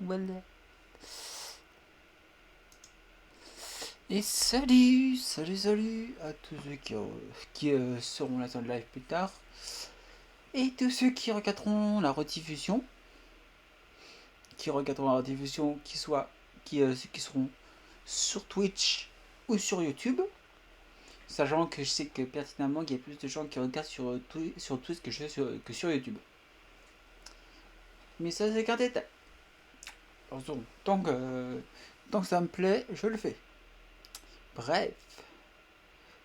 Voilà. Et salut à tous ceux qui seront là sur le live plus tard. Et tous ceux qui regarderont la rediffusion. Qui ceux qui seront sur Twitch ou sur YouTube. Sachant que je sais que pertinemment qu'il y a plus de gens qui regardent sur Twitch que sur YouTube. Mais ça c'est qu'un détail. Tant que ça me plaît, je le fais. Bref,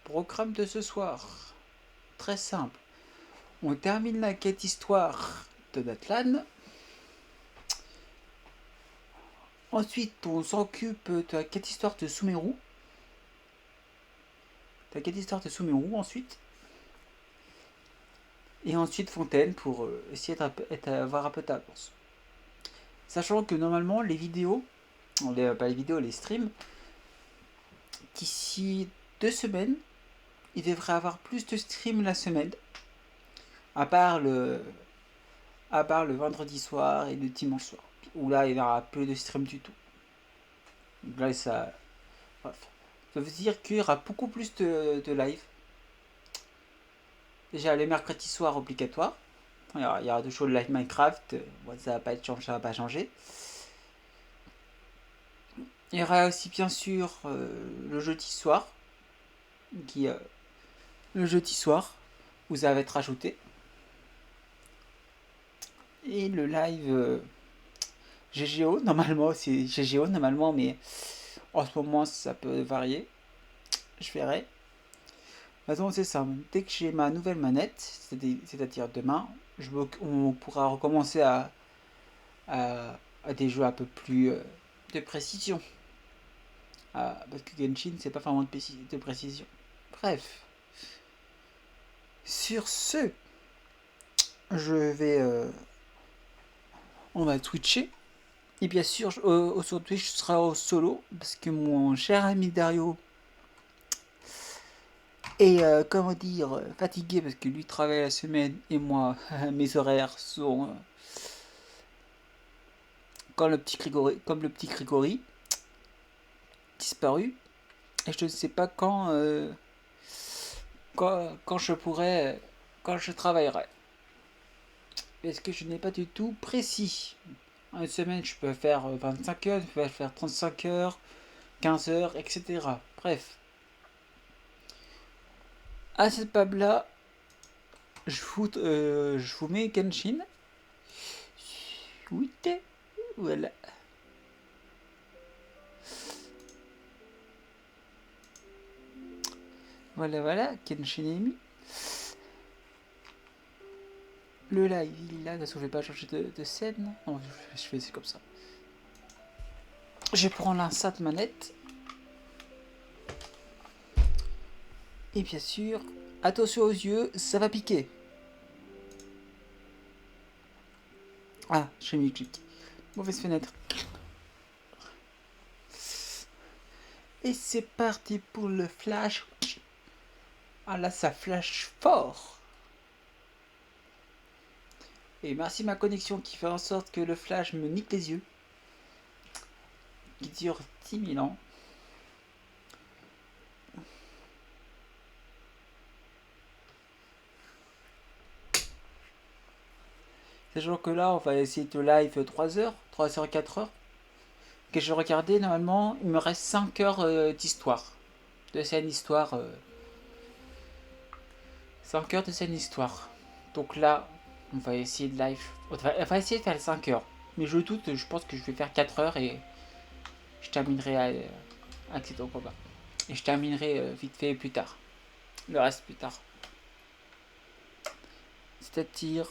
programme de ce soir, très simple. On termine la quête histoire de Natlan. Ensuite, on s'occupe de la quête histoire de Sumeru. Ensuite. Et ensuite Fontaine pour essayer d'avoir un peu d'avance. Sachant que normalement les vidéos, pas les vidéos, les streams, d'ici 2 semaines, il devrait avoir plus de streams la semaine. À part le vendredi soir et le dimanche soir. Où là il y aura peu de streams du tout. Donc là ça. Bref. Ça veut dire qu'il y aura beaucoup plus de live. Déjà les mercredis soirs obligatoires. Il y aura deux shows de live Minecraft. Bon, ça va pas changer. Il y aura aussi bien sûr le jeudi soir. Le jeudi soir, où ça va être ajouté. Et le live GGO, normalement, c'est GGO normalement, mais en ce moment ça peut varier. Je verrai. Attends, c'est ça. Dès que j'ai ma nouvelle manette, c'est-à-dire demain, on pourra recommencer à des jeux un peu plus de précision. Parce que Genshin, c'est pas vraiment de précision. Bref. Sur ce, je vais. On va twitcher. Et bien sûr, sur Twitch, je serai au solo. Parce que mon cher ami Dario est, fatigué. Parce que lui travaille la semaine. Et moi, mes horaires sont. Comme le petit Grégory. Disparu. Et je ne sais pas quand je pourrai. Quand je travaillerai. Parce que je n'ai pas du tout précis. Une semaine, je peux faire 25 heures, je peux faire 35 heures, 15 heures, etc. Bref. À cette table-là, je vous mets Genshin. Oui, voilà. Voilà, Genshin est mis. Le live, il est là, parce que je vais pas changer de scène. Non, je vais essayer comme ça. Je prends l'enceinte manette. Et bien sûr, attention aux yeux, ça va piquer. Ah, j'ai mis clic. Mauvaise fenêtre. Et c'est parti pour le flash. Ah là, ça flash fort. Et merci ma connexion qui fait en sorte que le flash me nique les yeux. Qui dure 10 000 ans. Sachant que là, on va essayer de live 3 heures, 4 heures. Que je regardais, normalement, il me reste 5 heures d'histoire. De scène histoire. 5 heures de scène histoire. Donc là, on va essayer de live. On va essayer de faire les 5 heures. Mais je doute, je pense que je vais faire 4 heures et je terminerai à au combat. Et je terminerai vite fait plus tard. Le reste plus tard. C'est-à-dire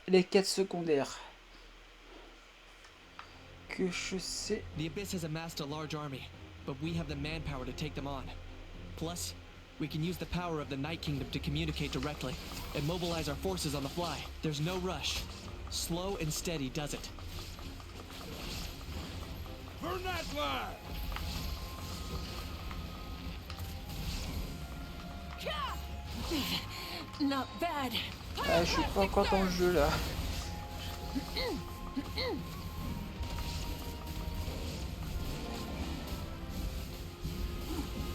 les quêtes secondaires. Que je sais. The Abyss has amassed a large army, but we have the manpower to take them on. Plus, we can use the power of the Night Kingdom to communicate directly and mobilize our forces on the fly. There's no rush. Slow and steady does it. Not bad. Je suis pas encore dans le jeu là.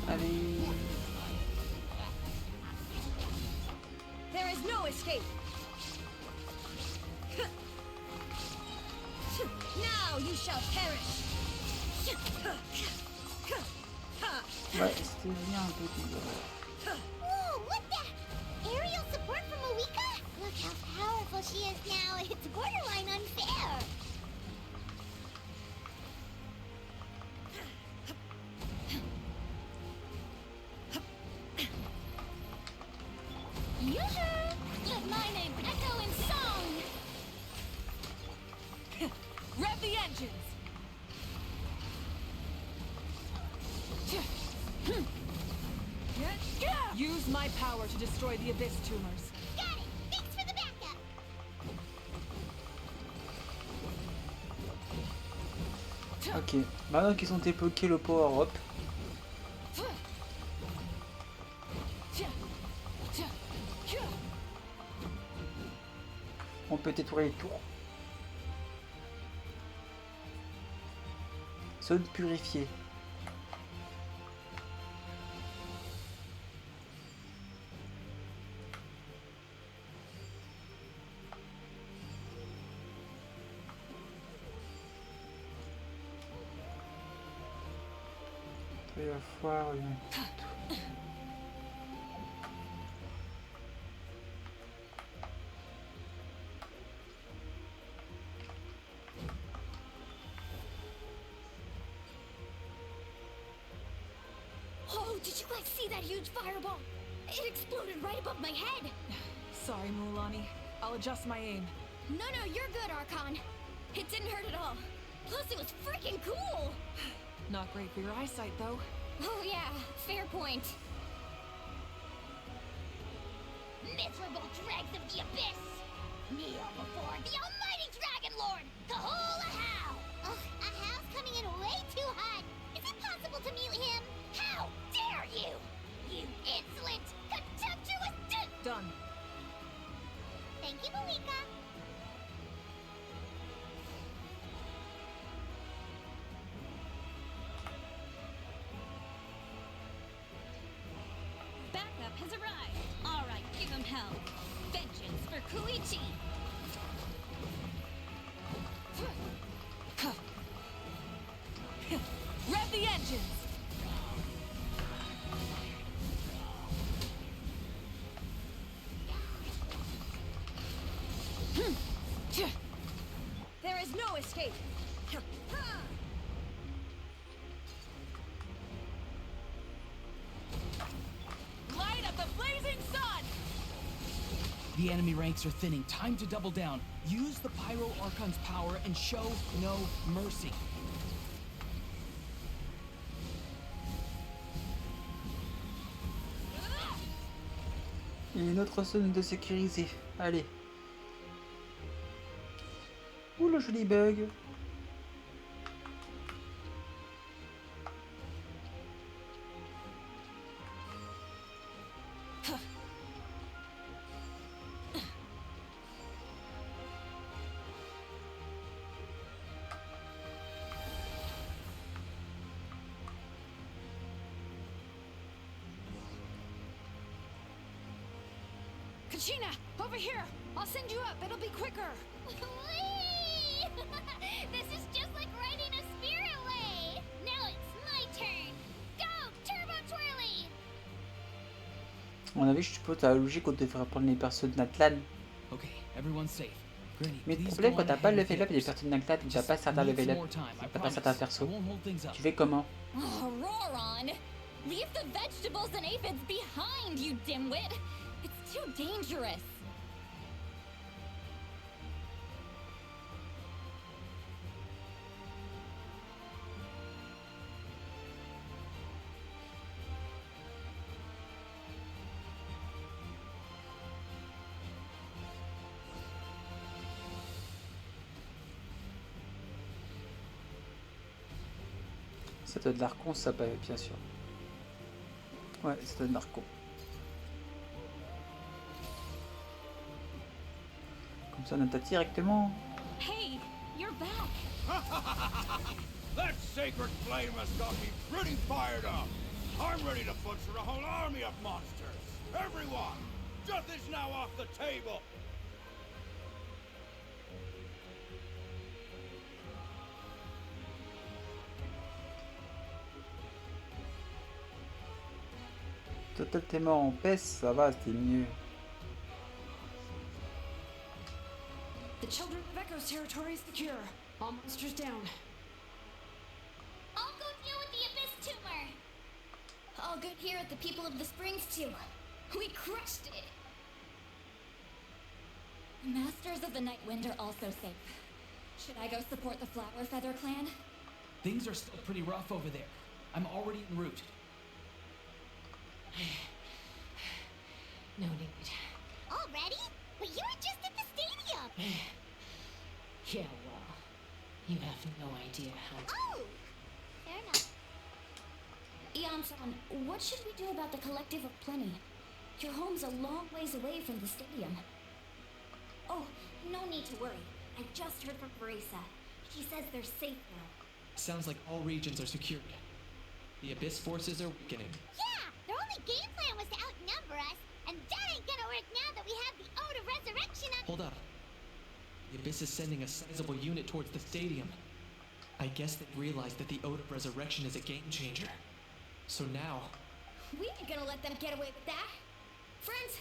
Allez. There is no escape. Now you shall perish. Ouais, c'était bien un peu dur. Whoa, what the? Aerial support from Moika? Look how powerful she is now. It's borderline unfair. Yoo-hoo! Let my name echo in song. Rev the engines. Use my power to destroy the abyss tumors. Got it. Thanks for the backup. Ok, maintenant qu'ils ont débloqué le power-up, on peut détruire les tours. Zone purifiée. Il va falloir une... Oh, did you guys see that huge fireball? It exploded right above my head. Sorry, Mulani. I'll adjust my aim. No, you're good, Archon. It didn't hurt at all. Plus, it was freaking cool. Not great for your eyesight, though. Oh yeah, fair point. Miserable dregs of the abyss! Kneel before the almighty Dragon Lord, Kahula How! Ugh, a how's coming in way too hot. Is it possible to mute him? How dare you! You insolent, contemptuous Done. Thank you, Malika. Backup has arrived. All right, give him hell. Vengeance for Koichi. Rev the engines. There is no escape. Light up the blazing sun! The enemy ranks are thinning. Time to double down. Use the Pyro Archon's power and show no mercy. Il y a une autre zone de sécuriser. Allez. Ouh, le joli bug. Kachina, over here! I'll send you up, it'll be quicker! Whee! This is just like riding a spirit way. Now it's my turn. Go, Turbo Twirly! À mon avis, je suppose que la logique, on devrait prendre les persos de Natlan. Okay, everyone's safe. Granny, Mais le please problème, go quand on t'as pas ahead and level up fix les this. personnes Natlan, t'as Just pas certains need level some up, more time, I t'as pas certains promise. persos. I won't hold things up. Tu fais comment? Oh, Roron! Leave the vegetables and aphids behind, you dimwit! It's too dangerous. Ça doit de l'arcon, ça, bah, bien sûr. Ouais, ça doit de l'arcon. Comme ça, on attaque directement. back. That sacred flame has got me pretty fired up. I'm ready to butcher a whole army of monsters. Everyone, death is now off the table. Total t'es mort en PES, ça va, c'était mieux. The children of Echo's territory is secure. All monsters down. I'll go deal with the Abyss tumor. All good here at the People of the Springs too. We crushed it. The Masters of the Night Wind are also safe. Should I go support the Flower Feather clan? Things are still pretty rough over there. I'm already en route. No need. Already? But you were just at the stadium. Yeah, well, you have no idea how. Oh! Fair enough. Eon-san, what should we do about the Collective of Plenty? Your home's a long ways away from the stadium. Oh, no need to worry. I just heard from Marisa. She says they're safe now. Sounds like all regions are secured. The Abyss forces are weakening. Yeah! Their only game plan was to outnumber us, and that ain't gonna work now that we have the Ode of Resurrection on— Hold up. The Abyss is sending a sizable unit towards the stadium. I guess they've realized that the Ode of Resurrection is a game changer. So now... We ain't gonna let them get away with that. Friends,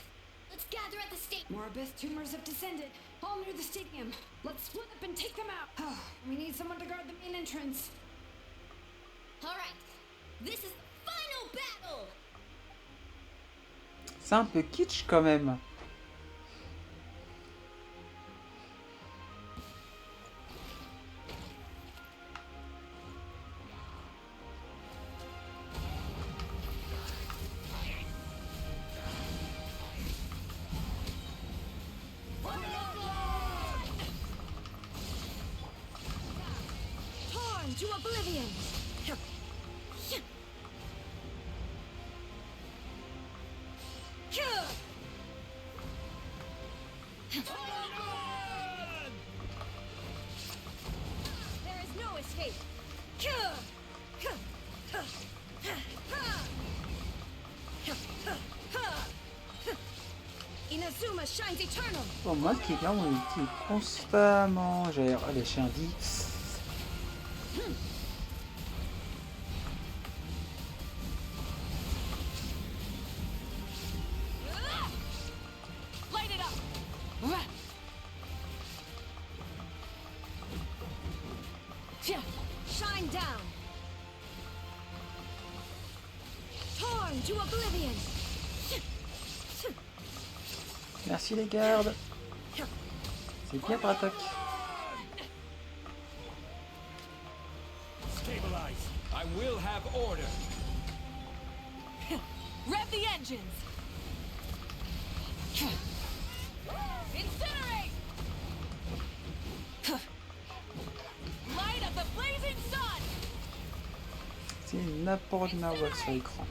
let's gather at the stadium. More Abyss tumors have descended, all near the stadium. Let's split up and take them out. We need someone to guard the main entrance. Alright, this is the final battle! C'est un peu kitsch quand même. Torn to oblivion! There is no escape! Inazuma shines eternal! Bon, moi, ce qui est bien, on utilise constamment. J'ai lâché un dit. Light it up! Shine down! Torn to oblivion! Merci les gardes. C'est bien pour attaque. Stabilize. I will have order. Rev the engines! Incinerate! Light of the blazing sun! C'est n'importe quoi sur l'écran.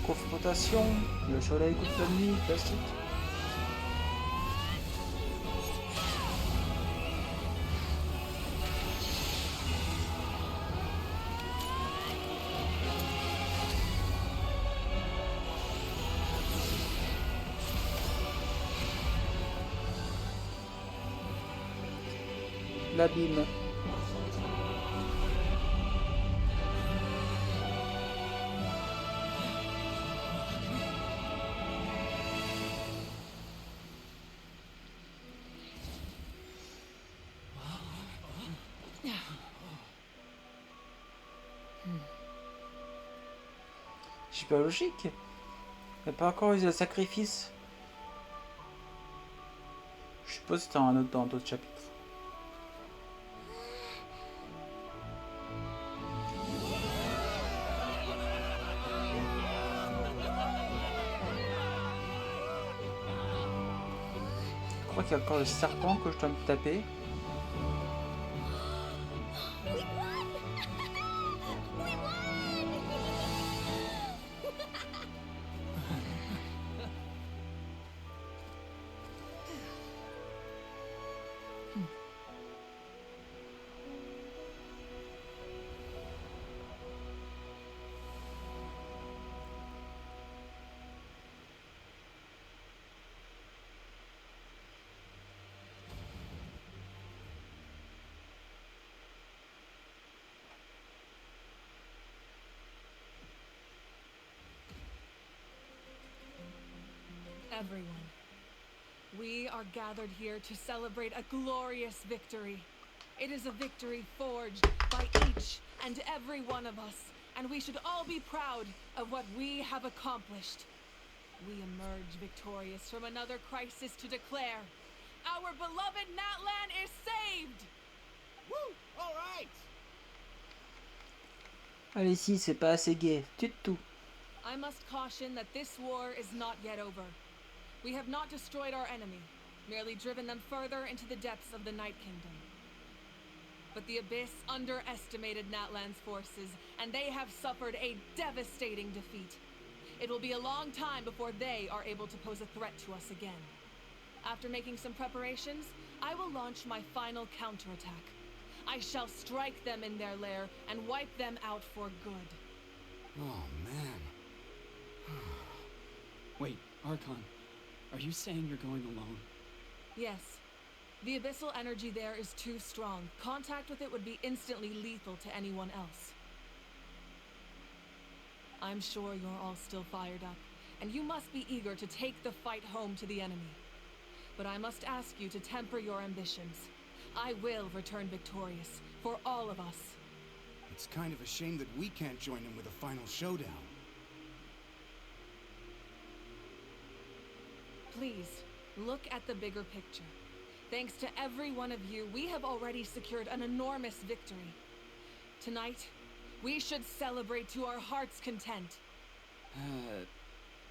Confrontation, le soleil coupe la nuit, classique. L'abîme. Super logique. Y'a pas encore eu de sacrifice? Je suppose que c'était un autre dans d'autres chapitres. Je crois qu'il y a encore le serpent que je dois me taper. We won! We won! Everyone, we are gathered here to celebrate a glorious victory. It is a victory forged by each and every one of us, and we should all be proud of what we have accomplished. We emerge victorious from another crisis to declare, our beloved Natlan is saved! Woo! All right! Allez, si, c'est pas assez gay. Tue tout. I must caution that this war is not yet over. We have not destroyed our enemy, merely driven them further into the depths of the Night Kingdom. But the Abyss underestimated Natlan's forces, and they have suffered a devastating defeat. It will be a long time before they are able to pose a threat to us again. After making some preparations, I will launch my final counterattack. I shall strike them in their lair and wipe them out for good. Oh, man. Wait, Archon, are you saying you're going alone? Yes. The abyssal energy there is too strong. Contact with it would be instantly lethal to anyone else. I'm sure you're all still fired up, and you must be eager to take the fight home to the enemy. But I must ask you to temper your ambitions. I will return victorious, for all of us. It's kind of a shame that we can't join in with a final showdown. Please, look at the bigger picture. Thanks to every one of you, we have already secured an enormous victory. Tonight, we should celebrate to our heart's content.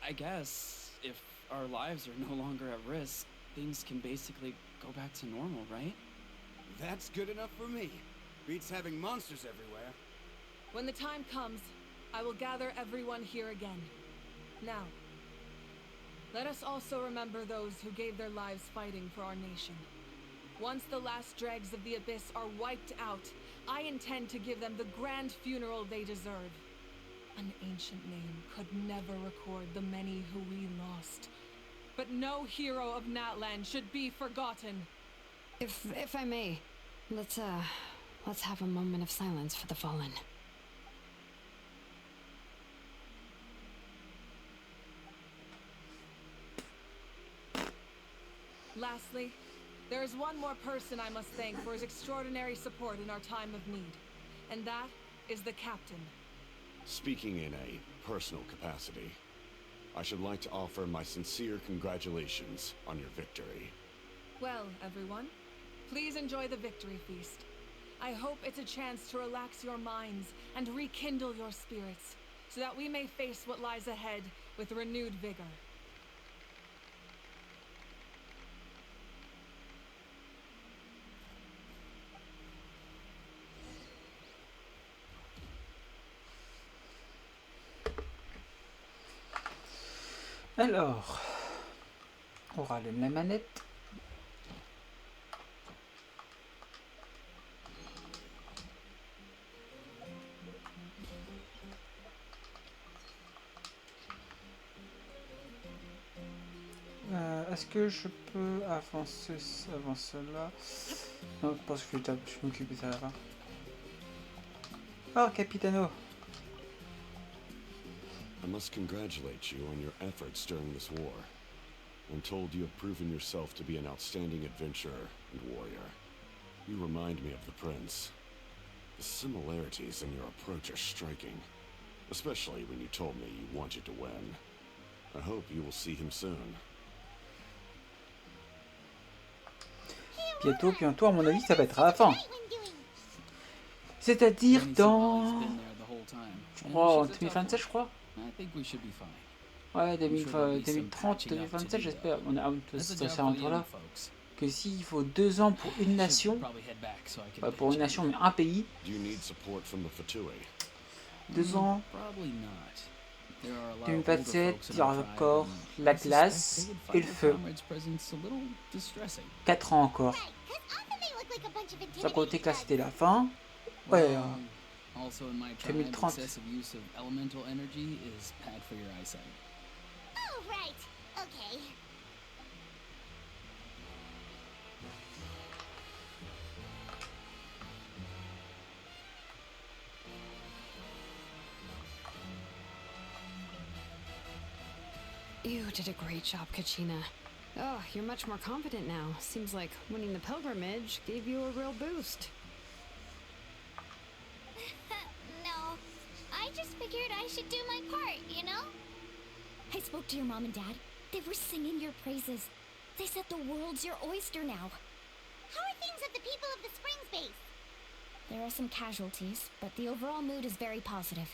I guess if our lives are no longer at risk, things can basically go back to normal, right? That's good enough for me. Beats having monsters everywhere. When the time comes, I will gather everyone here again. Now, let us also remember those who gave their lives fighting for our nation. Once the last dregs of the Abyss are wiped out, I intend to give them the grand funeral they deserve. An ancient name could never record the many who we lost. But no hero of Natlan should be forgotten. If I may, let's have a moment of silence for the fallen. Lastly, there is one more person I must thank for his extraordinary support in our time of need, and that is the captain. Speaking in a personal capacity, I should like to offer my sincere congratulations on your victory. Well, everyone, please enjoy the victory feast. I hope it's a chance to relax your minds and rekindle your spirits, so that we may face what lies ahead with renewed vigor. Alors, on rallume la manette. Est-ce que je peux avancer avant cela? Non, je pense que je m'occupe de ça là-bas. Oh, Capitano! I must congratulate you on your efforts during this war. I'm told you have proven yourself to be an outstanding adventurer and warrior. You remind me of the Prince. The similarities in your approach are striking, especially when you told me you wanted to win. I hope you will see him soon. Bientôt, à mon avis, ça va être à la fin. C'est-à-dire dans... Je crois en 2027, je crois. Ouais, 2030, 2027, j'espère. On a c'est entre là. Que s'il faut 2 ans pour une nation, pas pour une nation, mais un pays, 2 ans, 2027, il y aura encore la glace et le feu. 4 ans encore. Sans compter que là c'était la fin. Ouais, 2030. Oh, right. Okay. You did a great job, Kachina. Oh, you're much more confident now. Seems like winning the pilgrimage gave you a real boost. No, I just figured I should do my part, you know? I spoke to your mom and dad. They were singing your praises. They said the world's your oyster now. How are things at the People of the Springs base? There are some casualties, but the overall mood is very positive.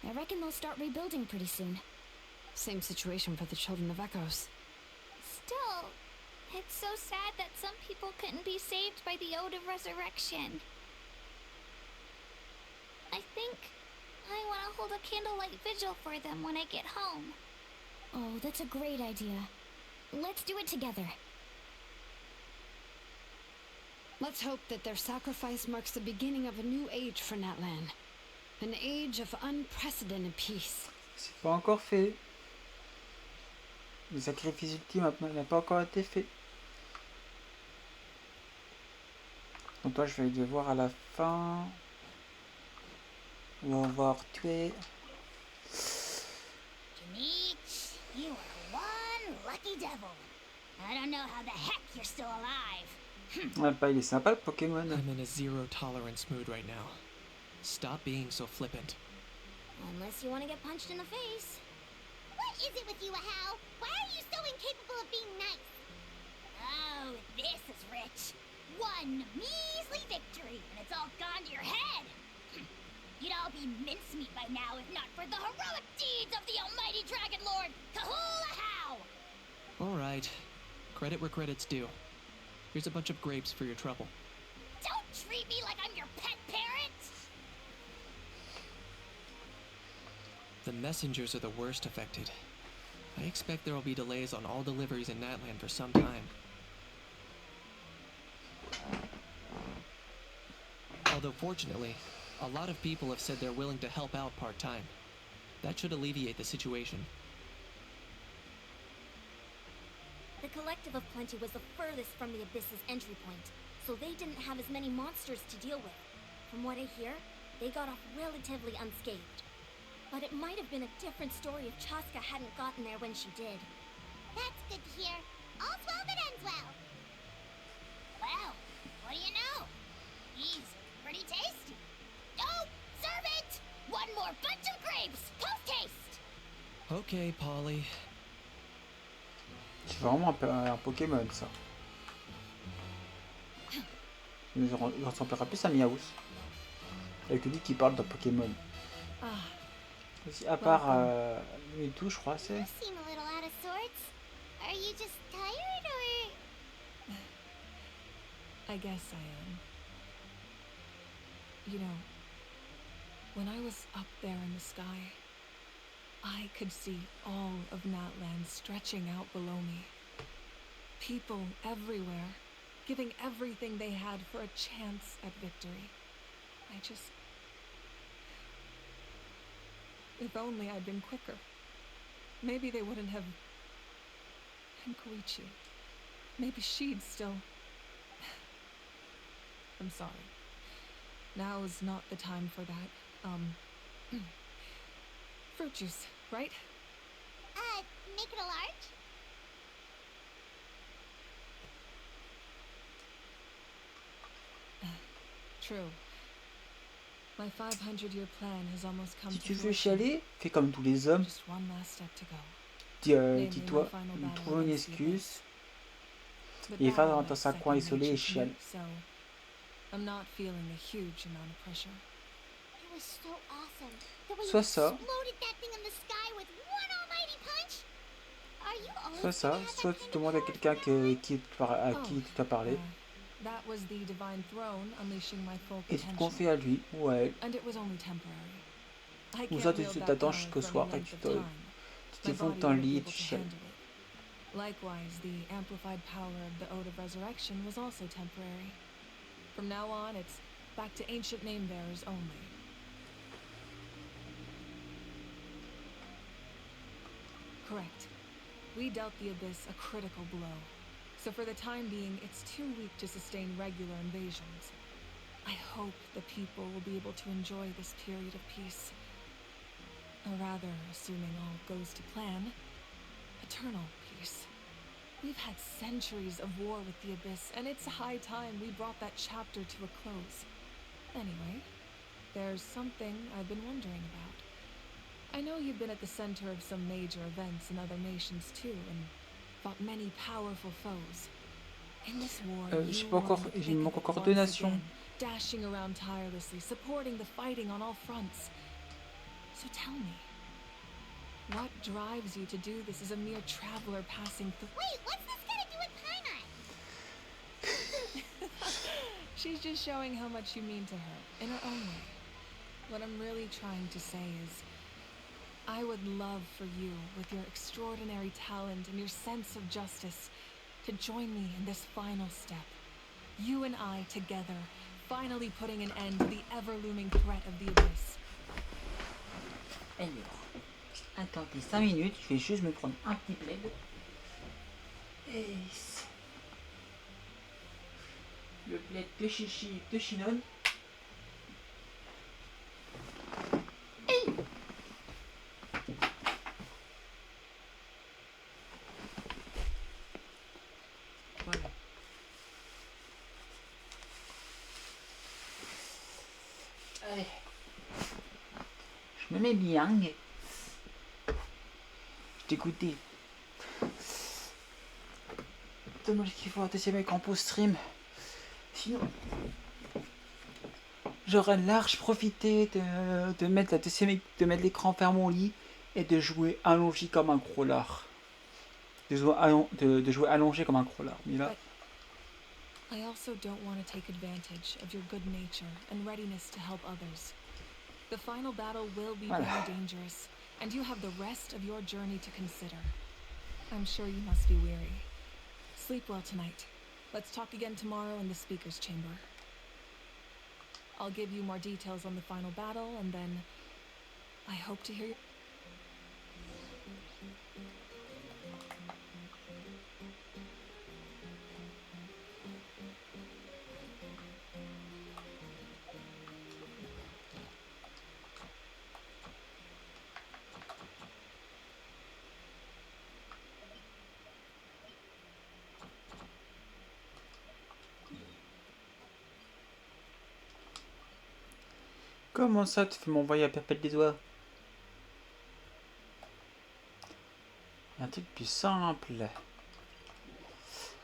I reckon they'll start rebuilding pretty soon. Same situation for the Children of Echoes. Still, it's so sad that some people couldn't be saved by the Ode of Resurrection. I think I want to hold a candlelight vigil for them when I get home. Oh, that's a great idea. Let's do it together. Let's hope that their sacrifice marks the beginning of a new age for Natlan. An age of unprecedented peace. C'est pas encore fait. Le sacrifice ultime n'a pas encore été fait. Donc toi, je vais le voir à la fin. On va voir tuer. Janich, you are one lucky devil. I don't know how the heck you're still alive. Ouais, bah, il est sympa le Pokémon. I'm in a zero tolerance mood right now. Stop being so flippant. Unless you want to get punched in the face. What is it with you, Hal? Why are you so incapable of being nice? Oh, this is rich. One measly victory, and it's all gone to your head. You'd all be mincemeat by now if not for the heroic deeds of the almighty Dragon Lord, Kahula How! Alright. Credit where credit's due. Here's a bunch of grapes for your trouble. Don't treat me like I'm your pet parent! The messengers are the worst affected. I expect there will be delays on all deliveries in Natlan for some time. Although fortunately, a lot of people have said they're willing to help out part-time. That should alleviate the situation. The Collective of Plenty was the furthest from the Abyss's entry point, so they didn't have as many monsters to deal with. From what I hear, they got off relatively unscathed. But it might have been a different story if Chaska hadn't gotten there when she did. That's good to hear. All's well that ends well. Well, what do you know? He's pretty tasty. Oh, servant! One more bunch of grapes! Post-haste! Okay, Polly. C'est vraiment un Pokémon, ça. Il ressemblera plus à Miaous. Avec lui qui parle d'un Pokémon. Aussi, à part Mewtwo, je crois, c'est. You seem a little out of sorts. Are you just tired, or...? I guess I am. You know, when I was up there in the sky, I could see all of Natlan stretching out below me. People everywhere, giving everything they had for a chance at victory. If only I'd been quicker. Maybe they wouldn't have... And Koichi. Maybe she'd still... I'm sorry. Now is not the time for that. Fruit juice, right? Make it a large? True. My 500-year plan has almost come Si to tu veux fruition. chialer, fais comme tous les hommes. Just one last step to go. dis-toi, trouve une excuse et va dans un coin isolé et chiale. I'm not feeling a huge amount of pressure. It was so awesome. The way you Soit ça, exploded that thing in the sky with one almighty punch. Are you always soit ça, gonna have soit that tu kind of demandes à power quelqu'un from now on? à qui tu t'as parlé That was the divine throne unleashing my full et tu te potential. confies à lui ou à elle. And it was only temporary. I Ou can't ça, tu wield that t'attends power jusqu'au for soir any et length tu of time. My t'effondres body dans le won't be lit et able tu to chiales. handle it. Likewise, the amplified power of the Ode of Resurrection was also temporary. From now on, it's back to ancient name bearers only. Correct. We dealt the Abyss a critical blow. So for the time being, it's too weak to sustain regular invasions. I hope the people will be able to enjoy this period of peace. Or rather, assuming all goes to plan, eternal peace. We've had centuries of war with the Abyss, and it's high time we brought that chapter to a close. Anyway, there's something I've been wondering about. I know you've been at the center of some major events in other nations too, and fought many powerful foes. In this war, Je you peux encore, were in the il thick me of manque it encore once 2 nations. again, dashing around tirelessly, supporting the fighting on all fronts. So tell me, what drives you to do this as a mere traveler passing through? Wait, what's this got to do with Paimon? She's just showing how much you mean to her, in her own way. What I'm really trying to say is, I would love for you, with your extraordinary talent and your sense of justice, to join me in this final step. You and I together, finally putting an end to the ever-looming threat of the Abyss. Alors, attendez 5 minutes, je vais juste me prendre un petit plaid. Et le plaid de chichi de Chinon. Voilà. Allez. Je me mets bien. Je t'écoutais. Dommage qu'il faut un deuxième écran pour stream. Sinon, j'aurais large profité de mettre de mettre l'écran vers mon lit et de jouer allongé comme un gros lard. De jouer allongé comme un gros lard. Mais là, I also don't want to take advantage of your good nature and readiness to help others. The final battle will be Voilà. very dangerous, and you have the rest of your journey to consider. I'm sure you must be weary. Sleep well tonight. Let's talk again tomorrow in the speaker's chamber. I'll give you more details on the final battle, and then I hope to hear you. comment ça tu fais m'envoyer à perpète des doigts? Un truc plus simple.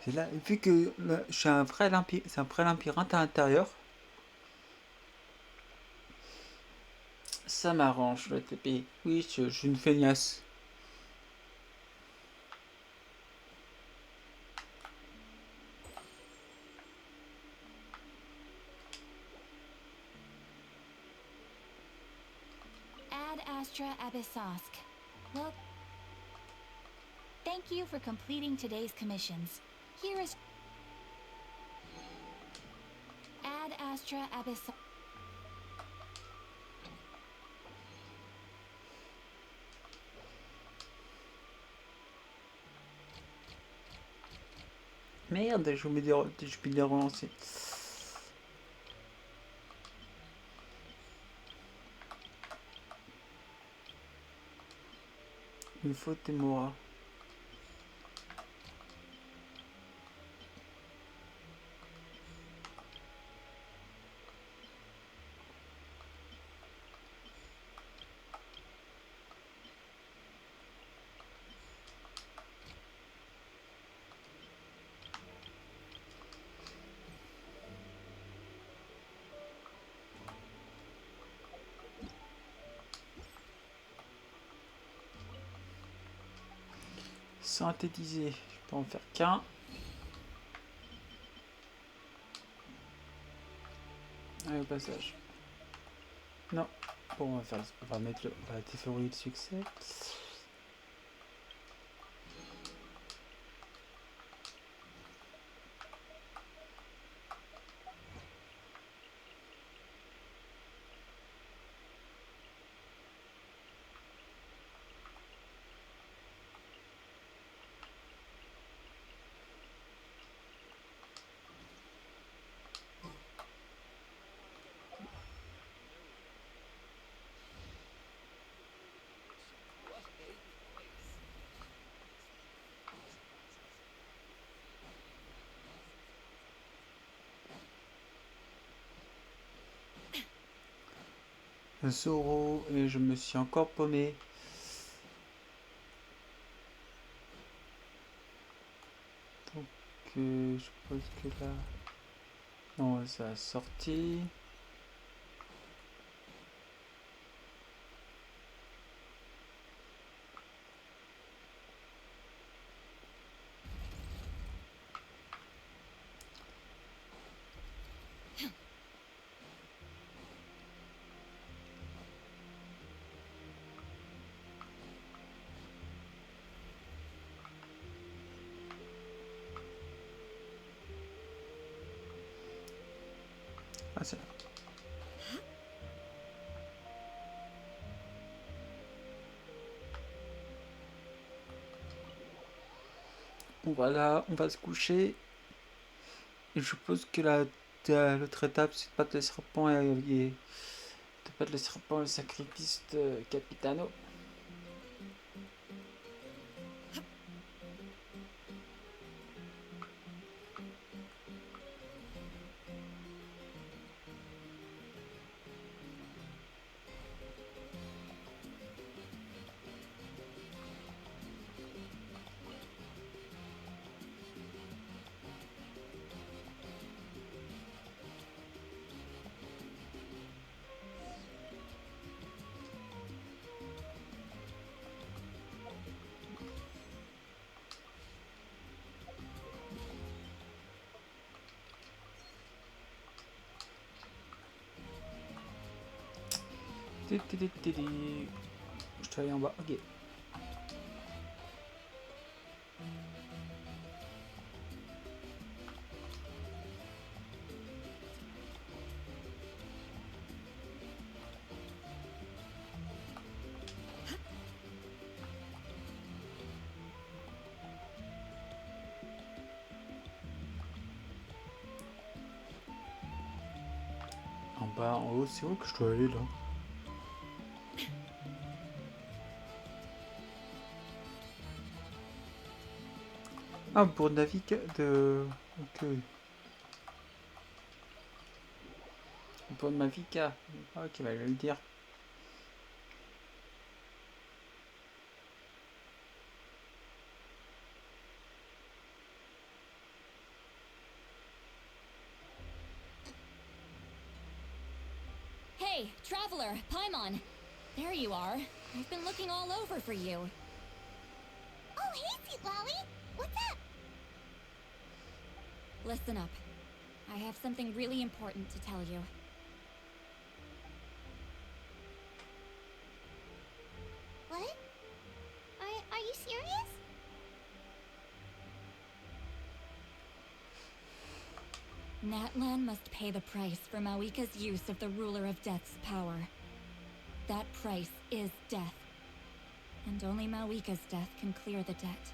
C'est là, vu que là, je suis un vrai labyrinthe à l'intérieur, ça m'arrange le TP. Oui, je suis une feignasse. Ad Astra Abyssosk. Well, thank you for completing today's commissions. Here is Ad Astra Abyssosk. Merde, je peux les relancer. Une faute et Mora. Synthétiser, je peux en faire qu'un. Allez, au passage. Non. Bon, on va mettre la théorie de succès. Zoro et je me suis encore paumé. Donc je suppose que là... Non, ça a sorti. Ah, c'est là. Bon, voilà, on va se coucher. Et je suppose que l'autre étape, c'est de battre le serpent de battre le serpent, le sacrifice de Capitano. Je te aller en bas, ok. En bas, en haut, c'est où que je dois aller là? Ah, pour naviguer de... Ok. Pour naviguer. Ah, ok, va le dire. Hey, traveler, Paimon. There you are. I've been looking all over for you. Oh, hey, Sweet Lolly. What's up? Listen up. I have something really important to tell you. What? Are you serious? Natlan must pay the price for Mawika's use of the Ruler of Death's power. That price is death. And only Mawika's death can clear the debt.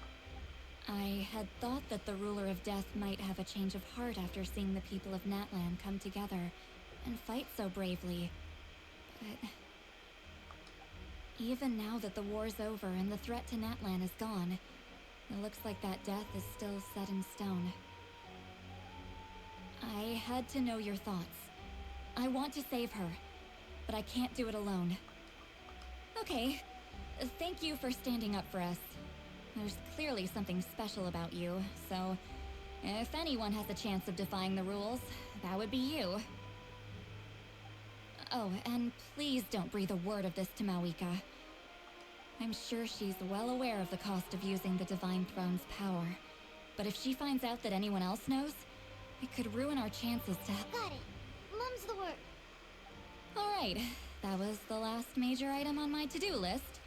I had thought that the Ruler of Death might have a change of heart after seeing the people of Natlan come together and fight so bravely. But even now that the war's over and the threat to Natlan is gone, it looks like that death is still set in stone. I had to know your thoughts. I want to save her, but I can't do it alone. Okay, thank you for standing up for us. There's clearly something special about you, so if anyone has a chance of defying the rules, that would be you. Oh, and please don't breathe a word of this to Mawika. I'm sure she's well aware of the cost of using the Divine Throne's power. But if she finds out that anyone else knows, it could ruin our chances to... Got it. Mum's the word. Alright, that was the last major item on my to-do list.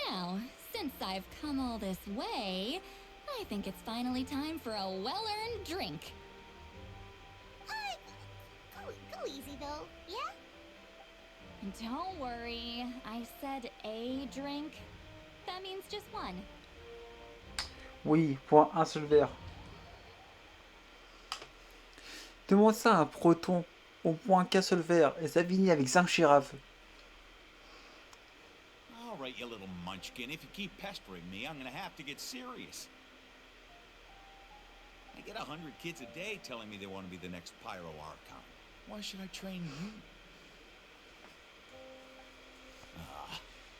Now, since I've come all this way, I think it's finally time for a well-earned drink. Go easy though, yeah? Don't worry, I said a drink. That means just one. Oui, point un seul verre. Demande ça à un proton au point qu'un seul verre et ça finit avec 5 girafes. All right, you little munchkin. If you keep pestering me, I'm gonna have to get serious. I get 100 kids a day telling me they want to be the next Pyro Archon. Why should I train you?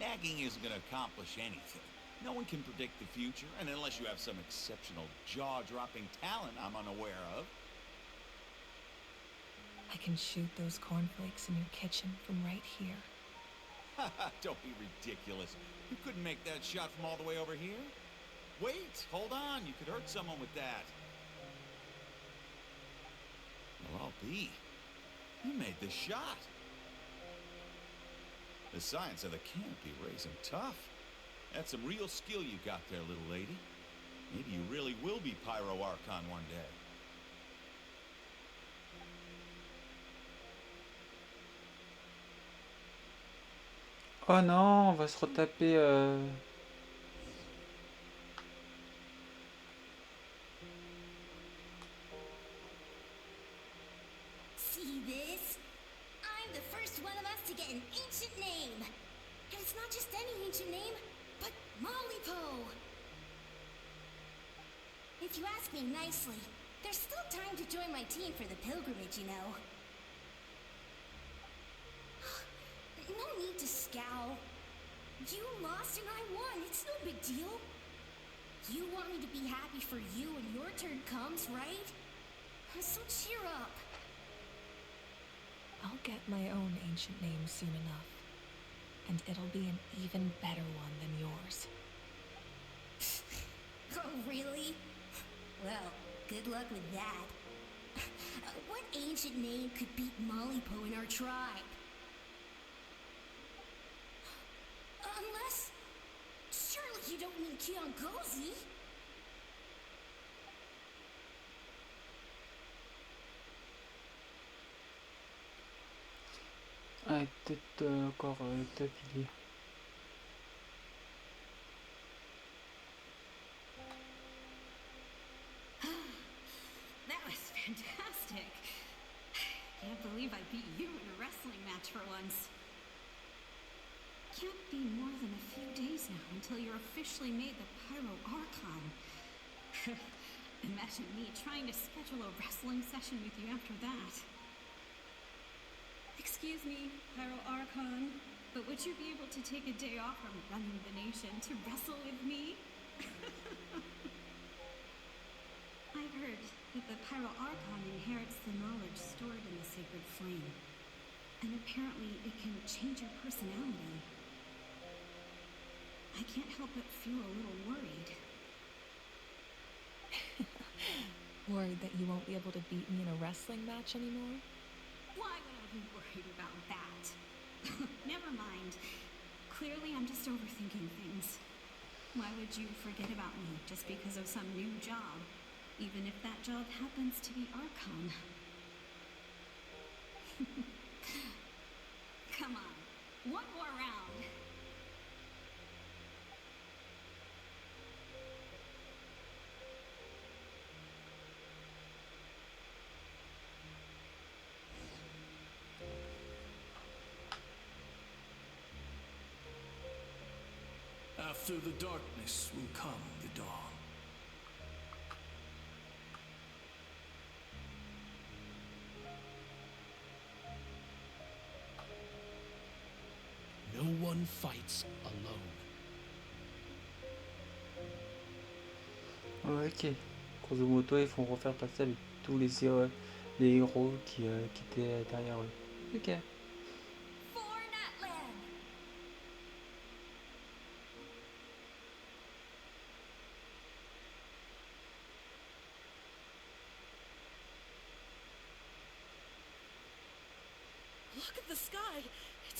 Nagging isn't gonna accomplish anything. No one can predict the future, and unless you have some exceptional jaw-dropping talent I'm unaware of. I can shoot those cornflakes in your kitchen from right here. Don't be ridiculous. You couldn't make that shot from all the way over here? Wait, hold on. You could hurt someone with that. Well, I'll be. You made the shot. The science of the canopy raising tough. That's some real skill you got there, little lady. Maybe you really will be Pyro Archon one day. Oh non, on va se retaper... See this? I'm the first one of us to get an ancient name. And it's not just any ancient name, but Mollypo. If you ask me nicely, there's still time to join my team for the pilgrimage, you know. No need to scowl. You lost and I won. It's no big deal. You want me to be happy for you when your turn comes, right? So cheer up. I'll get my own ancient name soon enough. And it'll be an even better one than yours. Oh, really? Well, good luck with that. What ancient name could beat Mollypo in our tribe? Unless... Surely you don't mean Kiangozi? Ah, peut-être encore d'affilée. That was fantastic. Can't believe I beat you in a wrestling match for once. Can't be more than a few days now until you're officially made the Pyro Archon. Imagine me trying to schedule a wrestling session with you after that. Excuse me, Pyro Archon, but would you be able to take a day off from running the nation to wrestle with me? I've heard that the Pyro Archon inherits the knowledge stored in the sacred flame. And apparently it can change your personality. I can't help but feel a little worried. Worried that you won't be able to beat me in a wrestling match anymore? Why would I be worried about that? Never mind. Clearly I'm just overthinking things. Why would you forget about me just because of some new job? Even if that job happens to be Archon. Come on, one more round. After the darkness will come the dawn. No one fights alone. Ok. Grosso modo, ils font refaire passer avec tous les héros qui étaient derrière eux. Ok. For Natlan!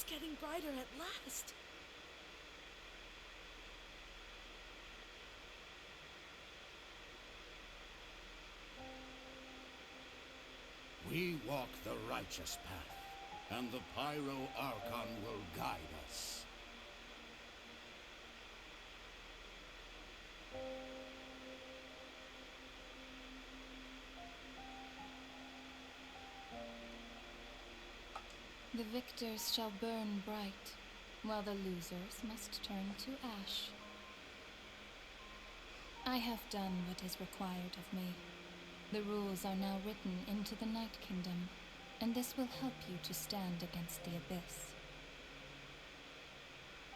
It's getting brighter at last. We walk the righteous path, and the Pyro Archon will guide us. The victors shall burn bright, while the losers must turn to ash. I have done what is required of me. The rules are now written into the Night Kingdom, and this will help you to stand against the Abyss.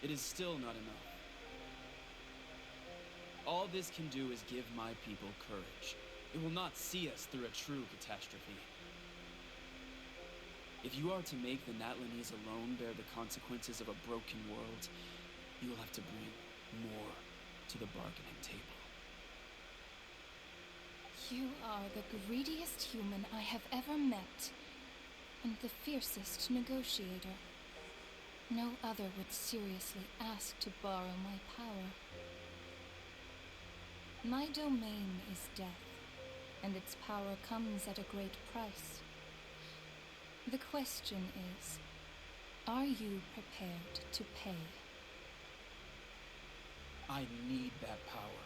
It is still not enough. All this can do is give my people courage. It will not see us through a true catastrophe. If you are to make the Natlanese alone bear the consequences of a broken world, you will have to bring more to the bargaining table. You are the greediest human I have ever met, and the fiercest negotiator. No other would seriously ask to borrow my power. My domain is death, and its power comes at a great price. The question is, are you prepared to pay? I need that power.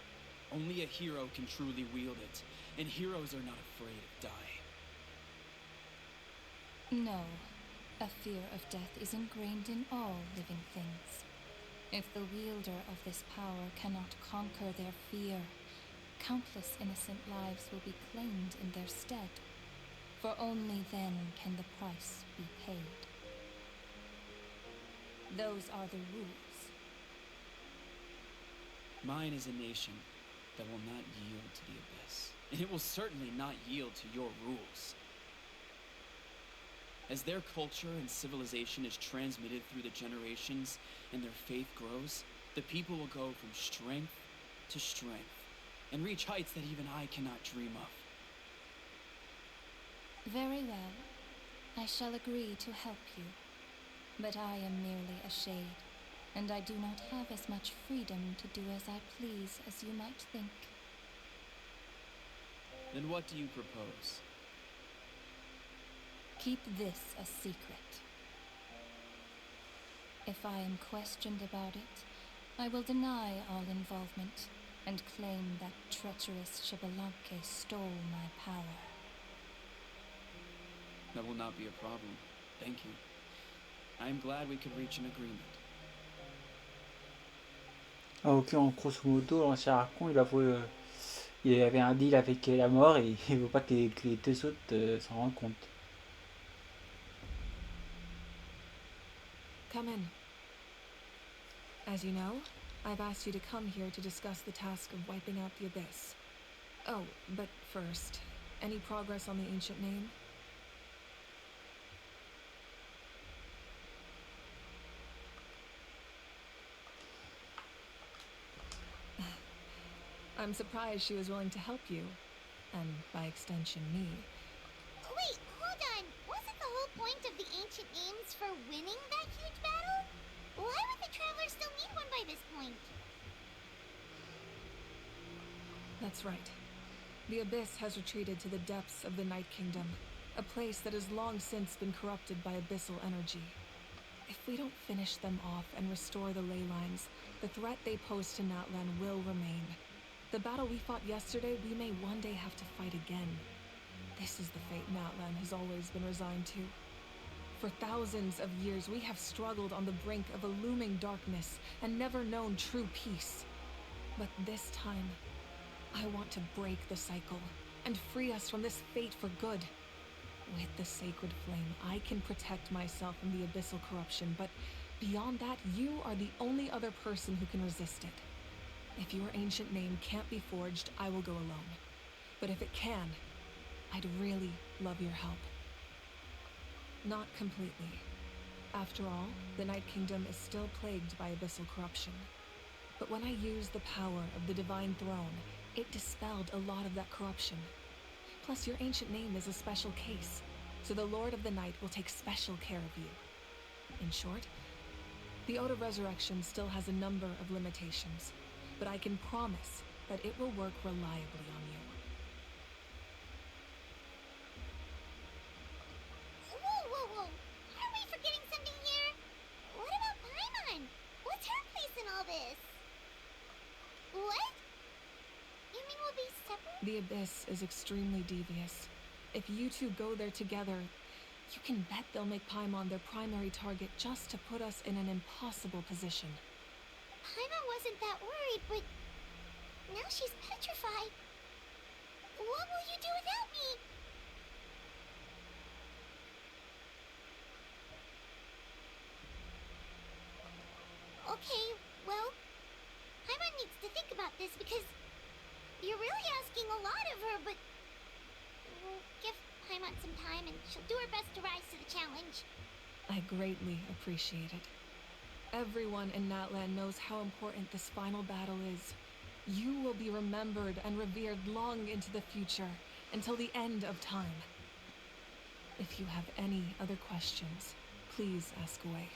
Only a hero can truly wield it, and heroes are not afraid of dying. No, a fear of death is ingrained in all living things. If the wielder of this power cannot conquer their fear, countless innocent lives will be claimed in their stead. For only then can the price be paid. Those are the rules. Mine is a nation that will not yield to the Abyss, and it will certainly not yield to your rules. As their culture and civilization is transmitted through the generations and their faith grows, the people will go from strength to strength and reach heights that even I cannot dream of. Very well. I shall agree to help you. But I am merely a shade, and I do not have as much freedom to do as I please as you might think. Then what do you propose? Keep this a secret. If I am questioned about it, I will deny all involvement and claim that treacherous Xbalanque stole my power. That will not be a problem. Thank you. I am glad we could reach an agreement. Ah, ok, en grosso modo, l'ancien Archon, il avoue, il avait un deal avec la mort et il veut pas que les deux autres s'en rendent compte. Come in. As you know, I've asked you to come here to discuss the task of wiping out the Abyss. Oh, but first, any progress on the ancient name? I'm surprised she was willing to help you, and by extension me. Wait, hold on. Wasn't the whole point of the ancient names for winning that huge battle? Why would the Travelers still need one by this point? That's right. The Abyss has retreated to the depths of the Night Kingdom, a place that has long since been corrupted by abyssal energy. If we don't finish them off and restore the ley lines, the threat they pose to Natlan will remain. The battle we fought yesterday, we may one day have to fight again. This is the fate Natlan has always been resigned to. For thousands of years, we have struggled on the brink of a looming darkness and never known true peace. But this time, I want to break the cycle and free us from this fate for good. With the sacred flame, I can protect myself from the abyssal corruption, but beyond that, you are the only other person who can resist it. If your ancient name can't be forged, I will go alone. But if it can, I'd really love your help. Not completely. After all, the Night Kingdom is still plagued by abyssal corruption. But when I used the power of the Divine Throne, it dispelled a lot of that corruption. Plus, your ancient name is a special case, so the Lord of the Night will take special care of you. In short, the Ode of Resurrection still has a number of limitations, but I can promise that it will work reliably on you. Whoa, whoa, whoa! Are we forgetting something here? What about Paimon? What's her place in all this? What? You mean we'll be separate? The Abyss is extremely devious. If you two go there together, you can bet they'll make Paimon their primary target just to put us in an impossible position. Paimon wasn't that worried, but now she's petrified. What will you do without me? Okay, well, Paimon needs to think about this because you're really asking a lot of her, but we'll give Paimon some time and she'll do her best to rise to the challenge. I greatly appreciate it. Everyone in Natlan knows how important this final battle is. You will be remembered and revered long into the future, until the end of time. If you have any other questions, please ask away.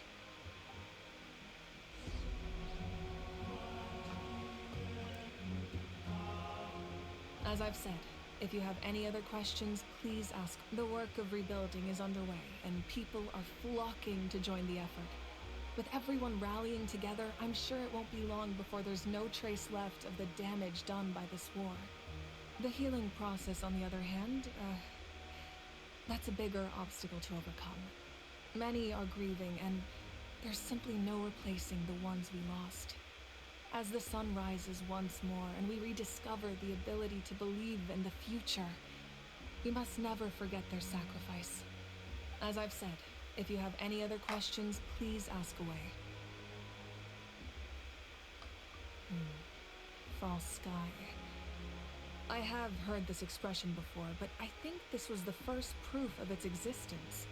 As I've said, if you have any other questions, please ask. The work of rebuilding is underway, and people are flocking to join the effort. With everyone rallying together, I'm sure it won't be long before there's no trace left of the damage done by this war. The healing process, on the other hand, that's a bigger obstacle to overcome. Many are grieving, and there's simply no replacing the ones we lost. As the sun rises once more and we rediscover the ability to believe in the future, we must never forget their sacrifice. As I've said, if you have any other questions, please ask away. False sky. I have heard this expression before, but I think this was the first proof of its existence.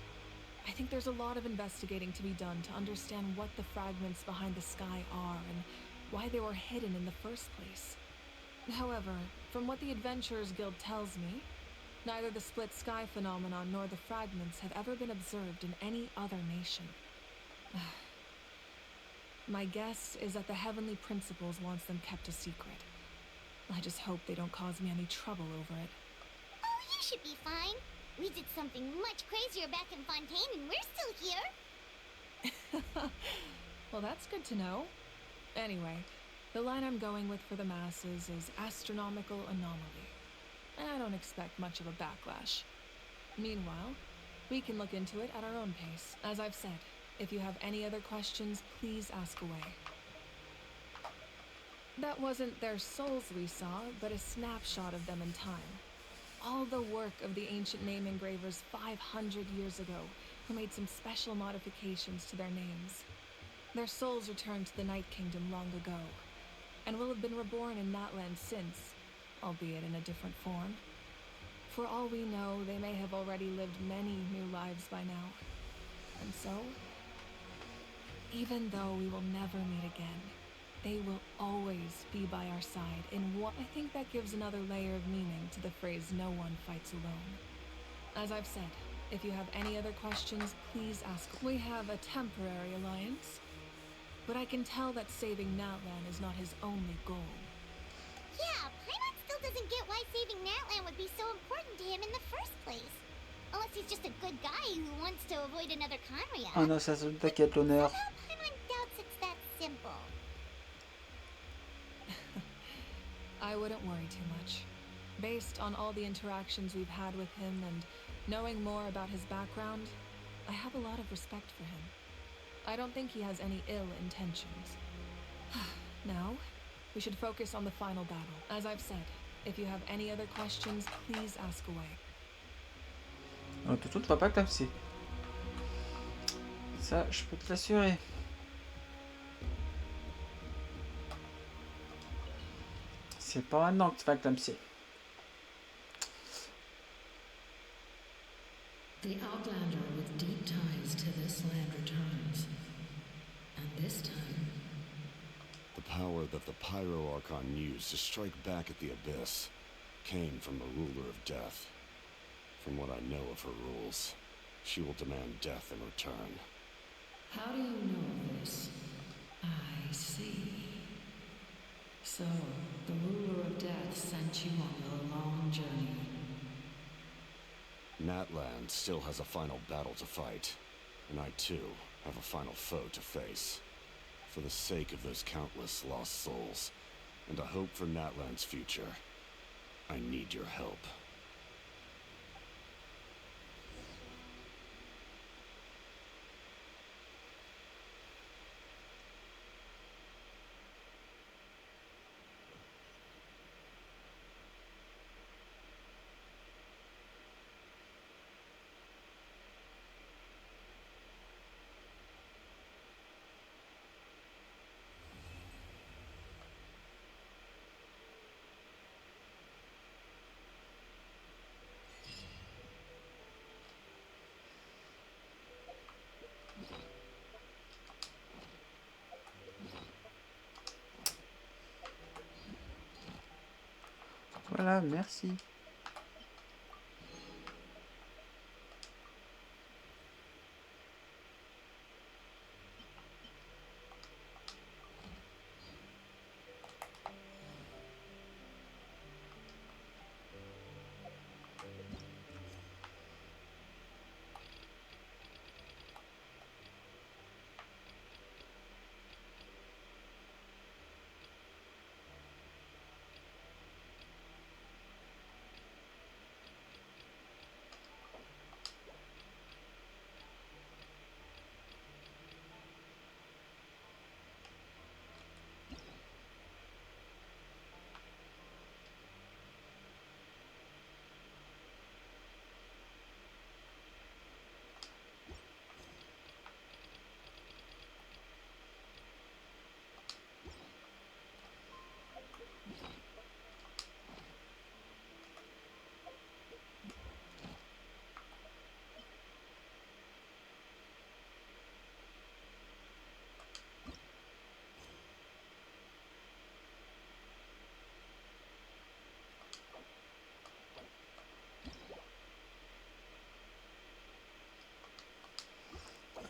I think there's a lot of investigating to be done to understand what the fragments behind the sky are and why they were hidden in the first place. However, from what the Adventurers Guild tells me, neither the split sky phenomenon nor the fragments have ever been observed in any other nation. My guess is that the Heavenly Principles wants them kept a secret. I just hope they don't cause me any trouble over it. Oh, you should be fine. We did something much crazier back in Fontaine and we're still here. Well, that's good to know. Anyway, the line I'm going with for the masses is astronomical anomaly. I don't expect much of a backlash. Meanwhile, we can look into it at our own pace. As I've said, if you have any other questions, please ask away. That wasn't their souls we saw, but a snapshot of them in time. All the work of the ancient name engravers 500 years ago, who made some special modifications to their names. Their souls returned to the Night Kingdom long ago, and will have been reborn in Natlan since, albeit in a different form. For all we know, they may have already lived many new lives by now. And so, even though we will never meet again, they will always be by our side in what I think that gives another layer of meaning to the phrase "no one fights alone." As I've said, if you have any other questions, please ask. We have a temporary alliance, but I can tell that saving Natlan is not his only goal. Yeah, Paimon still doesn't get why saving Natlan would be so important to him in the first place. Unless he's just a good guy who wants to avoid another Conria. Oh non, ça t'inquiète l'honneur. Somehow Paimon doubts it's that simple. I wouldn't worry too much. Based on all the interactions we've had with him and knowing more about his background, I have a lot of respect for him. I don't think he has any ill intentions. Now, we should focus on the final battle. As I've said, if you have any other questions, please ask away. De toute façon, tu vas pas clamser. Ça, je peux te l'assurer. C'est pas maintenant que tu vas clamser. The Outlander with deep ties to this land returns. And this time... The power that the Pyro Archon used to strike back at the Abyss came from the Ruler of Death. From what I know of her rules, she will demand death in return. How do you know this? I see. So, the ruler of death sent you on your long journey. Natland still has a final battle to fight, and I too have a final foe to face. For the sake of those countless lost souls, and a hope for Natland's future, I need your help. Voilà, merci.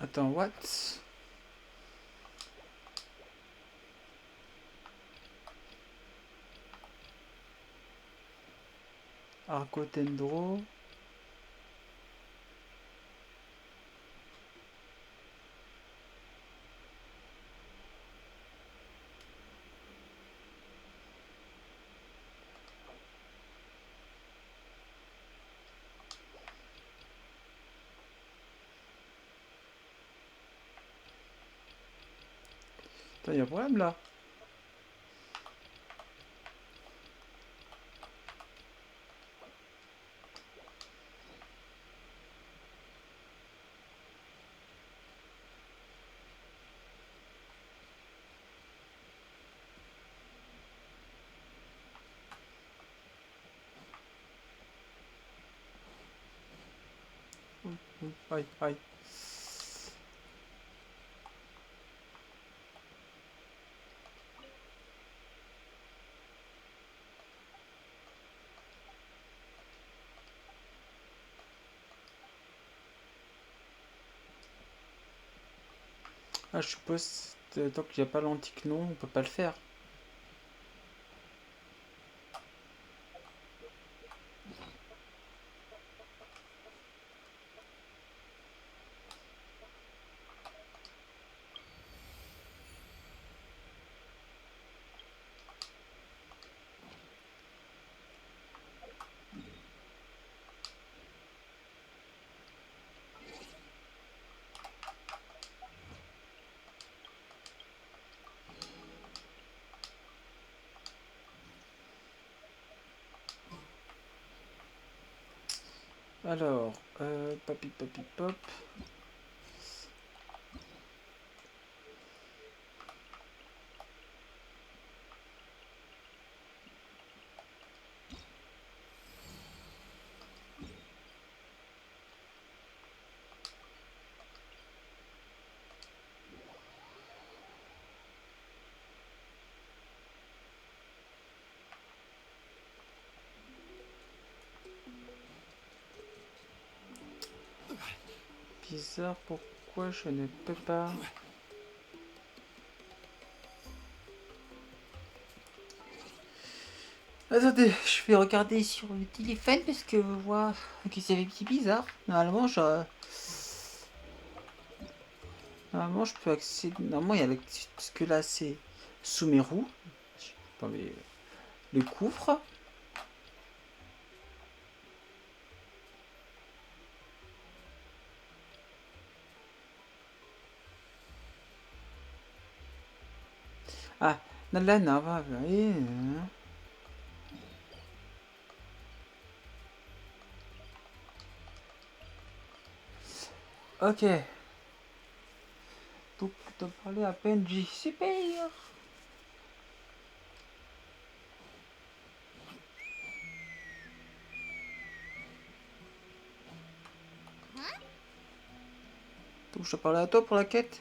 Attends, what? Arco Tendro. Attends, y a un problème là. Aïe, aïe. Ah, je suppose, tant qu'il n'y a pas l'antique nom, on peut pas le faire. Alors, papi papi pop. Bizarre, pourquoi? pourquoi je ne peux pas. Attendez, je vais regarder sur le téléphone parce que voir que c'est un petit bizarre. Normalement, normalement, je peux accéder. Normalement, il y a ce que là, c'est sous mes roues. Attendez, le couvre. Ah, là, non, va. Ok. Donc, tu parler à peine, j'ai super. Donc, je te parlais à toi pour la quête.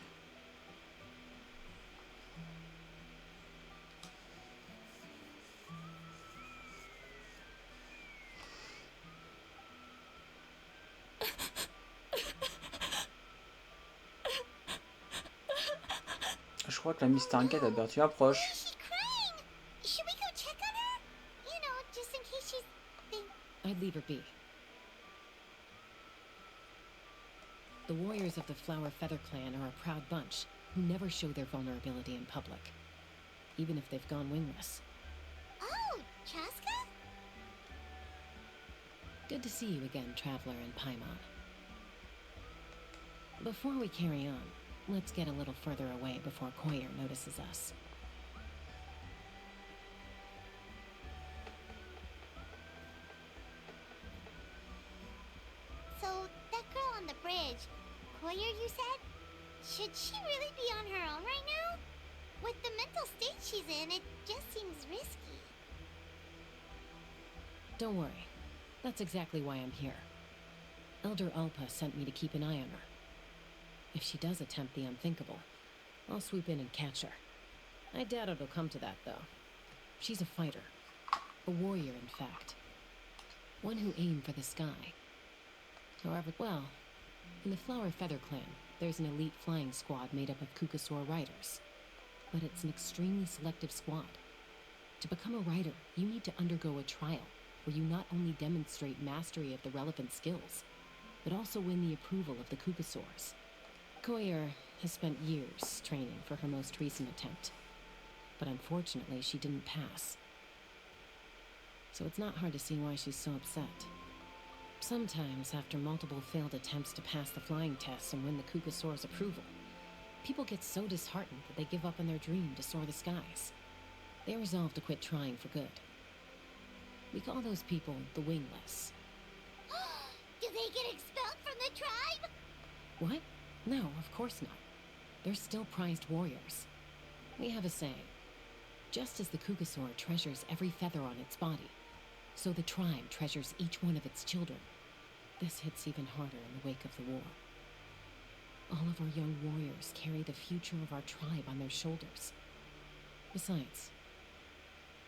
Je crois que la Mister Enquête a perdu approche. Should we go check on her? You know, just in case she's... I'd leave her be. The warriors of the Flower Feather Clan are a proud bunch who never show their vulnerability in public, even if they've gone wingless. Oh, Chaska? Good to see you again, Traveler and Paimon. Before we carry on, let's get a little further away before Koyer notices us. So, that girl on the bridge, Koyer, you said? Should she really be on her own right now? With the mental state she's in, it just seems risky. Don't worry. That's exactly why I'm here. Elder Alpa sent me to keep an eye on her. If she does attempt the unthinkable, I'll swoop in and catch her. I doubt it'll come to that, though. She's a fighter. A warrior, in fact. One who aimed for the sky. However, well, in the Flower Feather Clan, there's an elite flying squad made up of Kukasaur riders. But it's an extremely selective squad. To become a rider, you need to undergo a trial, where you not only demonstrate mastery of the relevant skills, but also win the approval of the Kukasaurs. Koyer has spent years training for her most recent attempt, but unfortunately she didn't pass. So it's not hard to see why she's so upset. Sometimes, after multiple failed attempts to pass the flying tests and win the Kukasaur's approval, people get so disheartened that they give up on their dream to soar the skies. They resolve to quit trying for good. We call those people the wingless. Do they get expelled from the tribe? What? No, of course not. They're still prized warriors. We have a saying. Just as the Kukasaur treasures every feather on its body, so the tribe treasures each one of its children. This hits even harder in the wake of the war. All of our young warriors carry the future of our tribe on their shoulders. Besides,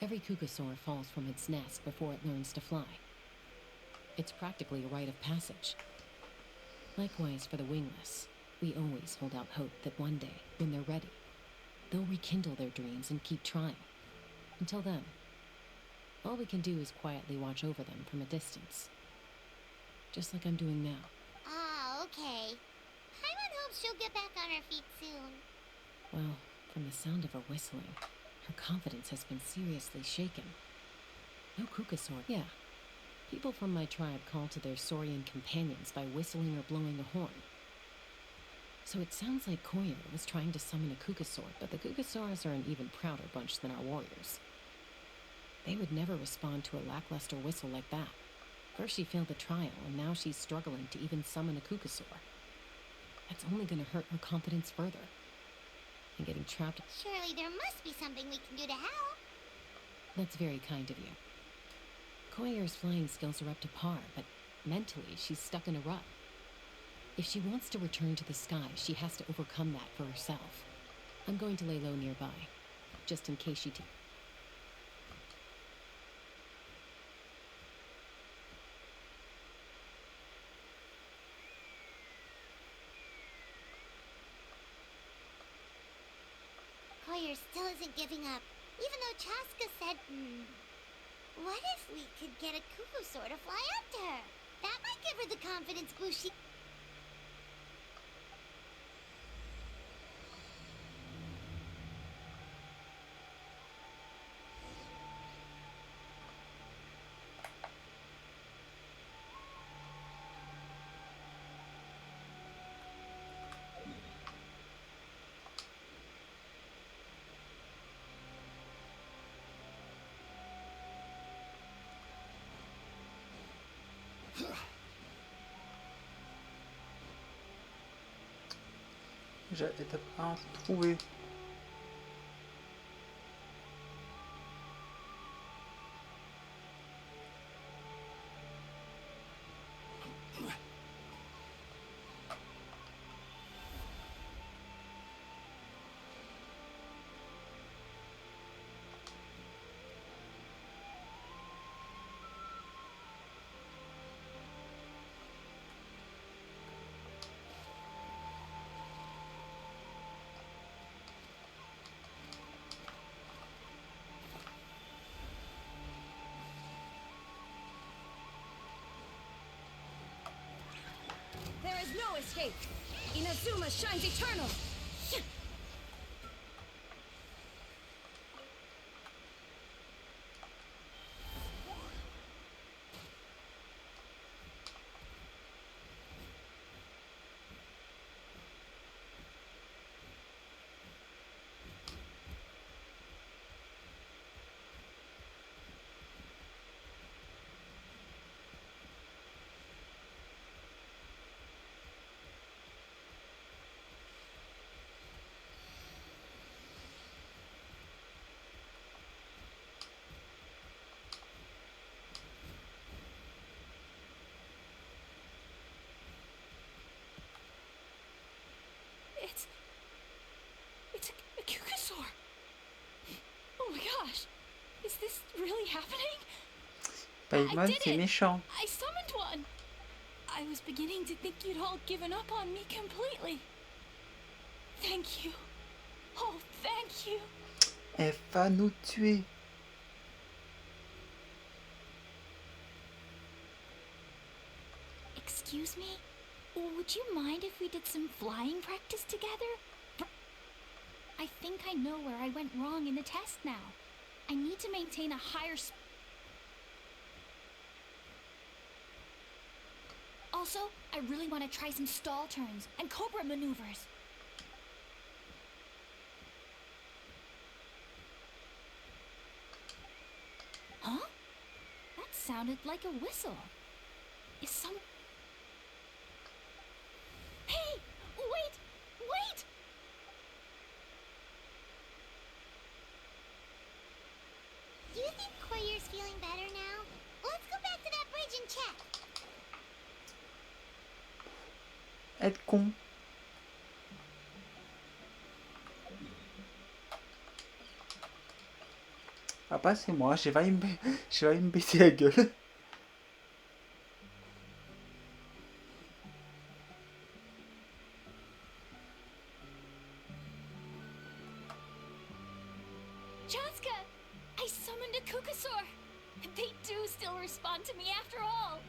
every Kukasaur falls from its nest before it learns to fly. It's practically a rite of passage. Likewise for the wingless, we always hold out hope that one day, when they're ready, they'll rekindle their dreams and keep trying. Until then, all we can do is quietly watch over them from a distance. Just like I'm doing now. Ah, okay. Paimon hopes she'll get back on her feet soon. Well, from the sound of her whistling, her confidence has been seriously shaken. No Kukasaur. Yeah. People from my tribe call to their Saurian companions by whistling or blowing a horn. So it sounds like Koyer was trying to summon a Kukasaur, but the Kukasaurs are an even prouder bunch than our warriors. They would never respond to a lackluster whistle like that. First she failed the trial, and now she's struggling to even summon a Kukasaur. That's only gonna hurt her confidence further. And getting trapped... Surely there must be something we can do to help. That's very kind of you. Koyer's flying skills are up to par, but mentally she's stuck in a rut. If she wants to return to the sky, she has to overcome that for herself. I'm going to lay low nearby, just in case she... there still isn't giving up. Even though Chaska said, what if we could get a Kukusaur to fly up to her? That might give her the confidence boost she... Déjà, étape 1, trouver. There is no escape. Inazuma shines eternal. It's a Kukusaur. Oh my gosh. Is this really happening? Paimon, c'est méchant. I summoned one. I was beginning to think you'd all given up on me completely. Thank you. Oh, thank you. Elle va nous tuer. Excuse me? Would you mind if we did some flying practice together? I think I know where I went wrong in the test now. I need to maintain a higher Also, I really want to try some stall turns and cobra maneuvers. Huh? That sounded like a whistle. Is some... Hey! Wait! Wait! Do you think Koyer's feeling better now? Let's go back to that bridge and check. Être con. Ah bah c'est moi, j'ai failli me baisser la gueule. Chaska! I summoned a Kukusaur! They do still respond to me after all!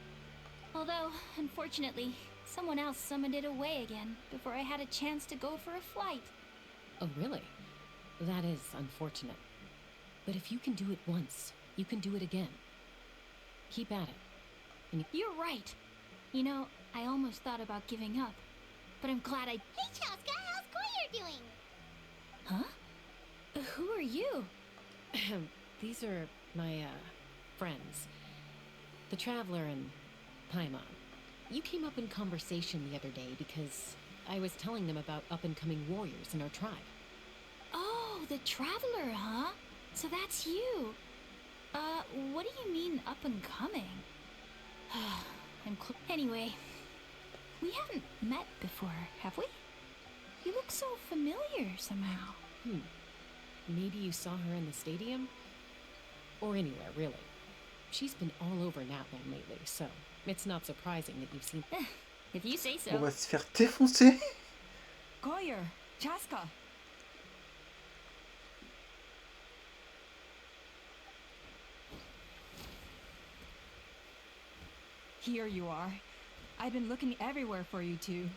Although, unfortunately, someone else summoned it away again before I had a chance to go for a flight. Oh, really? That is unfortunate. But if you can do it once, you can do it again. Keep at it. And You're right. You know, I almost thought about giving up. But I'm glad I... Hey, Chaska, how's Koyer doing? Huh? Who are you? These are my, friends. The Traveler and Paimon. You came up in conversation the other day because I was telling them about up-and-coming warriors in our tribe. Oh, the Traveler, huh? So that's you. What do you mean up and coming? Anyway, we haven't met before, have we? You look so familiar somehow. Maybe you saw her in the stadium? Or anywhere, really. She's been all over Natlan lately, so it's not surprising that you've seen... If you say so. On va se faire défoncer. Koyer, Chaska. Here you are. I've been looking everywhere for you two.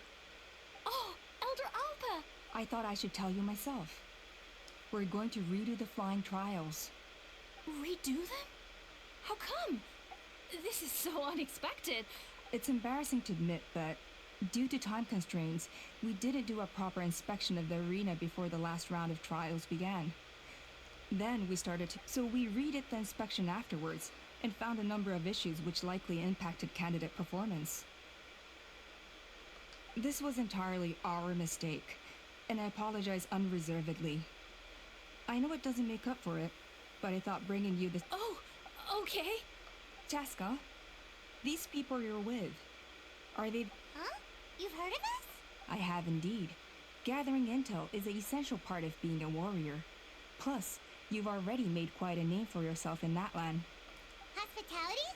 Oh, Elder Alpa! I thought I should tell you myself. We're going to redo the flying trials. Redo them? How come? This is so unexpected. It's embarrassing to admit, but due to time constraints, we didn't do a proper inspection of the arena before the last round of trials began. Then we so we redid the inspection afterwards and found a number of issues which likely impacted candidate performance. This was entirely our mistake, and I apologize unreservedly. I know it doesn't make up for it, but I thought bringing you this— Oh, okay. Chaska, these people you're with, are they— Huh? You've heard of us? I have indeed. Gathering intel is an essential part of being a warrior. Plus, you've already made quite a name for yourself in that land. Hospitality?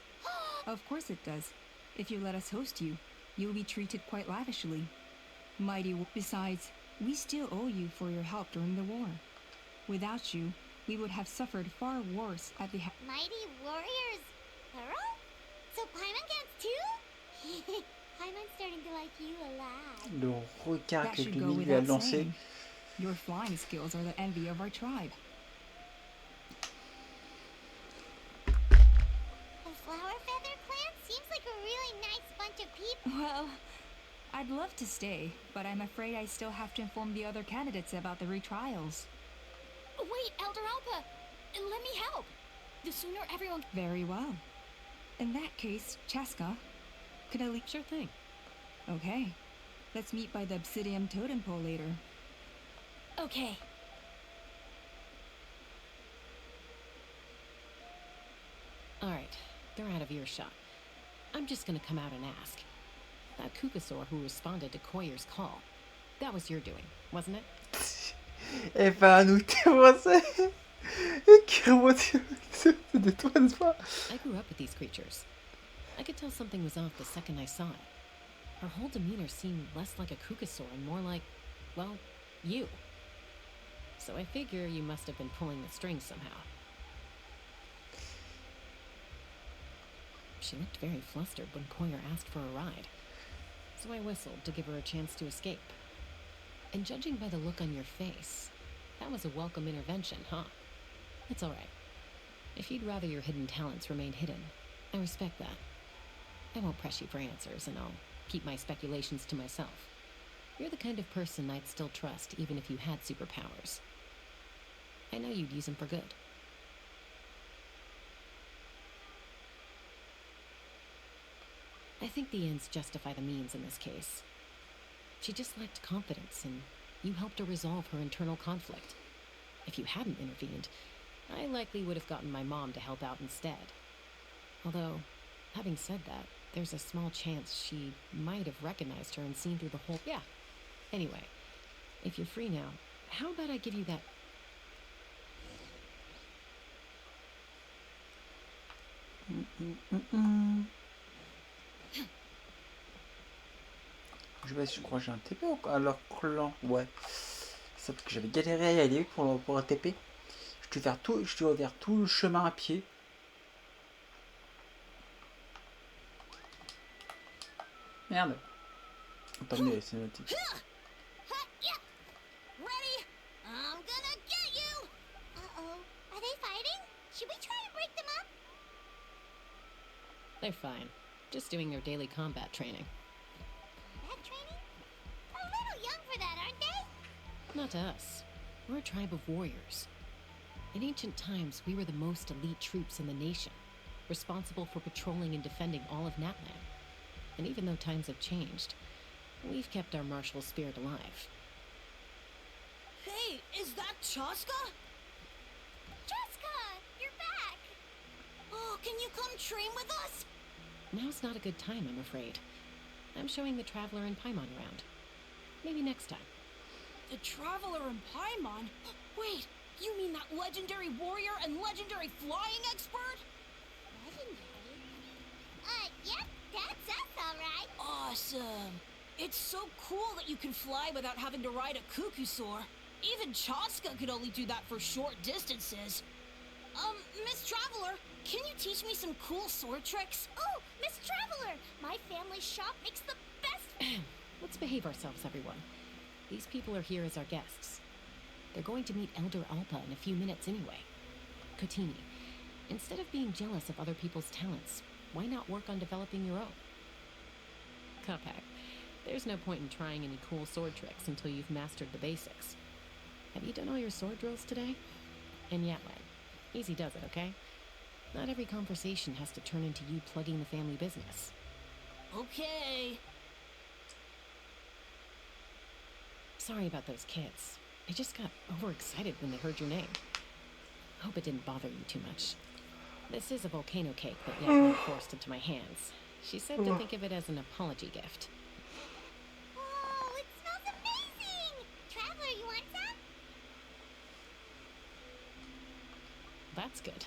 Of course it does. If you let us host you, you'll be treated quite lavishly. Besides, we still owe you for your help during the war. Without you, we would have suffered far worse at the Mighty warriors, plural? So Paimon gets too? Paimon's starting to like you a lot. Le regard That que should go Lumi lui a without lancé. saying. Your flying skills are the envy of our tribe. The Flower Feather clan seems like a really nice bunch of people. Well, I'd love to stay, but I'm afraid I still have to inform the other candidates about the retrials. Wait, Elder Alpa! Let me help! The sooner everyone— Very well. In that case, Chaska, could I leave? Sure thing. Okay. Let's meet by the Obsidian Totem Pole later. Okay. Alright, they're out of earshot. I'm just gonna come out and ask. That Kukasaur who responded to Koyer's call, that was your doing, wasn't it? Eh ben, nous t'avançons. Et qui remonte de toi, n'est-ce pas? I grew up with these creatures. I could tell something was off the second I saw it. Her whole demeanor seemed less like a Kukasaur and more like, well, you. So I figure you must have been pulling the strings somehow. She looked very flustered when Koyer asked for a ride, so I whistled to give her a chance to escape. And judging by the look on your face, that was a welcome intervention, huh? It's alright. If you'd rather your hidden talents remained hidden, I respect that. I won't press you for answers, and I'll keep my speculations to myself. You're the kind of person I'd still trust even if you had superpowers. I know you'd use them for good. I think the ends justify the means in this case. She just lacked confidence, and you helped her resolve her internal conflict. If you hadn't intervened, I likely would have gotten my mom to help out instead. Although, having said that, there's a small chance she might have recognized her and seen through the whole— Yeah. Anyway, if you're free now, how about I give you that— Je sais pas si je crois que j'ai un TP ou quoi. Alors clan, ouais. C'est parce que j'avais galéré à y aller pour un TP. Je dois faire tout le chemin à pied. Merde. Tant mieux, c'est noté. Ready? I'm gonna get you! Uh-oh. Are they fighting? Should we try to break them up? They're fine. Just doing their daily combat training. Combat training? A little young for that, aren't they? Not to us. We're a tribe of warriors. In ancient times, we were the most elite troops in the nation, responsible for patrolling and defending all of Natlan. And even though times have changed, we've kept our martial spirit alive. Hey, is that Chaska? Chaska, you're back! Oh, can you come train with us? Now's not a good time, I'm afraid. I'm showing the Traveler and Paimon around. Maybe next time. The Traveler and Paimon? Wait, you mean that legendary warrior and legendary flying expert? Legendary? Yep, that's us, alright. Awesome. It's so cool that you can fly without having to ride a Kukusaur. Even Chaska could only do that for short distances. Miss Traveler, can you teach me some cool sword tricks? Oh, Miss Traveler! My family's shop makes the best... Let's behave ourselves, everyone. These people are here as our guests. They're going to meet Elder Alpa in a few minutes anyway. Kotini, instead of being jealous of other people's talents, why not work on developing your own? Cuphead, there's no point in trying any cool sword tricks until you've mastered the basics. Have you done all your sword drills today? And Yatlan, easy does it, okay? Not every conversation has to turn into you plugging the family business. Okay. Sorry about those kids. They just got overexcited when they heard your name. Hope it didn't bother you too much. This is a volcano cake that Yatlan forced into my hands. She said to think of it as an apology gift. Oh, it smells amazing! Traveler, you want some? That's good.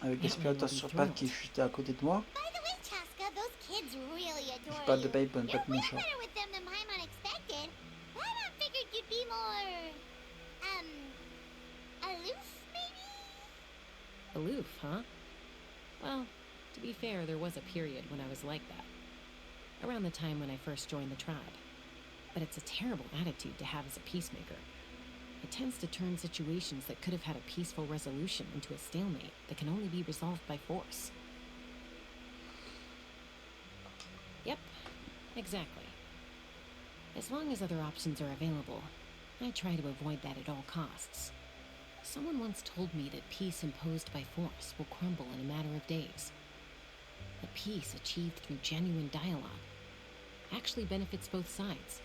Avec l'aspirateur sur pattes qui est juste à côté de moi. By the way, Chaska, those kids really adore Je parle de you. Paper, pas You're de way mon chat. better with them than Paimon expected. Paimon figured you'd be more... aloof, maybe? Aloof, huh? Well, to be fair, there was a period when I was like that. Around the time when I first joined the tribe. But it's a terrible attitude to have as a peacemaker. It tends to turn situations that could have had a peaceful resolution into a stalemate that can only be resolved by force. Yep, exactly. As long as other options are available, I try to avoid that at all costs. Someone once told me that peace imposed by force will crumble in a matter of days. But peace achieved through genuine dialogue actually benefits both sides,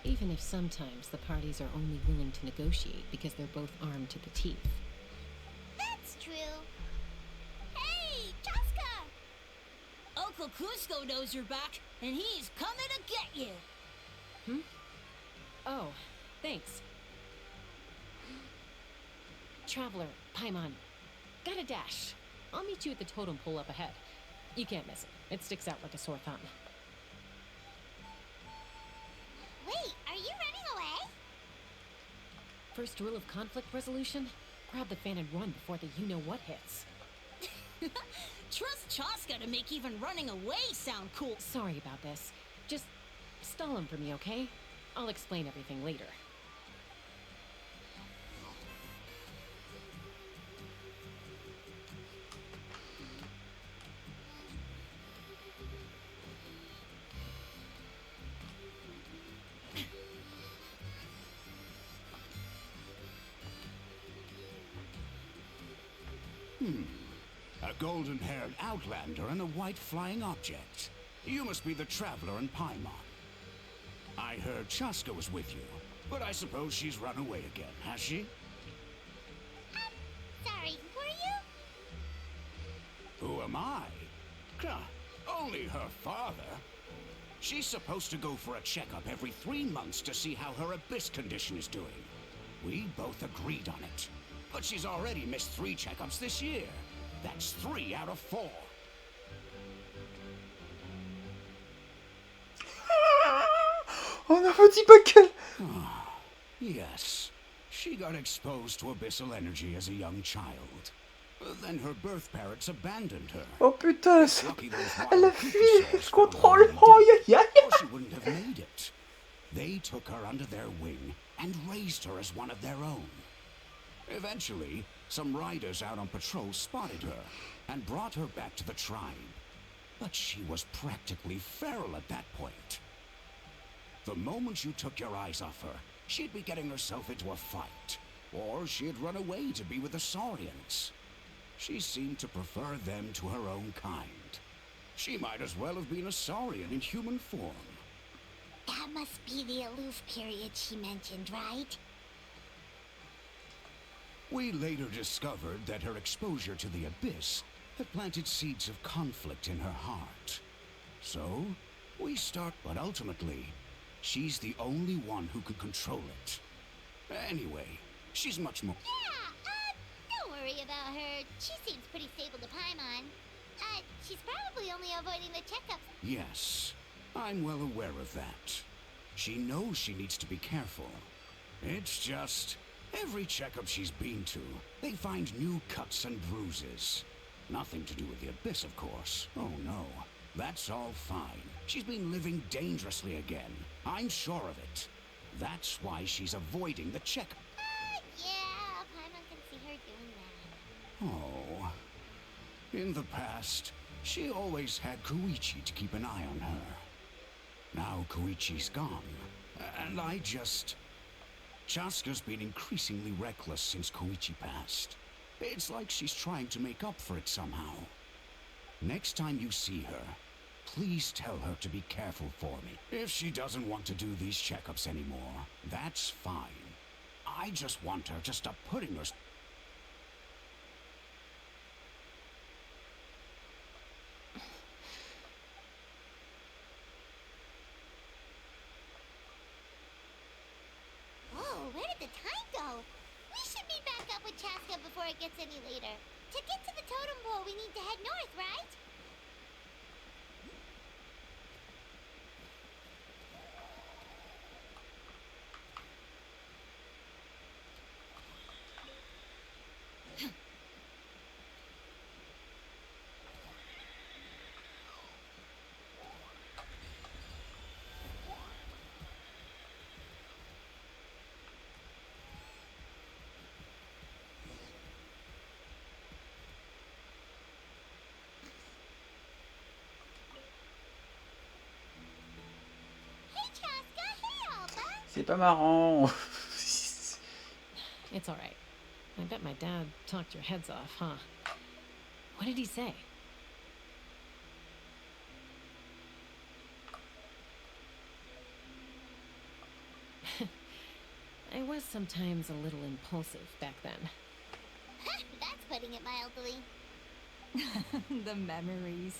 even if sometimes the parties are only willing to negotiate because they're both armed to the teeth. That's true. Hey, Chaska! Uncle Cusco knows you're back, and he's coming to get you. Hmm? Oh, thanks. Traveler, Paimon, got a dash. I'll meet you at the totem pole up ahead. You can't miss it. It sticks out like a sore thumb. Wait, are you running away? First rule of conflict resolution? Grab the fan and run before the you-know-what hits. Trust Chaska to make even running away sound cool. Sorry about this. Just stall him for me, okay? I'll explain everything later. A golden-haired outlander and a white flying object. You must be the traveler in Paimon. I heard Chaska was with you, but I suppose she's run away again, has she? Sorry, were you? Who am I? Only her father. She's supposed to go for a checkup every 3 months to see how her abyss condition is doing. We both agreed on it. But she's already missed 3 checkups this year. That's 3 out of 4. On a petit pas quelle. Yes. She got exposed to abyssal energy as a young child. Then her birth parents abandoned her. Oh putain, elle a fui le contrôle. Or Oh, ya, ya, ya. she wouldn't have made it. They took her under their wing and raised her as one of their own. Eventually, some riders out on patrol spotted her and brought her back to the tribe. But she was practically feral at that point. The moment you took your eyes off her, she'd be getting herself into a fight. Or she'd run away to be with the Saurians. She seemed to prefer them to her own kind. She might as well have been a Saurian in human form. That must be the aloof period she mentioned, right? We later discovered that her exposure to the abyss had planted seeds of conflict in her heart. So, but ultimately, she's the only one who could control it. Anyway, she's much more... Yeah, don't worry about her. She seems pretty stable to Paimon. She's probably only avoiding the checkups. Yes, I'm well aware of that. She knows she needs to be careful. It's just, Every checkup she's been to, they find new cuts and bruises. Nothing to do with the Abyss, of course. Oh no, that's all fine. She's been living dangerously again. I'm sure of it. That's why she's avoiding the checkup. Yeah, Paimon can see her doing that. Oh. In the past, she always had Koichi to keep an eye on her. Now Koichi's gone, and I just... Chaska's been increasingly reckless since Koichi passed. It's like she's trying to make up for it somehow. Next time you see her, please tell her to be careful for me. If she doesn't want to do these checkups anymore, that's fine. I just want her to stop putting her... Whoa, where did the time go? We should meet back up with Chaska before it gets any later. To get to the totem pole, we need to head north, right? Hey Chaska, hey Alba. C'est pas marrant. It's all right. I bet my dad talked your heads off, huh? What did he say? I was sometimes a little impulsive back then. That's putting it mildly. The memories.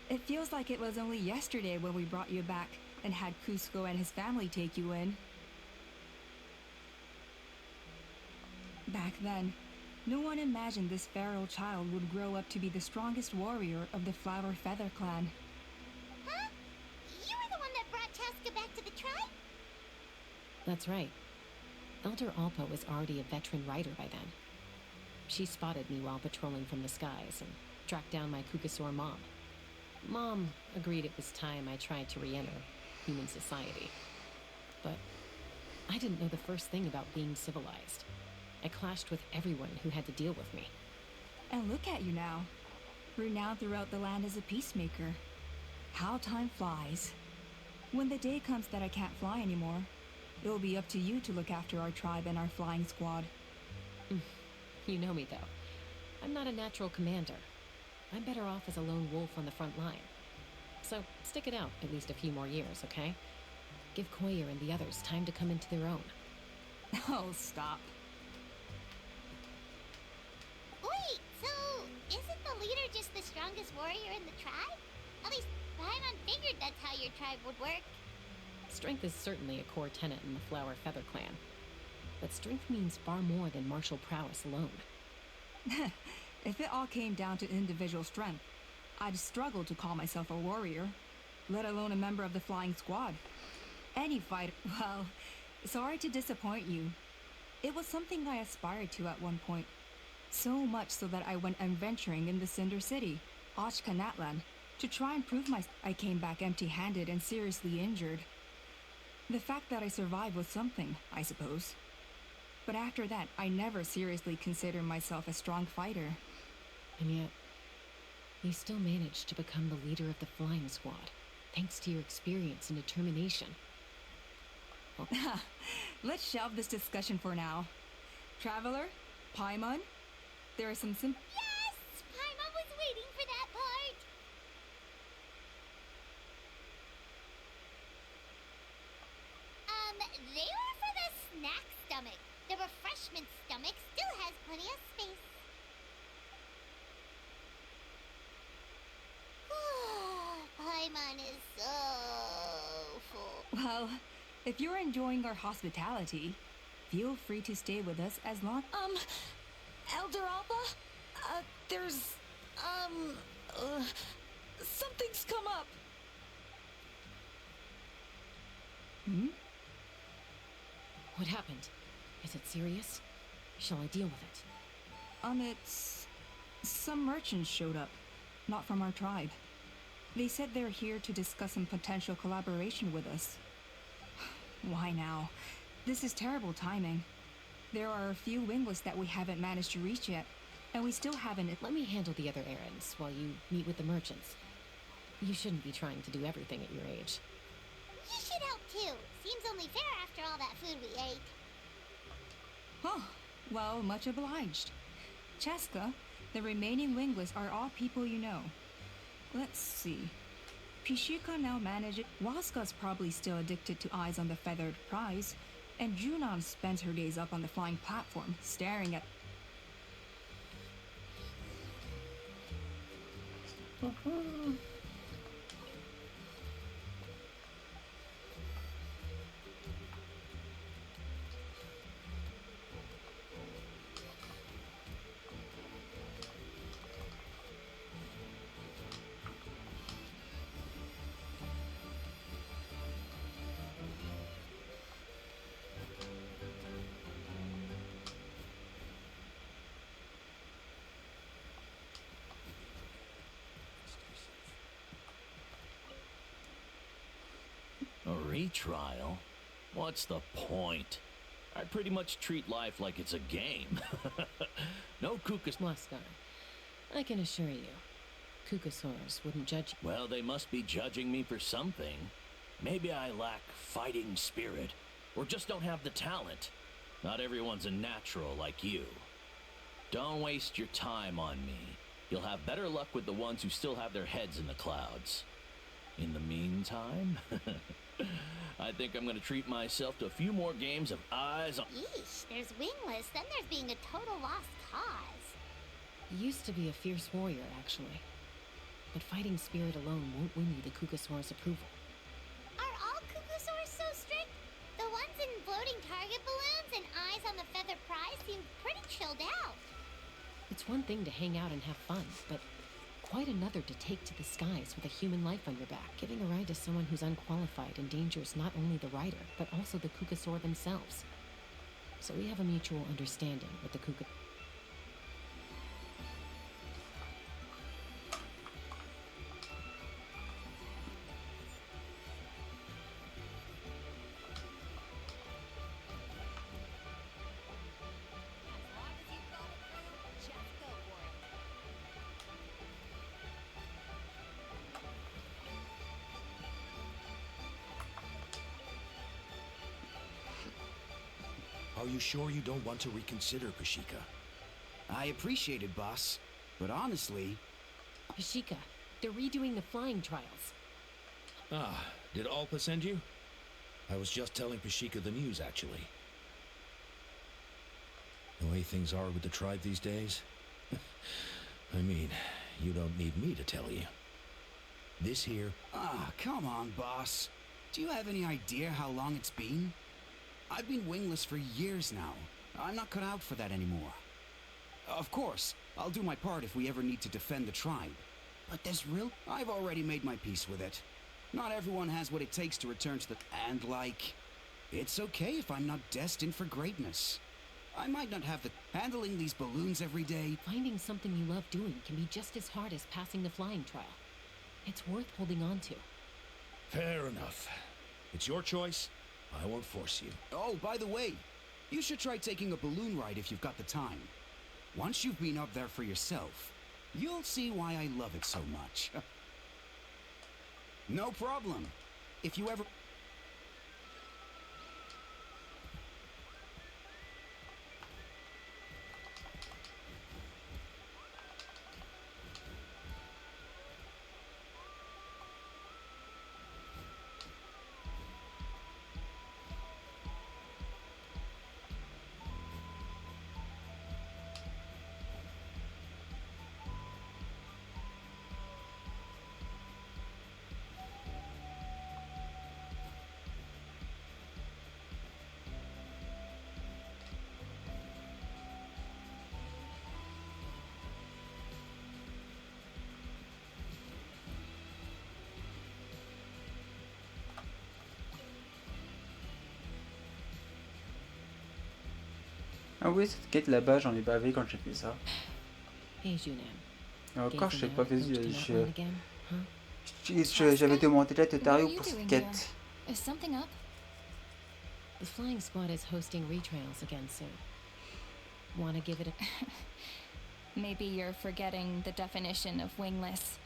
It feels like it was only yesterday when we brought you back and had Cusco and his family take you in. Back then, no one imagined this feral child would grow up to be the strongest warrior of the Flower Feather clan. Huh? You were the one that brought Chaska back to the tribe? That's right. Elder Alpa was already a veteran rider by then. She spotted me while patrolling from the skies and tracked down my Kukasaur mom. Mom agreed it was time I tried to re-enter human society. But I didn't know the first thing about being civilized. I clashed with everyone who had to deal with me. And look at you now, renowned throughout the land as a peacemaker. How time flies. When the day comes that I can't fly anymore, it will be up to you to look after our tribe and our flying squad. You know me, though. I'm not a natural commander. I'm better off as a lone wolf on the front line. So stick it out at least a few more years, okay? Give Koyer and the others time to come into their own. Oh, stop. Wait, so isn't the leader just the strongest warrior in the tribe? At least Paimon figured that's how your tribe would work. Strength is certainly a core tenet in the Flower Feather clan. But strength means far more than martial prowess alone. If it all came down to individual strength, I'd struggle to call myself a warrior, let alone a member of the flying squad. Any fight, well, sorry to disappoint you. It was something I aspired to at one point. So much so that I went adventuring in the Cinder City, Ashkanatlan, to try and prove I came back empty-handed and seriously injured. The fact that I survived was something, I suppose. But after that, I never seriously considered myself a strong fighter. And yet, you still managed to become the leader of the flying squad, thanks to your experience and determination. Oh. Let's shelve this discussion for now. Traveler, Paimon, there are some Yes! Paimon was waiting for that part! They were for the snack stomach. The refreshment stomach still has plenty of space. Paimon is so full. Well, if you're enjoying our hospitality, feel free to stay with us as long... Elder Alba? Something's come up. What happened? Is it serious? Shall I deal with it? It's... Some merchants showed up. Not from our tribe. They said they're here to discuss some potential collaboration with us. Why now? This is terrible timing. There are a few wingless that we haven't managed to reach yet, and we still haven't... Let me handle the other errands while you meet with the merchants. You shouldn't be trying to do everything at your age. You should help too. Seems only fair after all that food we ate. Oh, well, much obliged. Cheska, the remaining wingless are all people you know. Let's see. Pishika now manages... Waska's probably still addicted to eyes on the feathered prize, and Junon spends her days up on the flying platform, staring at... A retrial? What's the point? I pretty much treat life like it's a game. No kukas... Waska, I can assure you, Kukasaurs wouldn't judge you. Well, they must be judging me for something. Maybe I lack fighting spirit, or just don't have the talent. Not everyone's a natural like you. Don't waste your time on me. You'll have better luck with the ones who still have their heads in the clouds. In the meantime, I think I'm gonna treat myself to a few more games of eyes on... Yeesh, there's wingless, then there's being a total lost cause. You used to be a fierce warrior, actually. But fighting spirit alone won't win you the Kukasaur's approval. Are all Kukasaurs so strict? The ones in floating target balloons and eyes on the feather prize seem pretty chilled out. It's one thing to hang out and have fun, but quite another to take to the skies with a human life on your back. Giving a ride to someone who's unqualified endangers not only the rider, but also the Kukasaur themselves. So we have a mutual understanding with the Kuka... Are you sure you don't want to reconsider, Pashika? I appreciate it, boss. But honestly... Pashika, they're redoing the flying trials. Ah, did Alpa send you? I was just telling Pashika the news, actually. The way things are with the tribe these days? I mean, you don't need me to tell you. This here... Ah, come on, boss. Do you have any idea how long it's been? I've been wingless for years now. I'm not cut out for that anymore. Of course, I'll do my part if we ever need to defend the tribe. But this real... I've already made my peace with it. Not everyone has what it takes to return to the... And like... It's okay if I'm not destined for greatness. I might not have the... Handling these balloons every day... Finding something you love doing can be just as hard as passing the flying trial. It's worth holding on to. Fair enough. It's your choice. I won't force you. Oh, by the way, you should try taking a balloon ride if you've got the time. Once you've been up there for yourself, you'll see why I love it so much. No problem. If you ever... Ah oui, cette quête là-bas, j'en ai bavé quand j'ai fait ça. Hey, Junan. Et encore, je sais pas, Chaska? j'avais demandé l'aide de What are Dario you pour cette doing quête. here? Is something up? The flying squad is hosting retrials again soon. Wanna give it a... Maybe you're forgetting the definition of wingless.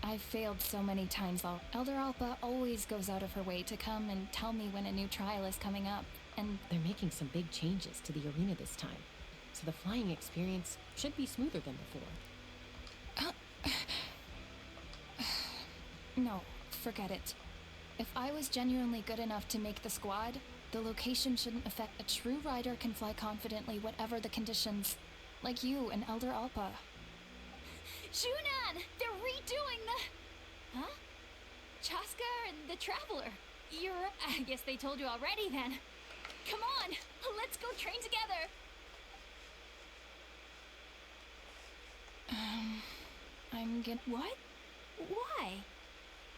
I've failed so many times. Elder Alpa always goes out of her way to come and tell me when a new trial is coming up, and they're making some big changes to the arena this time, so the flying experience should be smoother than before. No, forget it. If I was genuinely good enough to make the squad, the location shouldn't affect. A true rider can fly confidently whatever the conditions, like you and Elder Alpa. Junan! They're redoing the... Huh? Chaska and the Traveler. I guess they told you already then. Come on, let's go train together. What? Why?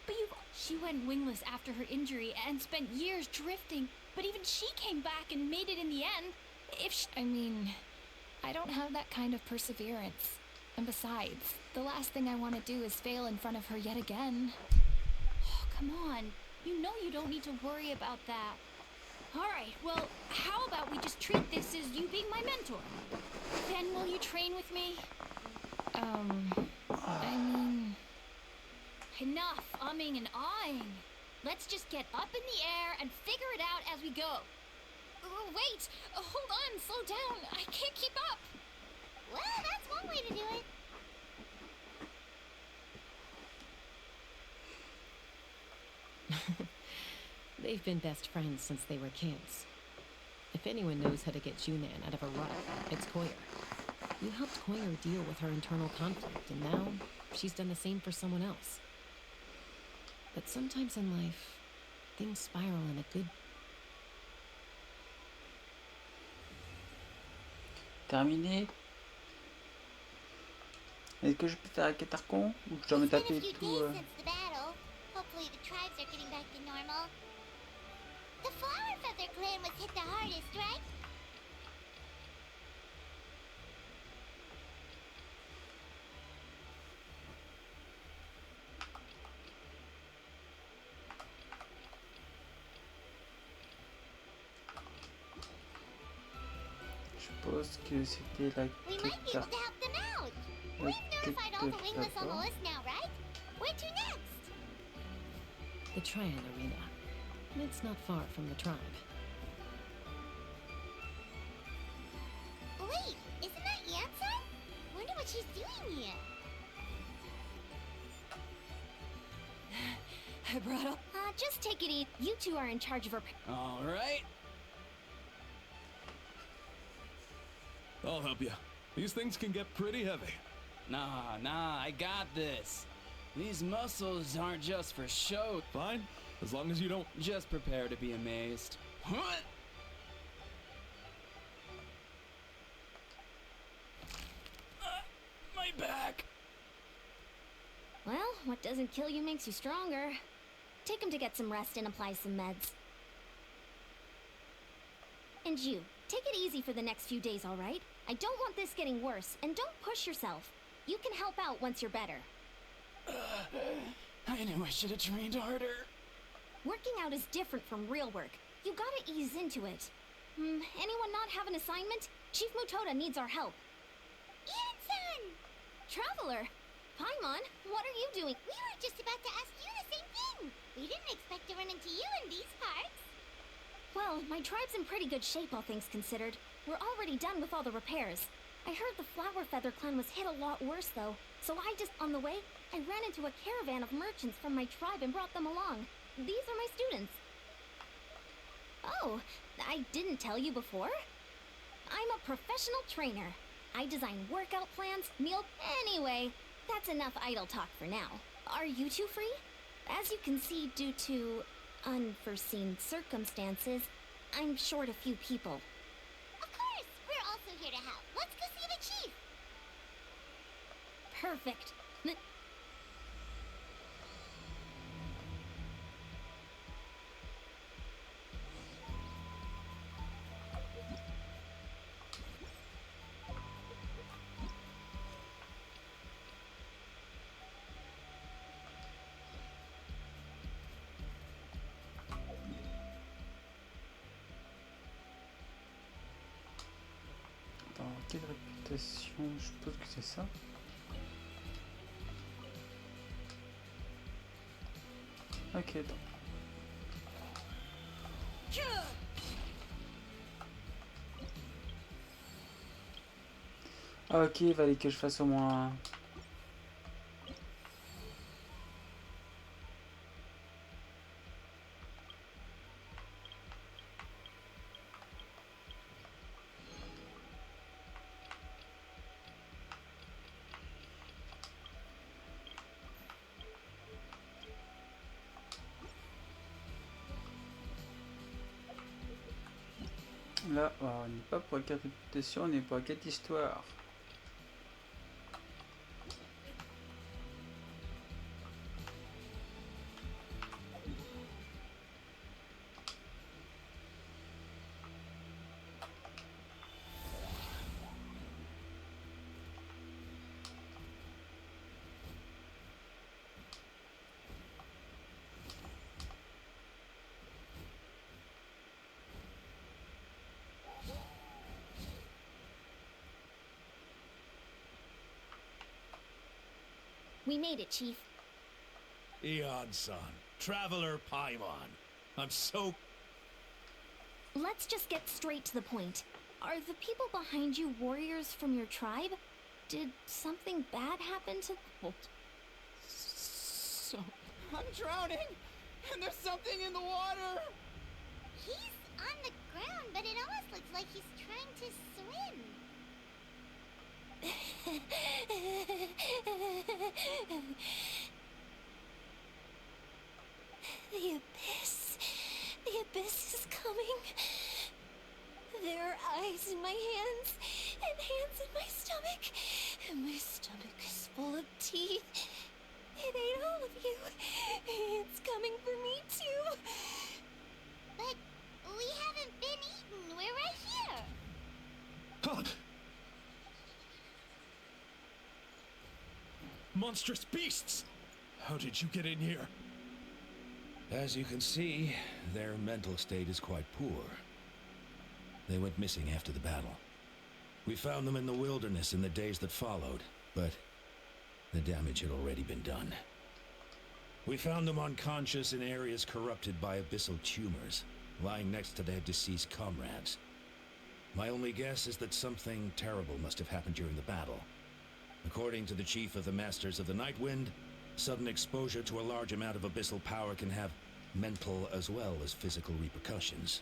But she went wingless after her injury and spent years drifting, but even she came back and made it in the end. I don't have that kind of perseverance. And besides, the last thing I want to do is fail in front of her yet again. Oh, come on. You know you don't need to worry about that. Alright, well, how about we just treat this as you being my mentor? Then will you train with me? Enough umming and ahhing. Let's just get up in the air and figure it out as we go. Wait! Hold on, slow down. I can't keep up. Well, that's one way to do it. They've been best friends since they were kids. If anyone knows how to get Junan out of a rut, it's Koyer. You helped Koyer deal with her internal conflict, and now she's done the same for someone else. But sometimes in life, things spiral in a good... Terminé. Est-ce que je peux faire un catarcon ou je dois me taper tout Hopefully the tribes are getting back to normal. The Flower Feather clan was hit the hardest, right? Je suppose que c'était la We might be able to help them out. We've notified all the wingless on the list now, right? Where to next? The trial arena. It's not far from the tribe. Wait, isn't that Yansan? Wonder what she's doing here. I brought up... Just take it easy. You two are in charge of her... Alright. I'll help you. These things can get pretty heavy. Nah, I got this. These muscles aren't just for show. Fine, as long as you don't... Just prepare to be amazed. My back! Well, what doesn't kill you makes you stronger. Take him to get some rest and apply some meds. And you, take it easy for the next few days, alright? I don't want this getting worse, and don't push yourself. You can help out once you're better. I knew I should have trained harder. Working out is different from real work. You gotta ease into it. Anyone not have an assignment? Chief Mutoda needs our help. Yansan! Traveler! Paimon, what are you doing? We were just about to ask you the same thing. We didn't expect to run into you in these parts. Well, my tribe's in pretty good shape, all things considered. We're already done with all the repairs. I heard the Flower Feather clan was hit a lot worse, though. So on the way, I ran into a caravan of merchants from my tribe and brought them along. These are my students. Oh, I didn't tell you before? I'm a professional trainer. I design workout plans, Anyway, that's enough idle talk for now. Are you two free? As you can see, due to unforeseen circumstances, I'm short a few people. Of course! We're also here to help. Let's go see the chief! Perfect. Quelle réputation? Je suppose que c'est ça. Ok, attends. Ah, ok, il fallait que je fasse au moins... Là, on n'est pas pour la carte réputation, on est pour la quête histoire. We made it, Chief. Eon-san, Traveler Paimon. I'm so... Let's just get straight to the point. Are the people behind you warriors from your tribe? Did something bad happen to... So... I'm drowning! And there's something in the water! He's on the ground, but it almost looks like he's trying to swim. The abyss. The abyss is coming. There are eyes in my hands, and hands in my stomach. And my stomach is full of teeth. It ate all of you. It's coming for me too. But we haven't been eaten. We're right here. Huh. Monstrous beasts! How did you get in here? As you can see, their mental state is quite poor. They went missing after the battle. We found them in the wilderness in the days that followed, but the damage had already been done. We found them unconscious in areas corrupted by abyssal tumors, lying next to their deceased comrades. My only guess is that something terrible must have happened during the battle. According to the chief of the Masters of the Nightwind, sudden exposure to a large amount of abyssal power can have mental as well as physical repercussions.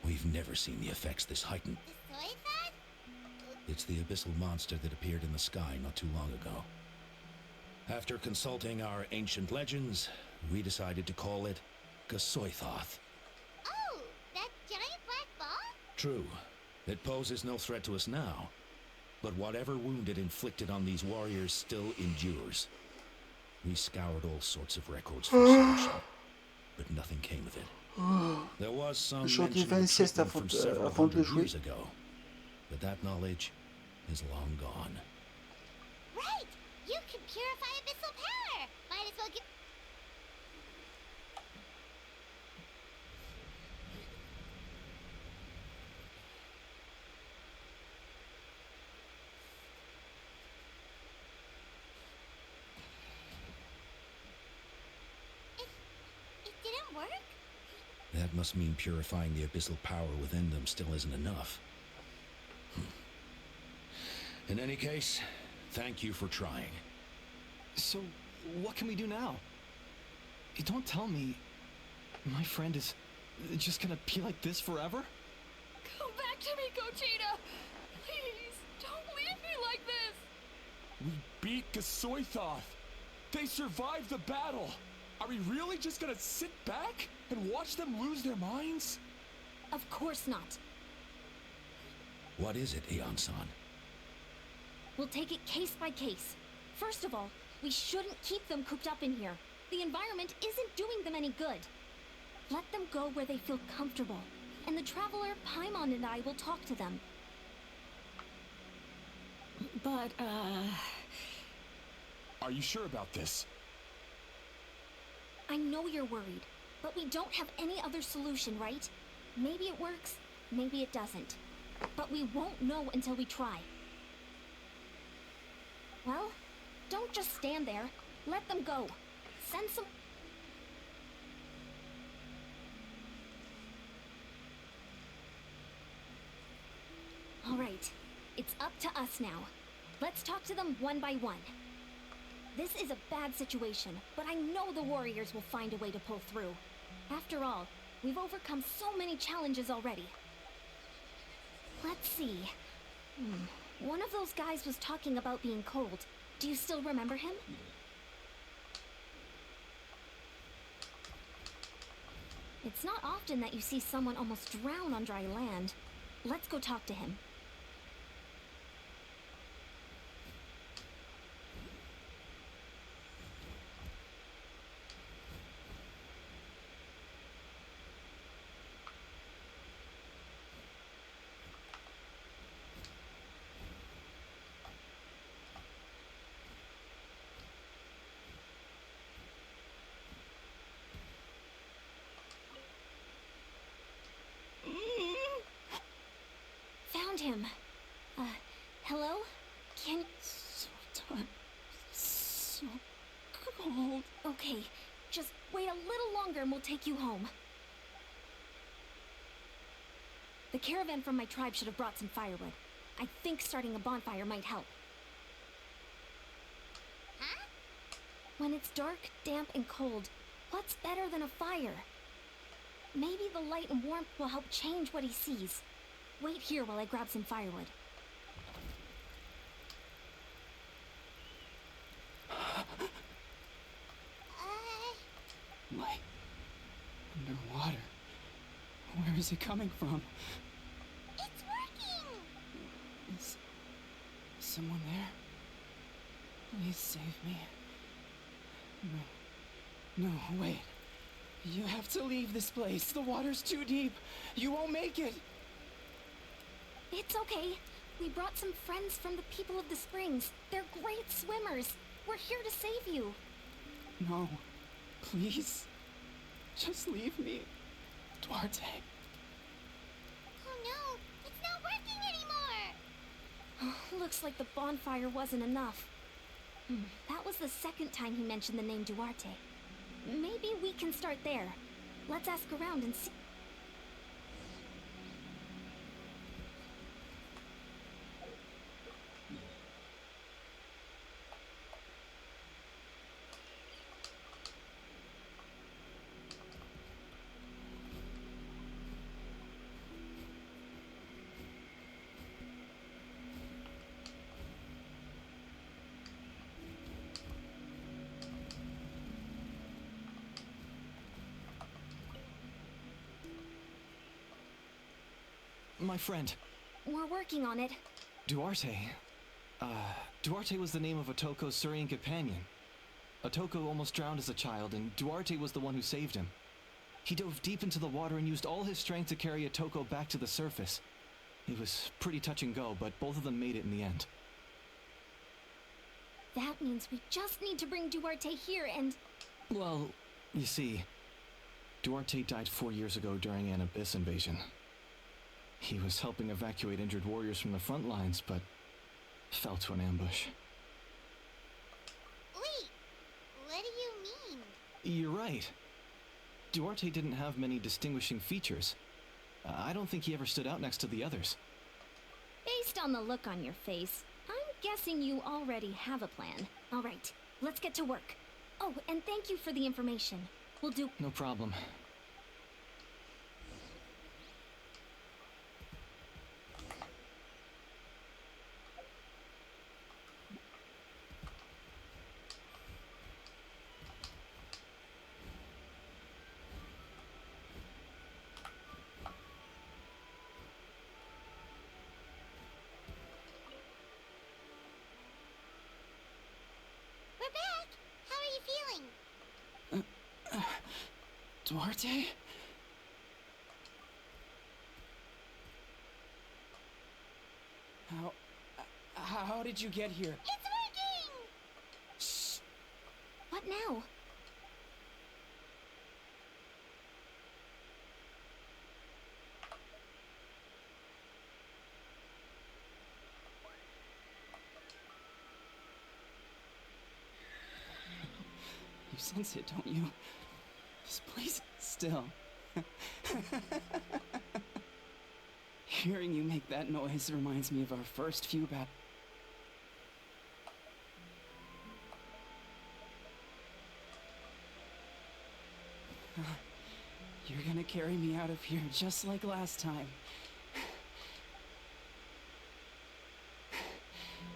We've never seen the effects this heightened. The soy thought? It's the abyssal monster that appeared in the sky not too long ago. After consulting our ancient legends, we decided to call it Gasoithoth. Oh, that giant black ball? True, it poses no threat to us now, but whatever wound it inflicted on these warriors still endures. We scoured all sorts of records for a solution, but nothing came of it. There was some mention of treatment from several hundred years ago, but that knowledge is long gone. Right! You can purify abyssal power! Might as well get... It didn't work? That must mean purifying the abyssal power within them still isn't enough. In any case, thank you for trying. So, what can we do now? Don't tell me my friend is just gonna be like this forever? Come back to me, Gogeta! Please, don't leave me like this! We beat Gasoithoth! They survived the battle! Are we really just gonna sit back and watch them lose their minds? Of course not. What is it, Eon-san? We'll take it case by case. First of all, we shouldn't keep them cooped up in here. The environment isn't doing them any good. Let them go where they feel comfortable, and the Traveler, Paimon, and I will talk to them. But, Are you sure about this? I know you're worried, but we don't have any other solution, right? Maybe it works, maybe it doesn't. but we won't know until we try. Well, don't just stand there. Let them go. Send some... All right, it's up to us now. Let's talk to them one by one. This is a bad situation, but I know the warriors will find a way to pull through. After all, we've overcome so many challenges already. Let's see. One of those guys was talking about being cold. Do you still remember him? It's not often that you see someone almost drown on dry land. Let's go talk to him. Found him. Hello? Can... So tired. So cold. Okay, just wait a little longer and we'll take you home. The caravan from my tribe should have brought some firewood. I think starting a bonfire might help. Huh? When it's dark, damp, and cold, what's better than a fire? Maybe the light and warmth will help change what he sees. Wait here while I grab some firewood. Light. Underwater. Where is it coming from? It's working! Is someone there? Please save me. No, wait. You have to leave this place. The water's too deep. You won't make it. It's okay. We brought some friends from the people of the springs. They're great swimmers. We're here to save you. No. Please. Just leave me. Duarte. Oh no, it's not working anymore! Looks like the bonfire wasn't enough. That was the second time he mentioned the name Duarte. Maybe we can start there. Let's ask around and see. My friend. We're working on it. Duarte. Duarte was the name of Otoko's Surian companion. Otoko almost drowned as a child, and Duarte was the one who saved him. He dove deep into the water and used all his strength to carry Otoko back to the surface. It was pretty touch and go, but both of them made it in the end. That means we just need to bring Duarte here and... Well, you see, Duarte died 4 years ago during an abyss invasion. He was helping evacuate injured warriors from the front lines, but fell to an ambush. Wait, what do you mean? You're right. Duarte didn't have many distinguishing features. I don't think he ever stood out next to the others. Based on the look on your face, I'm guessing you already have a plan. All right, let's get to work. Oh, and thank you for the information. We'll do... No problem. Duarte? How did you get here? It's working! Shh! What now? sense it, don't you? This place still. Hearing you make that noise reminds me of our first few You're gonna carry me out of here just like last time.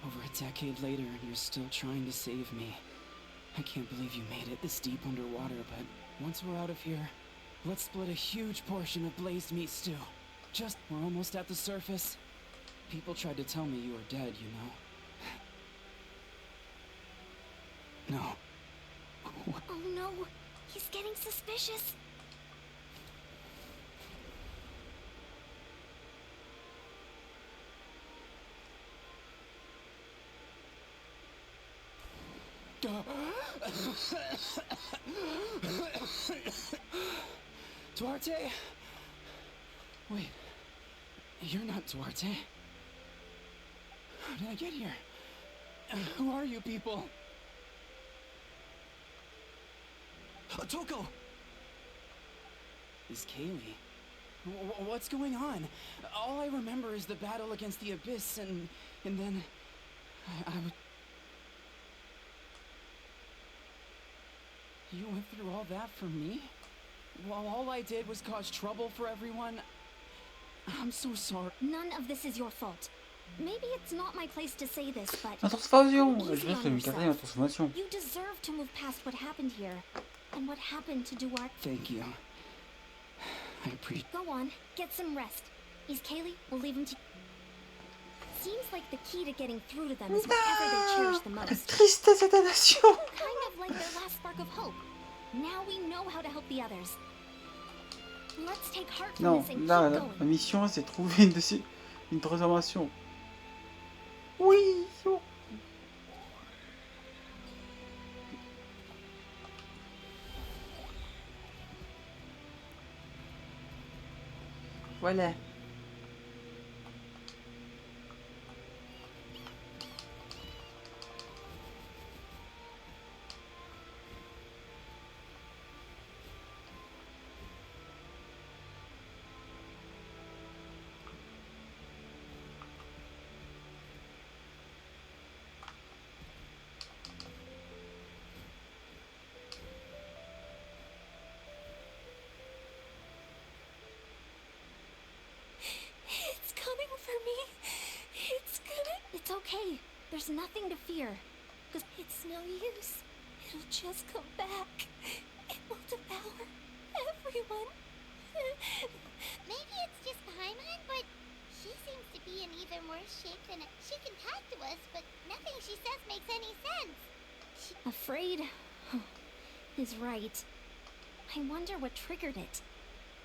Over a decade later and you're still trying to save me. I can't believe you made it this deep underwater, but once we're out of here, let's split a huge portion of blazed meat stew. We're almost at the surface. People tried to tell me you were dead, you know. No. Oh no, he's getting suspicious. Duarte? Wait, you're not Duarte. How did I get here? Who are you people? Toko! Is Kaylee? What's going on? All I remember is the battle against the Abyss and then I You went through all that for me? While all I did was cause trouble for everyone? I'm so sorry. None of this is your fault. Maybe it's not my place to say this, but La transformation. go easy Je on vais faire une yourself. transformation. You deserve to move past what happened here and what happened to Duarte. Thank you. I appreciate. Go on, get some rest. Is Kaylee? We'll leave him to. Seems like the key to getting through to them is whatever they cherish the most. Tristesse et damnation. Kind of like their last spark of hope. Now we know how to help the others. Let's take heart from Non, this and là, keep la going. mission c'est trouver une transformation. Oui. Voilà. It's coming for me. It's gonna. It's okay. There's nothing to fear. Because it's no use. It'll just come back. It will devour everyone. Maybe it's just Paimon, but she seems to be in even worse shape than she can talk to us, but nothing she says makes any sense. Afraid is right. I wonder what triggered it.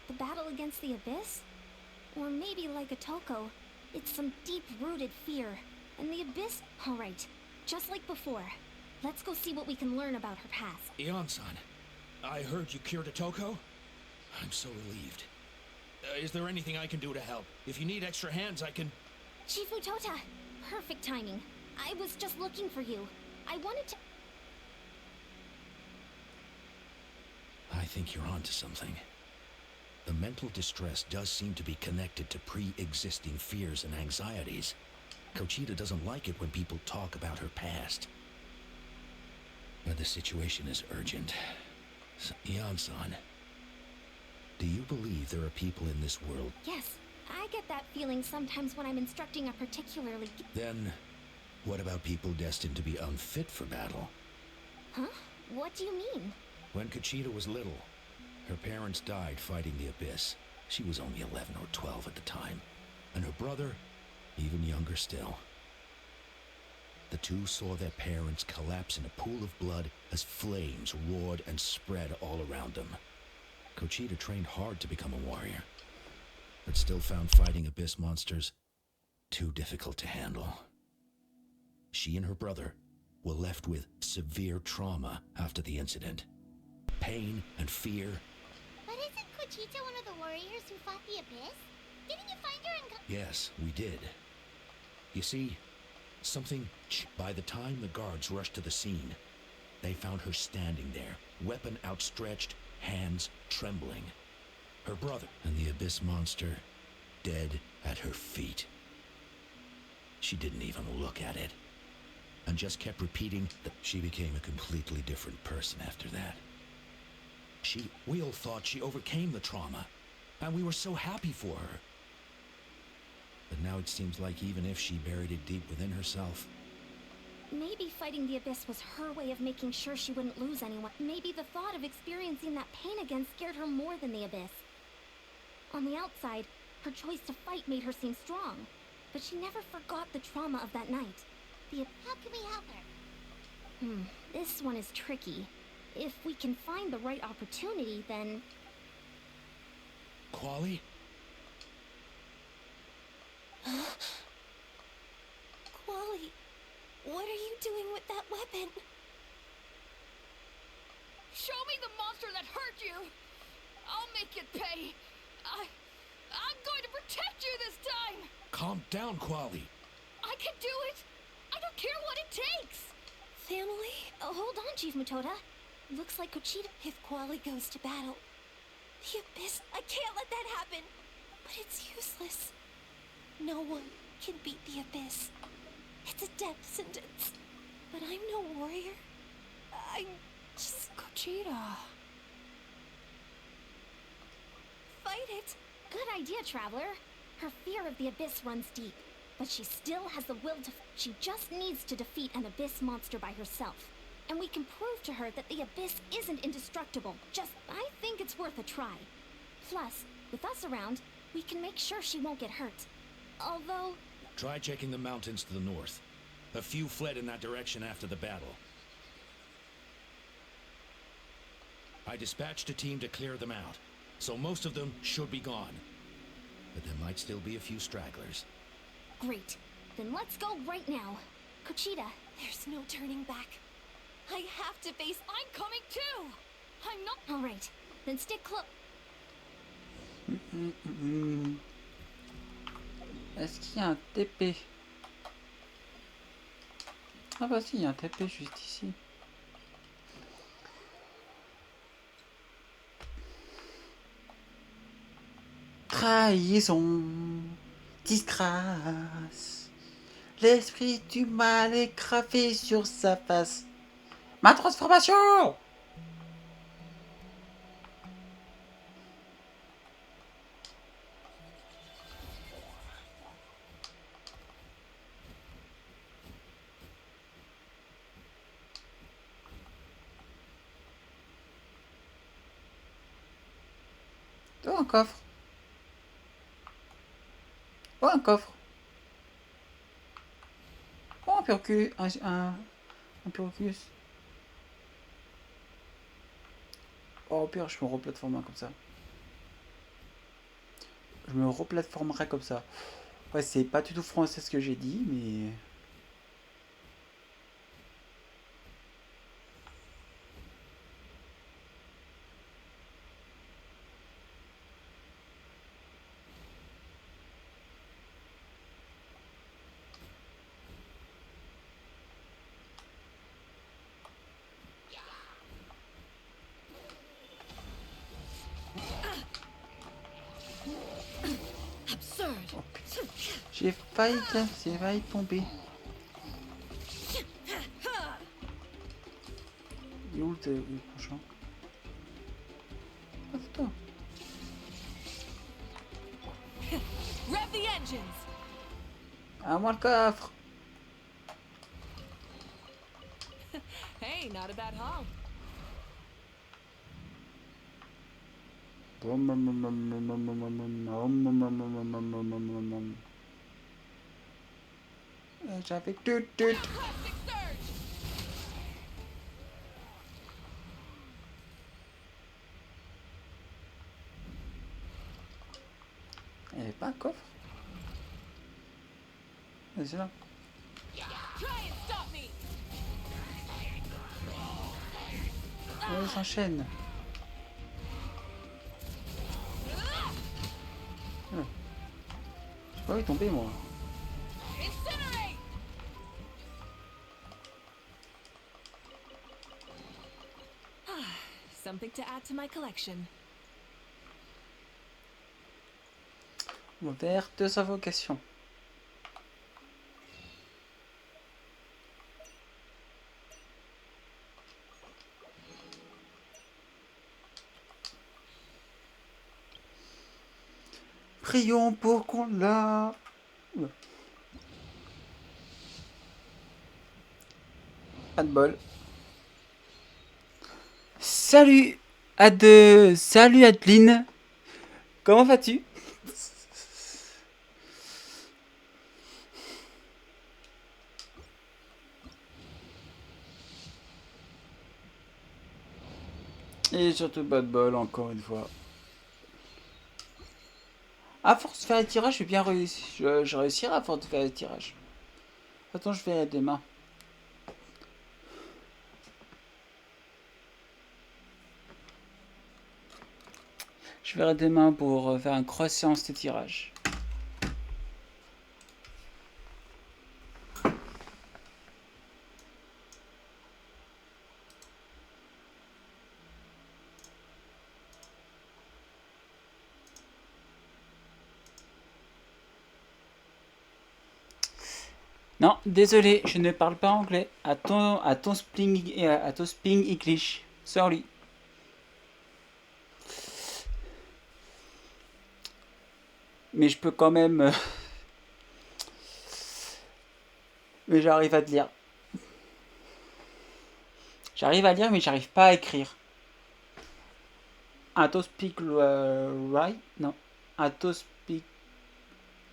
The battle against the Abyss? Or maybe like a Toko, it's some deep-rooted fear. And the Abyss? Alright, just like before. Let's go see what we can learn about her past. Ion-san, I heard you cured a Toko? I'm so relieved. Is there anything I can do to help? If you need extra hands, I can... Shifu Tota! Perfect timing. I was just looking for you. I wanted to... I think you're onto something. The mental distress does seem to be connected to pre-existing fears and anxieties. Kochita doesn't like it when people talk about her past. But the situation is urgent. So, Ion-san, do you believe there are people in this world? Yes, I get that feeling sometimes when I'm instructing a particularly... Then, what about people destined to be unfit for battle? Huh? What do you mean? When Kochita was little, her parents died fighting the Abyss. She was only 11 or 12 at the time. And her brother, even younger still. The two saw their parents collapse in a pool of blood as flames roared and spread all around them. Kochita trained hard to become a warrior, but still found fighting Abyss monsters too difficult to handle. She and her brother were left with severe trauma after the incident. Pain and fear. But isn't Kochita one of the warriors who fought the Abyss? Didn't you find her in... Yes, we did. You see, something... By the time the guards rushed to the scene, They found her standing there, weapon outstretched, hands trembling. Her brother and the abyss monster dead at her feet. She didn't even look at it, and just kept repeating that she became a completely different person after that. We all thought she overcame the trauma, and we were so happy for her. But now it seems like even if she buried it deep within herself... Maybe fighting the abyss was her way of making sure she wouldn't lose anyone. Maybe the thought of experiencing that pain again scared her more than the abyss. On the outside, her choice to fight made her seem strong, but she never forgot the trauma of that night. How can we help her? This one is tricky. If we can find the right opportunity, then... Quali? Quali, what are you doing with that weapon? Show me the monster that hurt you! I'll make it pay! I'm going to protect you this time! Calm down, Quali. I can do it! I don't care what it takes! Family? Oh, hold on, Chief Matoda. Looks like Kuchita. If Quali goes to battle, the abyss, I can't let that happen. But it's useless. No one can beat the abyss. It's a death sentence. But I'm no warrior. I'm just Kuchita. Fight it. Good idea, Traveler. Her fear of the abyss runs deep, but she still has the will to... She just needs to defeat an abyss monster by herself. And we can prove to her that the abyss isn't indestructible. I think it's worth a try. Plus, with us around, we can make sure she won't get hurt. Although... Try checking the mountains to the north. A few fled in that direction after the battle. I dispatched a team to clear them out, so most of them should be gone. But there might still be a few stragglers. Great. Then let's go right now. Kuchita. There's no turning back. I have to face... I'm coming too! I'm not... All right. Then stick close. Est-ce qu'il y a un TP? Ah bah si, il y a un TP juste ici. Trahison, disgrâce. L'esprit du mal est gravé sur sa face. Ma transformation! Oh, un coffre. Oh, un coffre. Oh, un percu... un percus. Oh, au pire, je me replatformerai comme ça. Je me replatformerai comme ça. Ouais, c'est pas du tout français ce que j'ai dit, mais... Oh, j'ai failli tomber. Il est où le prochain? Ah, putain. Rev the engines! À moi le coffre. Hey, not a bad haul. J'avais il n'y avait pas un coffre? Ah, c'est là. On s'enchaîne. Je peux pas y tomber moi. Something to add to my collection. On va faire 2 invocations. Prions pour qu'on l'a. Pas de bol. Salut salut Adeline. Comment vas-tu? Et surtout pas de bol encore une fois. À force de faire le tirage, je vais bien réussir. Je réussirai à force de faire le tirage. Attends, je vais demain. Je verrai demain pour faire une cross séance de tirage. Non, désolé, je ne parle pas anglais. À ton speaking English. Sorry. Mais je peux quand même. Mais j'arrive à te lire. J'arrive à lire, mais j'arrive pas à écrire. I don't speak right. Non. I don't speak.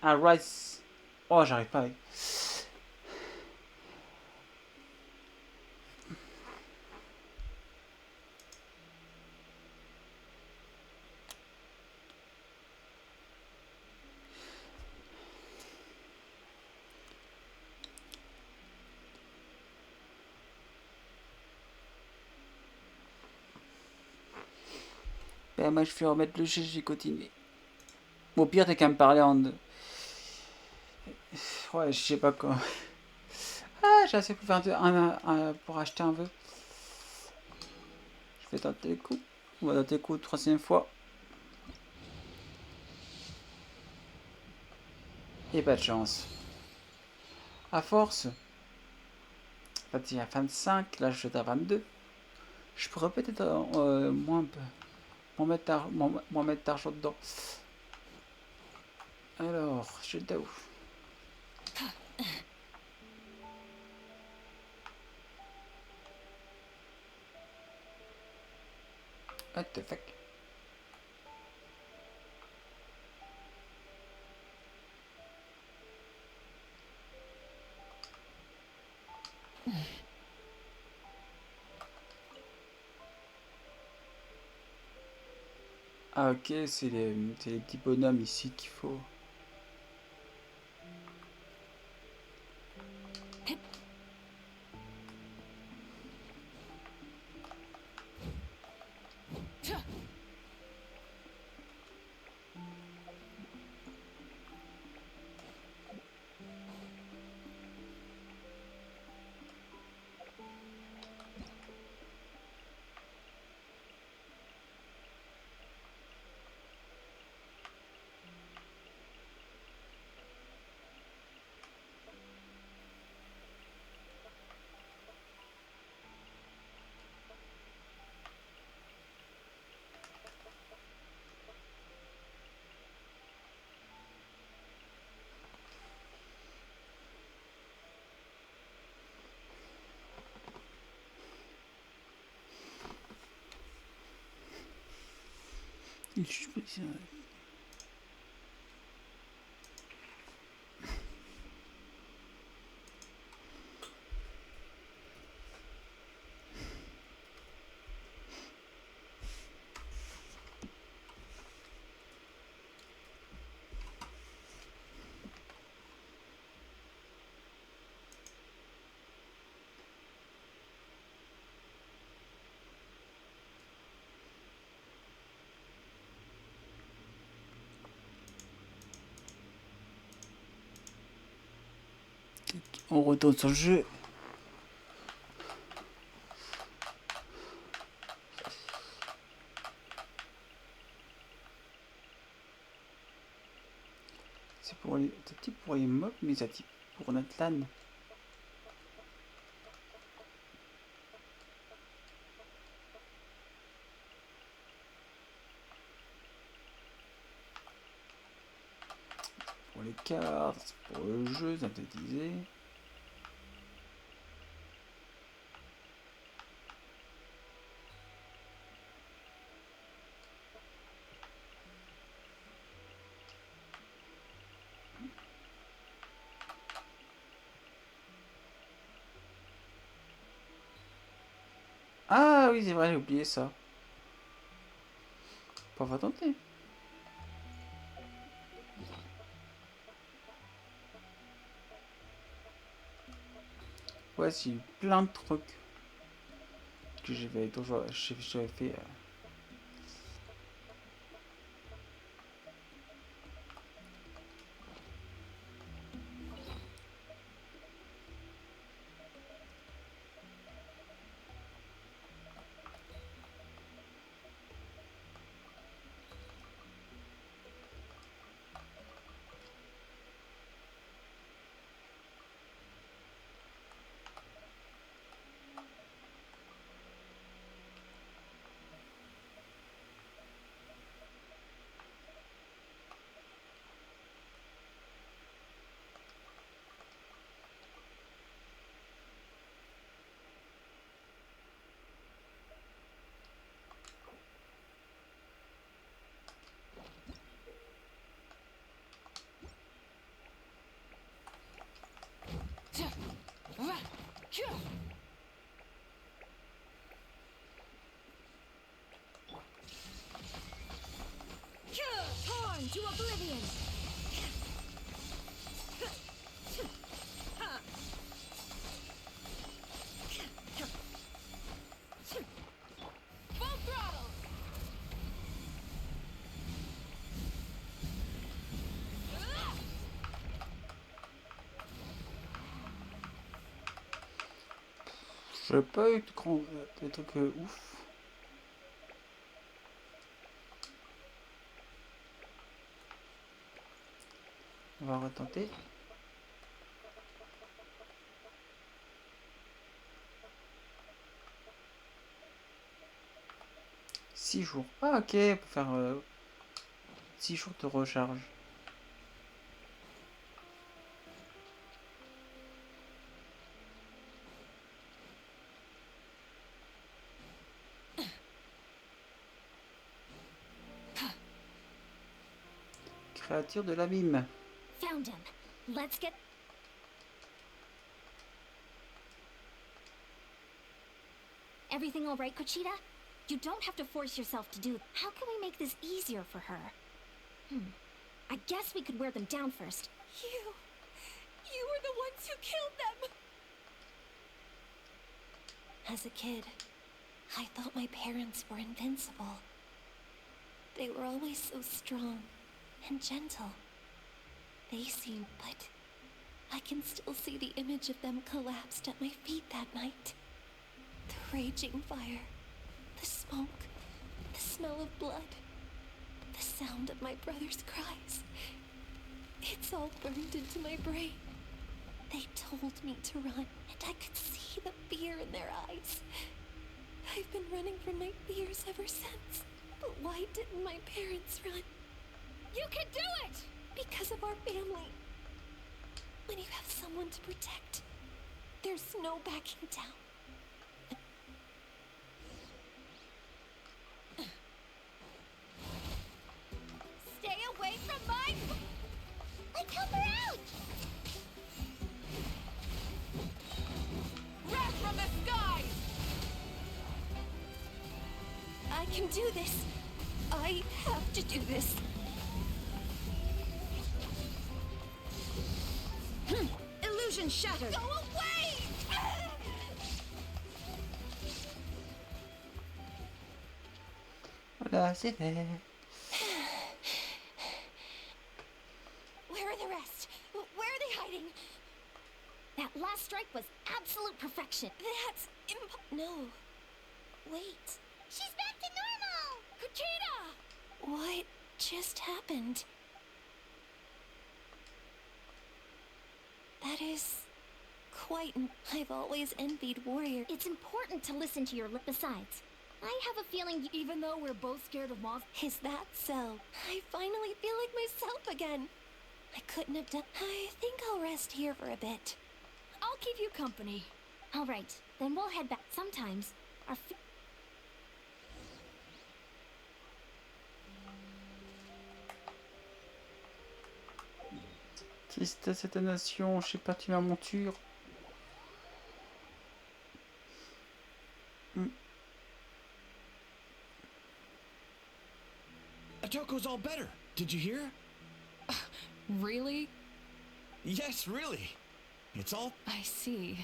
I write. Oh, j'arrive pas. Ben, moi, je vais remettre le jeu, j'ai continué. Au pire, t'as qu'à me parler en. Ouais, je sais pas quoi. Ah, j'ai assez pour faire pour acheter un vœu. Je vais tenter le coup. On va tenter le coup 3e fois. Et pas de chance. À force. En fait, il y a 25. Là, je suis à 22. Je pourrais peut-être moins mettre d'argent dedans. Alors, je suis où? What the fuck? Ah ok, c'est les petits bonhommes ici qu'il faut. On retourne sur le jeu. C'est pour les... Ça type pour les mobs, mais ça type pour notre LAN. Pour les cartes, pour le jeu synthétisé. Ah oui, c'est vrai, j'ai oublié ça. On va tenter. Voici plein de trucs que j'avais fait. Torn to oblivion! Full throttle! J'ai pas eu de trucs ouf. On va retenter. Six jours. Ah ok, pour faire 6 jours de recharge. Créature de l'abîme. Found him. Let's get... Everything all right, Cochita? You don't have to force yourself to do... How can we make this easier for her? I guess we could wear them down first. You were the ones who killed them! As a kid, I thought my parents were invincible. They were always so strong and gentle. They seemed, but I can still see the image of them collapsed at my feet that night. The raging fire, the smoke, the smell of blood, the sound of my brother's cries. It's all burned into my brain. They told me to run, and I could see the fear in their eyes. I've been running from my fears ever since. But why didn't my parents run? You can do it! Because of our family. When you have someone to protect, there's no backing down. Stay away from my... Like, help her out! Wrath from the skies! I can do this. I have to do this. Illusion shattered! Go away! Voilà, c'est fait. Where are the rest? Where are they hiding? That last strike was absolute perfection. That's no. Wait. She's back to normal! Kuchita! What just happened? That is quite... I've always envied warrior. It's important to listen to your lip. Besides, I have a feeling even though we're both scared of monsters... Is that so? I finally feel like myself again. I couldn't have done... I think I'll rest here for a bit. I'll keep you company. All right, then we'll head back. Sometimes our... Triste cette nation, je sais pas tuer ma monture. Otoko's all better. Did you hear? Really? Yes, really. It's all... I see.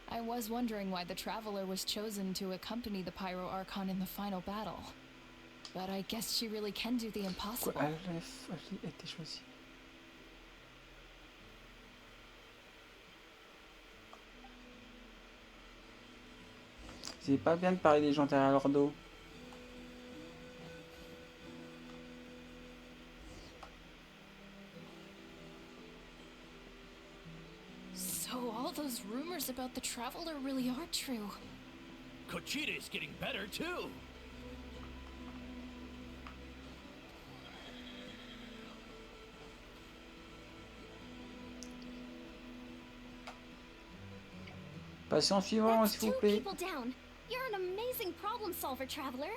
I was wondering why the Traveler was chosen to accompany the Pyro Archon in the final battle. But I guess she really can do the impossible. Elle a été choisie. C'est pas bien de parler des gens derrière leur dos. So all those rumors about the Traveler really are true. Kochide's getting better too. Patient suivant, s'il vous plaît. You're an amazing problem solver, Traveler.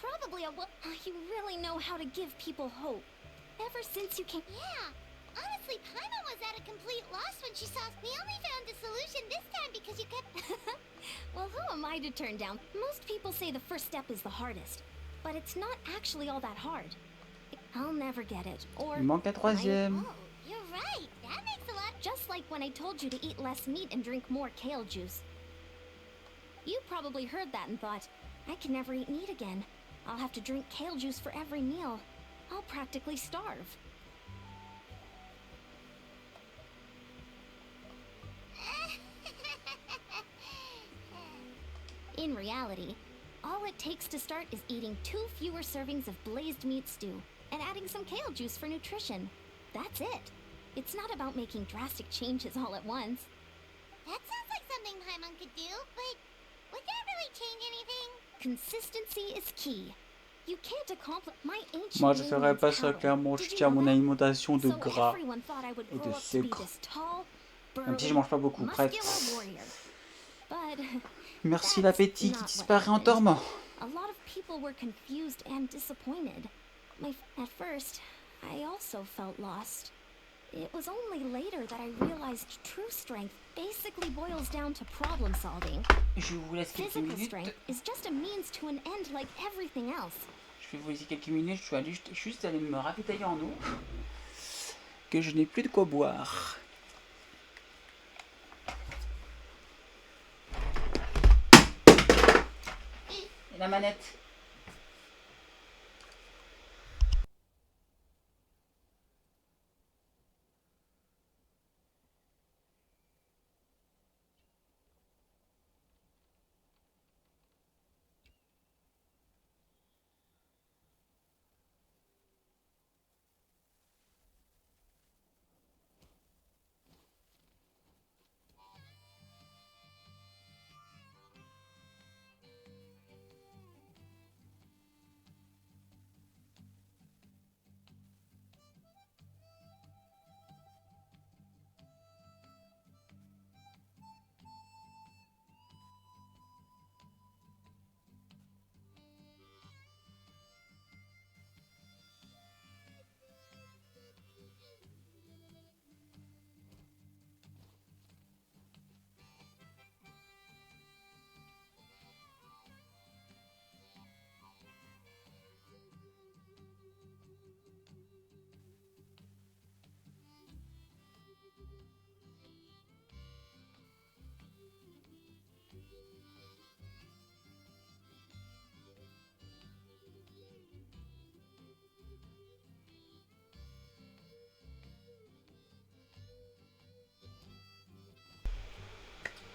Probably you really know how to give people hope. Ever since you came... Yeah. Honestly, Paimon was at a complete loss when she saw... We only found a solution this time because you kept... Well, who am I to turn down? Most people say the first step is the hardest. But it's not actually all that hard. I'll never get it. Or... Il manque la troisième. Oh, you're right. That makes a lot... Just like when I told you to eat less meat and drink more kale juice. You probably heard that and thought, I can never eat meat again. I'll have to drink kale juice for every meal. I'll practically starve. In reality, all it takes to start is eating 2 fewer servings of blazed meat stew and adding some kale juice for nutrition. That's it. It's not about making drastic changes all at once. That sounds like something Paimon could do, but would that really change anything? Consistency is key. You can't accomplish my ancient... Moi, je ferais pas ça clairement. Je tiens à mon alimentation de gras et de sucre. Même si je mange pas beaucoup. Bref. Merci l'appétit qui disparaît en dormant. A lot of people were confused and disappointed. At first, I also felt lost. It was only later that I realized true strength basically boils down to problem solving. Je vous laisse quelques Physical minutes. strength is just a means to an end like everything else. Je vais vous laisser quelques minutes. Je suis juste aller me ravitailler en eau. Que je n'ai plus de quoi boire. Et la manette.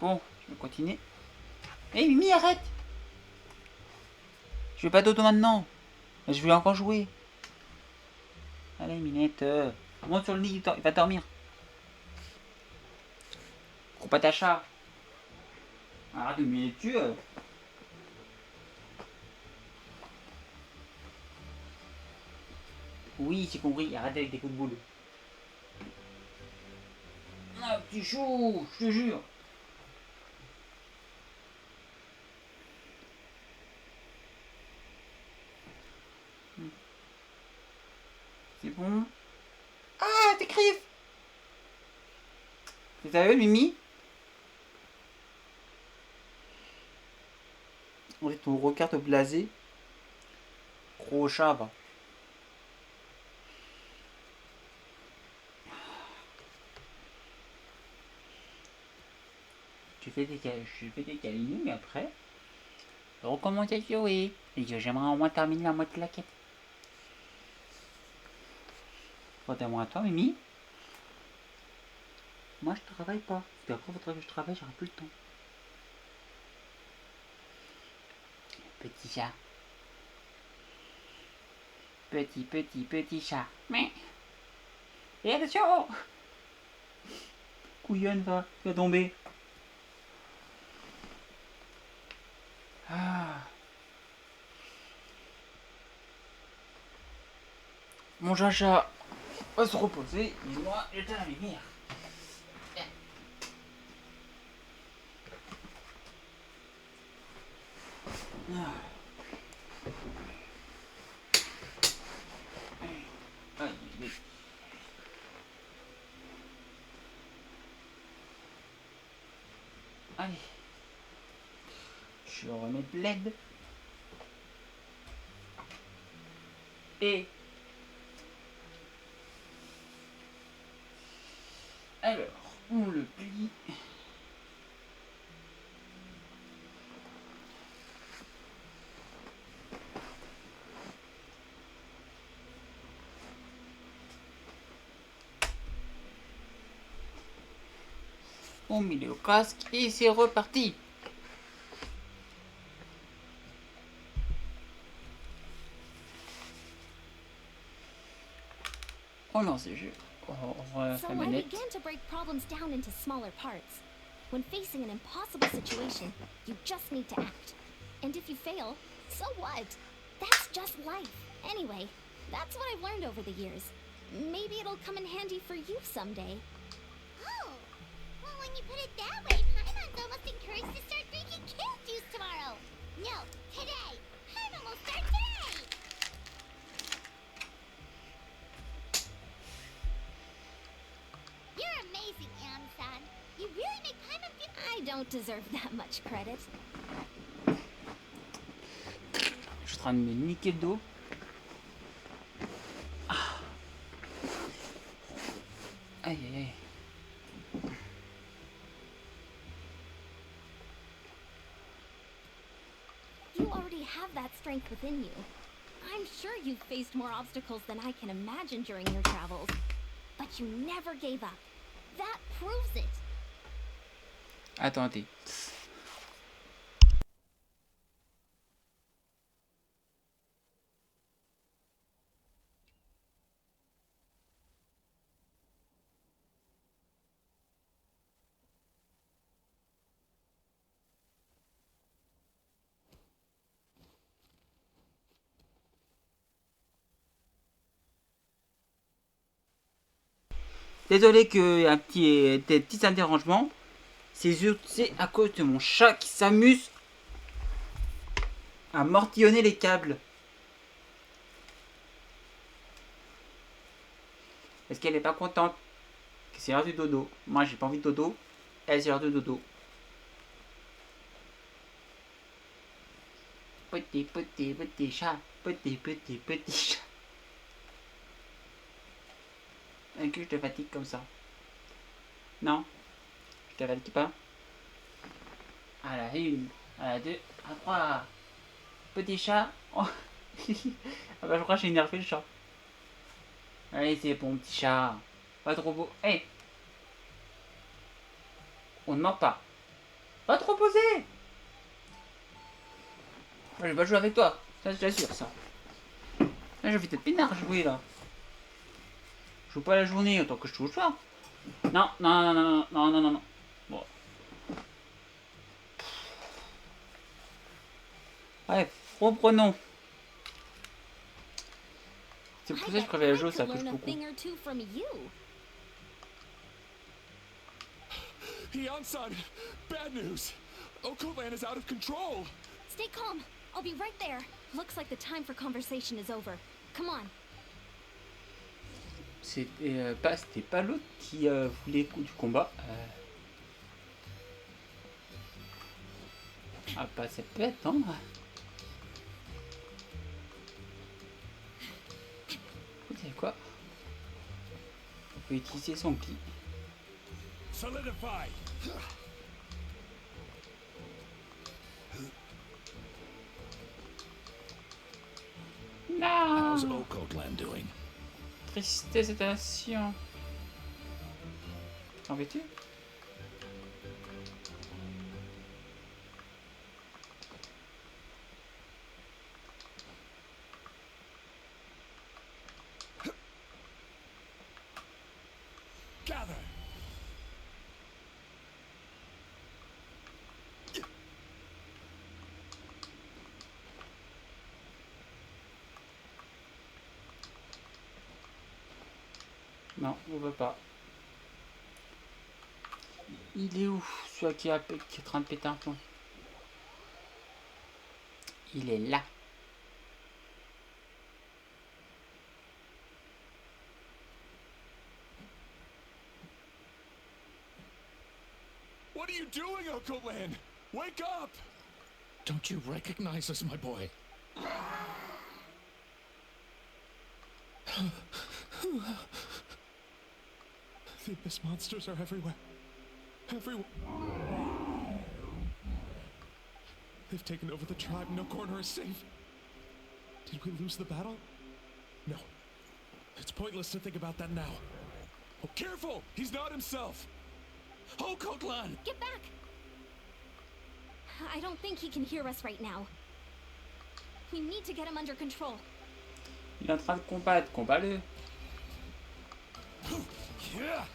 Bon, je vais continuer. Hé Mimi, arrête! Je vais pas dodo maintenant. Je vais encore jouer. Allez Minette, monte sur le lit, il va dormir. prends pas ta chat. Arrête de me dessus. Oui, j'ai compris, arrête avec des coups de boule. Ah, petit chou, je te jure. C'est bon. Ah, tes griffes. C'est sérieux, Mimi? On ton regard te blasé. Gros chat, va. Je fais des câlins, mais après, je recommence à jouer. Et j'aimerais au moins terminer la moitié de la quête. Contrairement à toi, Mimi, moi je travaille pas. Parce qu'après, faudrait que je travaille, j'aurai plus le temps. Petit chat. Petit chat. Mais. Et attention! Couillonne, va tomber. Ah. Mon chacha va se reposer et moi j'éteins la lumière. Ah. Allez. Je remets de l'aide. Et alors, on le plie. On met le casque et c'est reparti. On lance le jeu. So I began to break problems down into smaller parts. When facing an impossible situation, you just need to act. And if you fail, so what? That's just life. Anyway, that's what I've learned over the years. Maybe it'll come in handy for you someday. Oh, well, when you put it that way, Paimon's almost encouraged to start drinking kale juice tomorrow. No, today. Paimon will start today. You're amazing, Am-san. You really make Paimon feel... I don't deserve that much credit. Je suis en train de me niquer le dos. Ah. Aïe aïe aïe. You already have that strength within you. I'm sure you've faced more obstacles than I can imagine during your travels. But you never gave up. That proves it. Attendez. Désolé qu'il y a des petits dérangements. C'est à cause de mon chat qui s'amuse à mortillonner les câbles. Est-ce qu'elle est pas contente que c'est l'heure du dodo? Moi j'ai pas envie de dodo. Elle c'est l'heure de dodo. Petit chat. Petit chat. Est-ce que je te fatigue comme ça? Non? Je te fatigue pas? À la une, à la deux, à trois. Petit chat. Oh. Ah bah je crois que j'ai énervé le chat. Allez c'est bon petit chat. Pas trop beau. Hey. On ne mord pas. Pas trop posé. Je vais pas jouer avec toi. Ça je t'assure ça. Là je vais peut-être pénard jouer là. Je joue pas la journée autant que je joue le soir. Non. Bon. Bref, reprenons. C'est pour ça que je préfère le jeu, ça coûte beaucoup. Son, bad news. Okoland is out of control. Stay calm. I'll be right there. Looks like the time for conversation is over. Come on. C'était pas l'autre qui voulait du combat. Ah bah ça peut attendre. Vous savez quoi? On peut utiliser son ki. Solidified. How's Okoland doing? Tristesse et tension. En veux-tu? Gather. Non, on veut pas. Il est où, celui qui est en train de péter un plomb? Il est là. What are you doing, Okoland? Wake up! Don't you recognize us, my boy? The abyss monsters are everywhere. Everywhere. They've taken over the tribe. No corner is safe. Did we lose the battle? No. It's pointless to think about that now. Oh, careful! He's not himself! Oh, Okoland! Get back! I don't think he can hear us right now. We need to get him under control. Il est en train de combattre. Combat-le.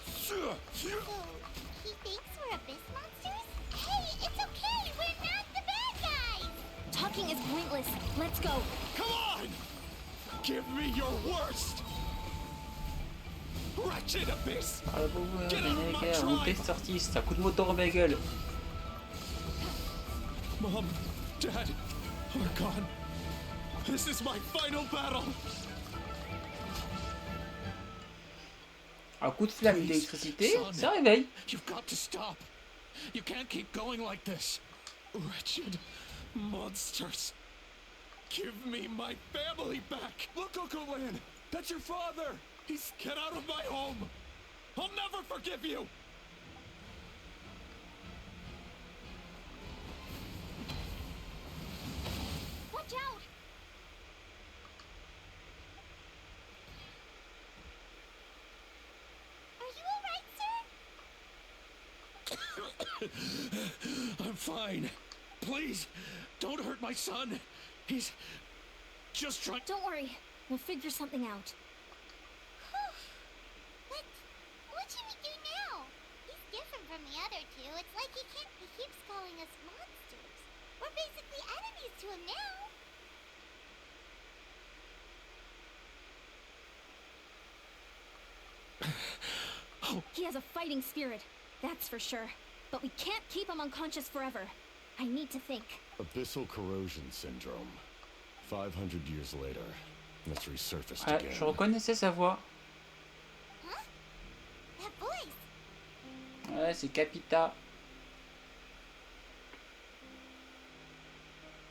So, he thinks we're abyss monsters? Hey, it's okay! We're not the bad guys! Talking is pointless. Let's go. Come on! Give me your worst! Wretched abyss! Get out of my On tribe! sortiste. Un coup de moto dans ma gueule. Mom, Dad, are gone. This is my final battle! Un coup de flamme d'électricité, ça réveille. You've got to stop. You can't keep going like this. Wretched monsters. Give me my family back. Look, Okoland, that's your father. He's get out of my home. I'll never forgive you. Watch out! I'm fine. Please, don't hurt my son. He's just trying. Don't worry. We'll figure something out. What should we do now? He's different from the other two. It's like he keeps calling us monsters. We're basically enemies to him now. He has a fighting spirit, that's for sure. But we can't keep him unconscious forever. I need to think. Abyssal corrosion syndrome. 500 years later, it's resurfaced Ouais, again. je reconnaissais sa voix. Huh? That voice. Ouais, c'est Capita.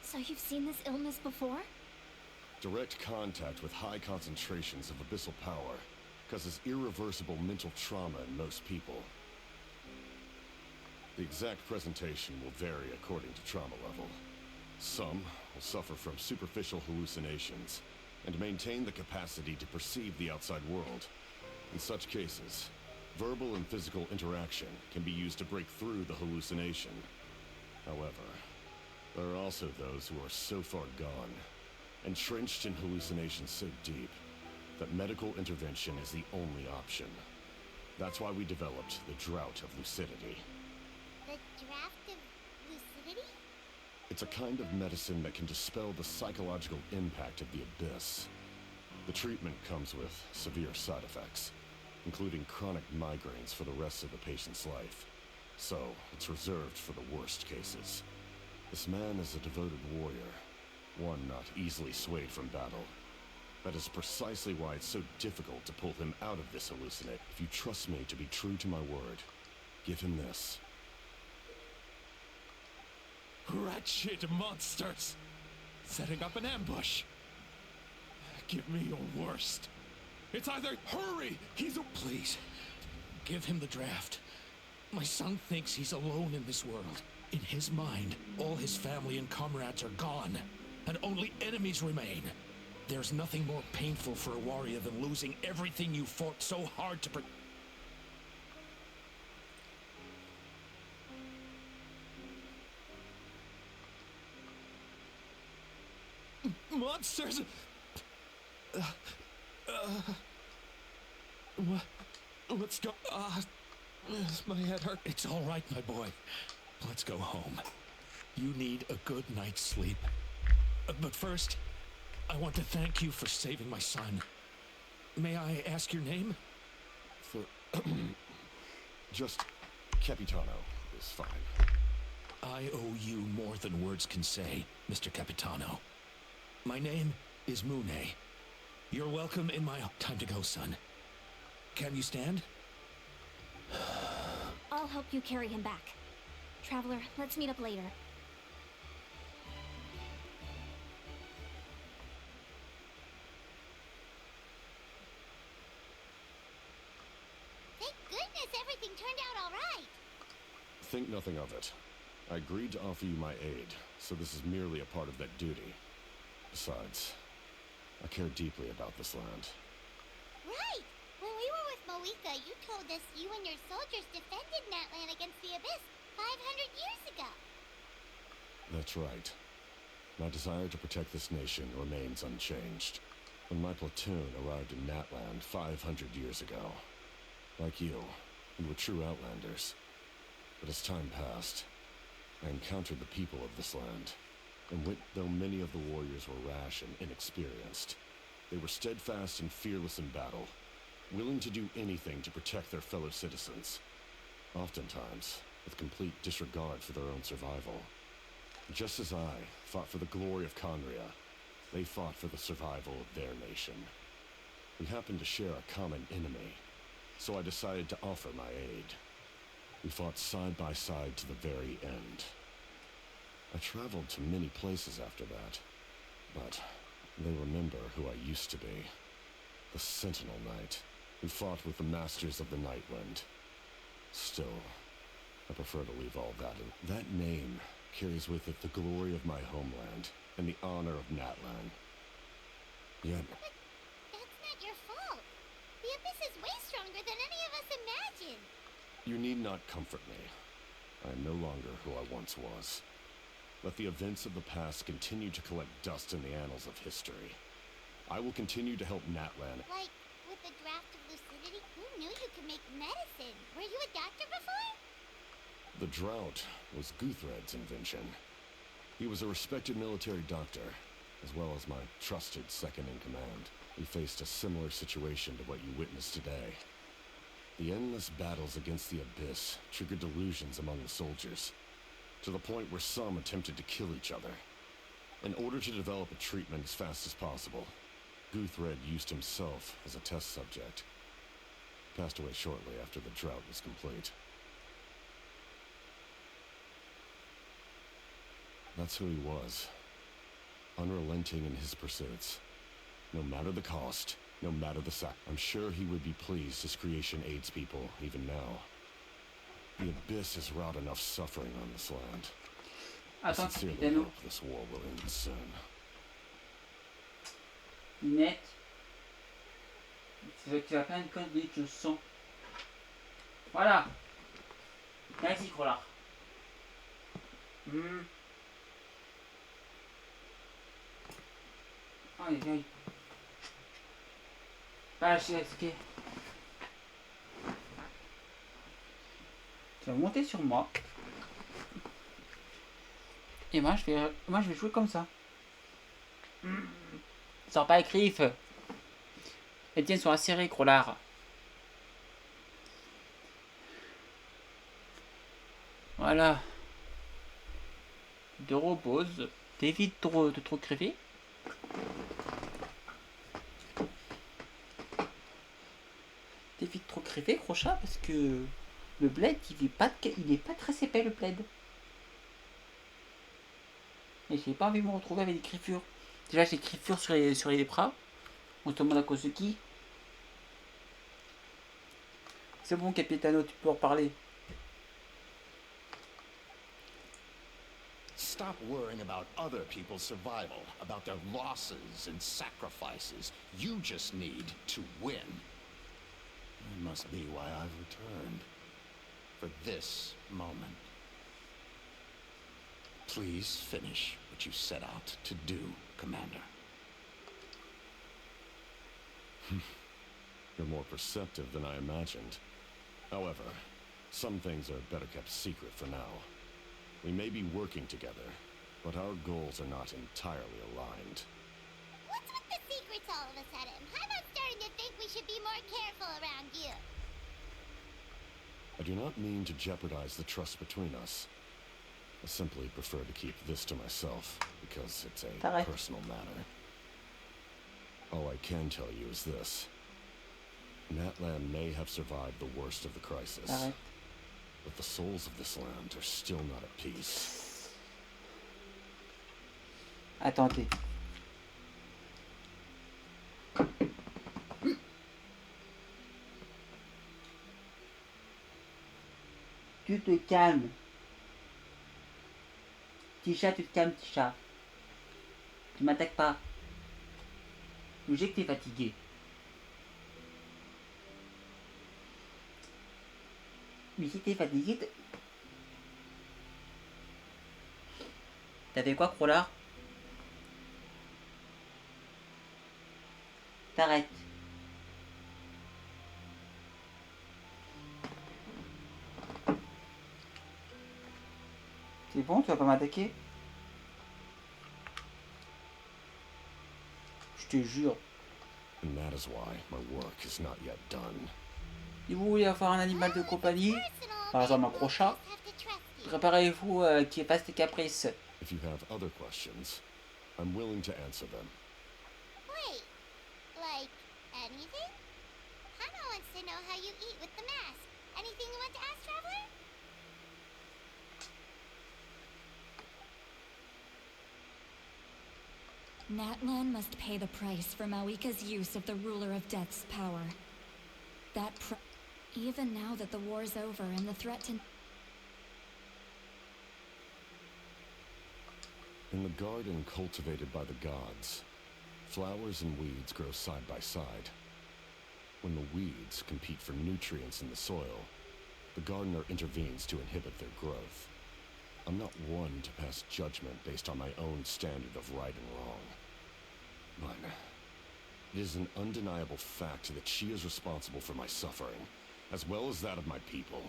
So you've seen this illness before? Direct contact with high concentrations of abyssal power causes irreversible mental trauma in most people. The exact presentation will vary according to trauma level. Some will suffer from superficial hallucinations and maintain the capacity to perceive the outside world. In such cases, verbal and physical interaction can be used to break through the hallucination. However, there are also those who are so far gone, entrenched in hallucinations so deep, that medical intervention is the only option. That's why we developed the Drought of Lucidity. The draft of lucidity? It's a kind of medicine that can dispel the psychological impact of the abyss. The treatment comes with severe side effects, including chronic migraines for the rest of the patient's life. So, it's reserved for the worst cases. This man is a devoted warrior, one not easily swayed from battle. That is precisely why it's so difficult to pull him out of this hallucinate. If you trust me to be true to my word, give him this. Wretched monsters! Setting up an ambush! Give me your worst. It's either hurry! He's a... Please, give him the draft. My son thinks he's alone in this world. In his mind, all his family and comrades are gone, and only enemies remain. There's nothing more painful for a warrior than losing everything you fought so hard to protect. Monsters! Let's go. My head hurt. It's all right, my boy. Let's go home. You need a good night's sleep. But first, I want to thank you for saving my son. May I ask your name? Just Capitano is fine. I owe you more than words can say, Mr. Capitano. My name is Mune. You're welcome in my... Time to go, son. Can you stand? I'll help you carry him back. Traveler, let's meet up later. Thank goodness everything turned out all right. Think nothing of it. I agreed to offer you my aid, so this is merely a part of that duty. Besides, I care deeply about this land. Right! When we were with Moika, you told us you and your soldiers defended Natlan against the Abyss 500 years ago. That's right. My desire to protect this nation remains unchanged. When my platoon arrived in Natland 500 years ago, like you, we were true outlanders. But as time passed, I encountered the people of this land. And though many of the warriors were rash and inexperienced, they were steadfast and fearless in battle, willing to do anything to protect their fellow citizens, oftentimes with complete disregard for their own survival. Just as I fought for the glory of Conria, they fought for the survival of their nation. We happened to share a common enemy, so I decided to offer my aid. We fought side by side to the very end. I traveled to many places after that, but they remember who I used to be. The Sentinel Knight, who fought with the Masters of the Nightwind. Still, I prefer to leave all that in. That name carries with it the glory of my homeland and the honor of Natlan. Yet... But that's not your fault. The Abyss is way stronger than any of us imagined. You need not comfort me. I am no longer who I once was. Let the events of the past continue to collect dust in the annals of history. I will continue to help Natlan. Like, with the draft of lucidity, who knew you could make medicine? Were you a doctor before? The drought was Guthred's invention. He was a respected military doctor, as well as my trusted second-in-command. We faced a similar situation to what you witnessed today. The endless battles against the Abyss triggered delusions among the soldiers, to the point where some attempted to kill each other. In order to develop a treatment as fast as possible, Guthred used himself as a test subject. Passed away shortly after the drought was complete. That's who he was. Unrelenting in his pursuits. No matter the cost, no matter the sac. I'm sure he would be pleased his creation aids people, even now. The Abyss has wrought enough suffering on this land. I sincerely hope this war will end soon. Net. Tu vas faire une connerie, je sens. Voilà. Vas-y, voilà. Aïe, aïe. Ah, je sais, ok. Tu vas monter sur moi. Et moi, je vais jouer comme ça. Sors pas les griffes. Les tiennes sont acérées, Crolard. Voilà. De repose. T'évites de trop crever. T'évites trop crever, Crochat, parce que le bled, il est pas très épais, le bled. Et j'ai pas envie de me retrouver avec des griffures. Déjà, j'ai des griffures sur les bras. On se demande à cause de qui. C'est bon, Capitano, tu peux en parler. Stop worrying about other people's survival, about their losses and sacrifices. You just need to win. That must be why I've returned. For this moment. Please finish what you set out to do, Commander. You're more perceptive than I imagined. However, some things are better kept secret for now. We may be working together, but our goals are not entirely aligned. What's with the secrets all of a sudden? I'm starting to think we should be more careful around you. I do not mean to jeopardize the trust between us. I simply prefer to keep this to myself, because it's a personal matter. All I can tell you is this. Natlan may have survived the worst of the crisis. But the souls of this land are still not at peace. Attendez. Tu te calmes. Petit chat, tu te calmes, petit chat. Tu m'attaques pas. Je sais que t'es fatigué. Mais si t'es fatigué, t'as fait quoi, Crolard? T'arrêtes. C'est bon, tu vas pas m'attaquer? Je te jure. And that is why my work is not yet done. Si vous voulez avoir un animal de compagnie, par exemple un gros chat, préparez-vous qu'il fasse des caprices. If you have other questions, I'm willing to answer them. Wait, like anything? Hana wants to know how you eat with the mask. Anything you want to ask, Traveler? Natlan must pay the price for Mawika's use of the ruler of death's power. That even now that the war's over and the threat to... In the garden cultivated by the gods, flowers and weeds grow side by side. When the weeds compete for nutrients in the soil, the gardener intervenes to inhibit their growth. I'm not one to pass judgment based on my own standard of right and wrong. But it is an undeniable fact that she is responsible for my suffering, as well as that of my people.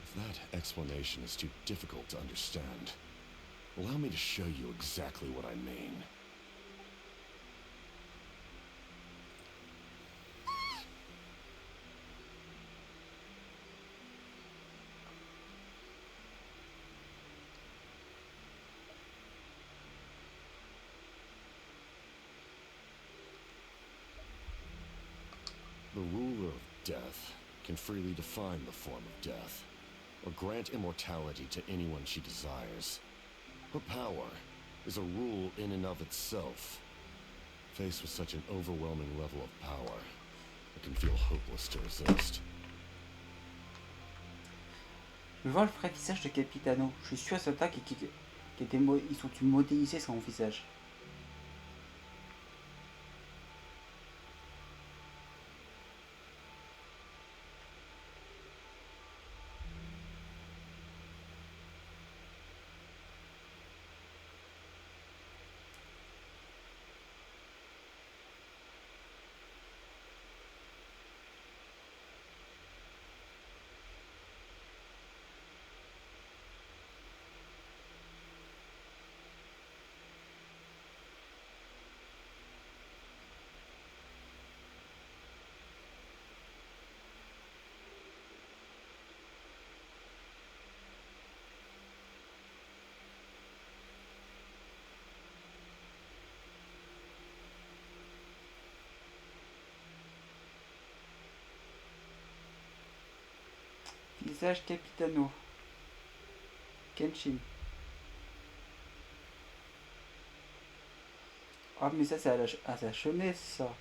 If that explanation is too difficult to understand, allow me to show you exactly what I mean. The ruler of death can freely define the form of death, or grant immortality to anyone she desires. Her power is a rule in and of itself. Faced with such an overwhelming level of power, it can feel hopeless to resist. Je vois le vrai visage de Capitano. Je suis sûr à ce tas ils sont modélisés son visage. visage capitano. Genshin. Ah, mais ça, c'est à sa jeunesse, ça.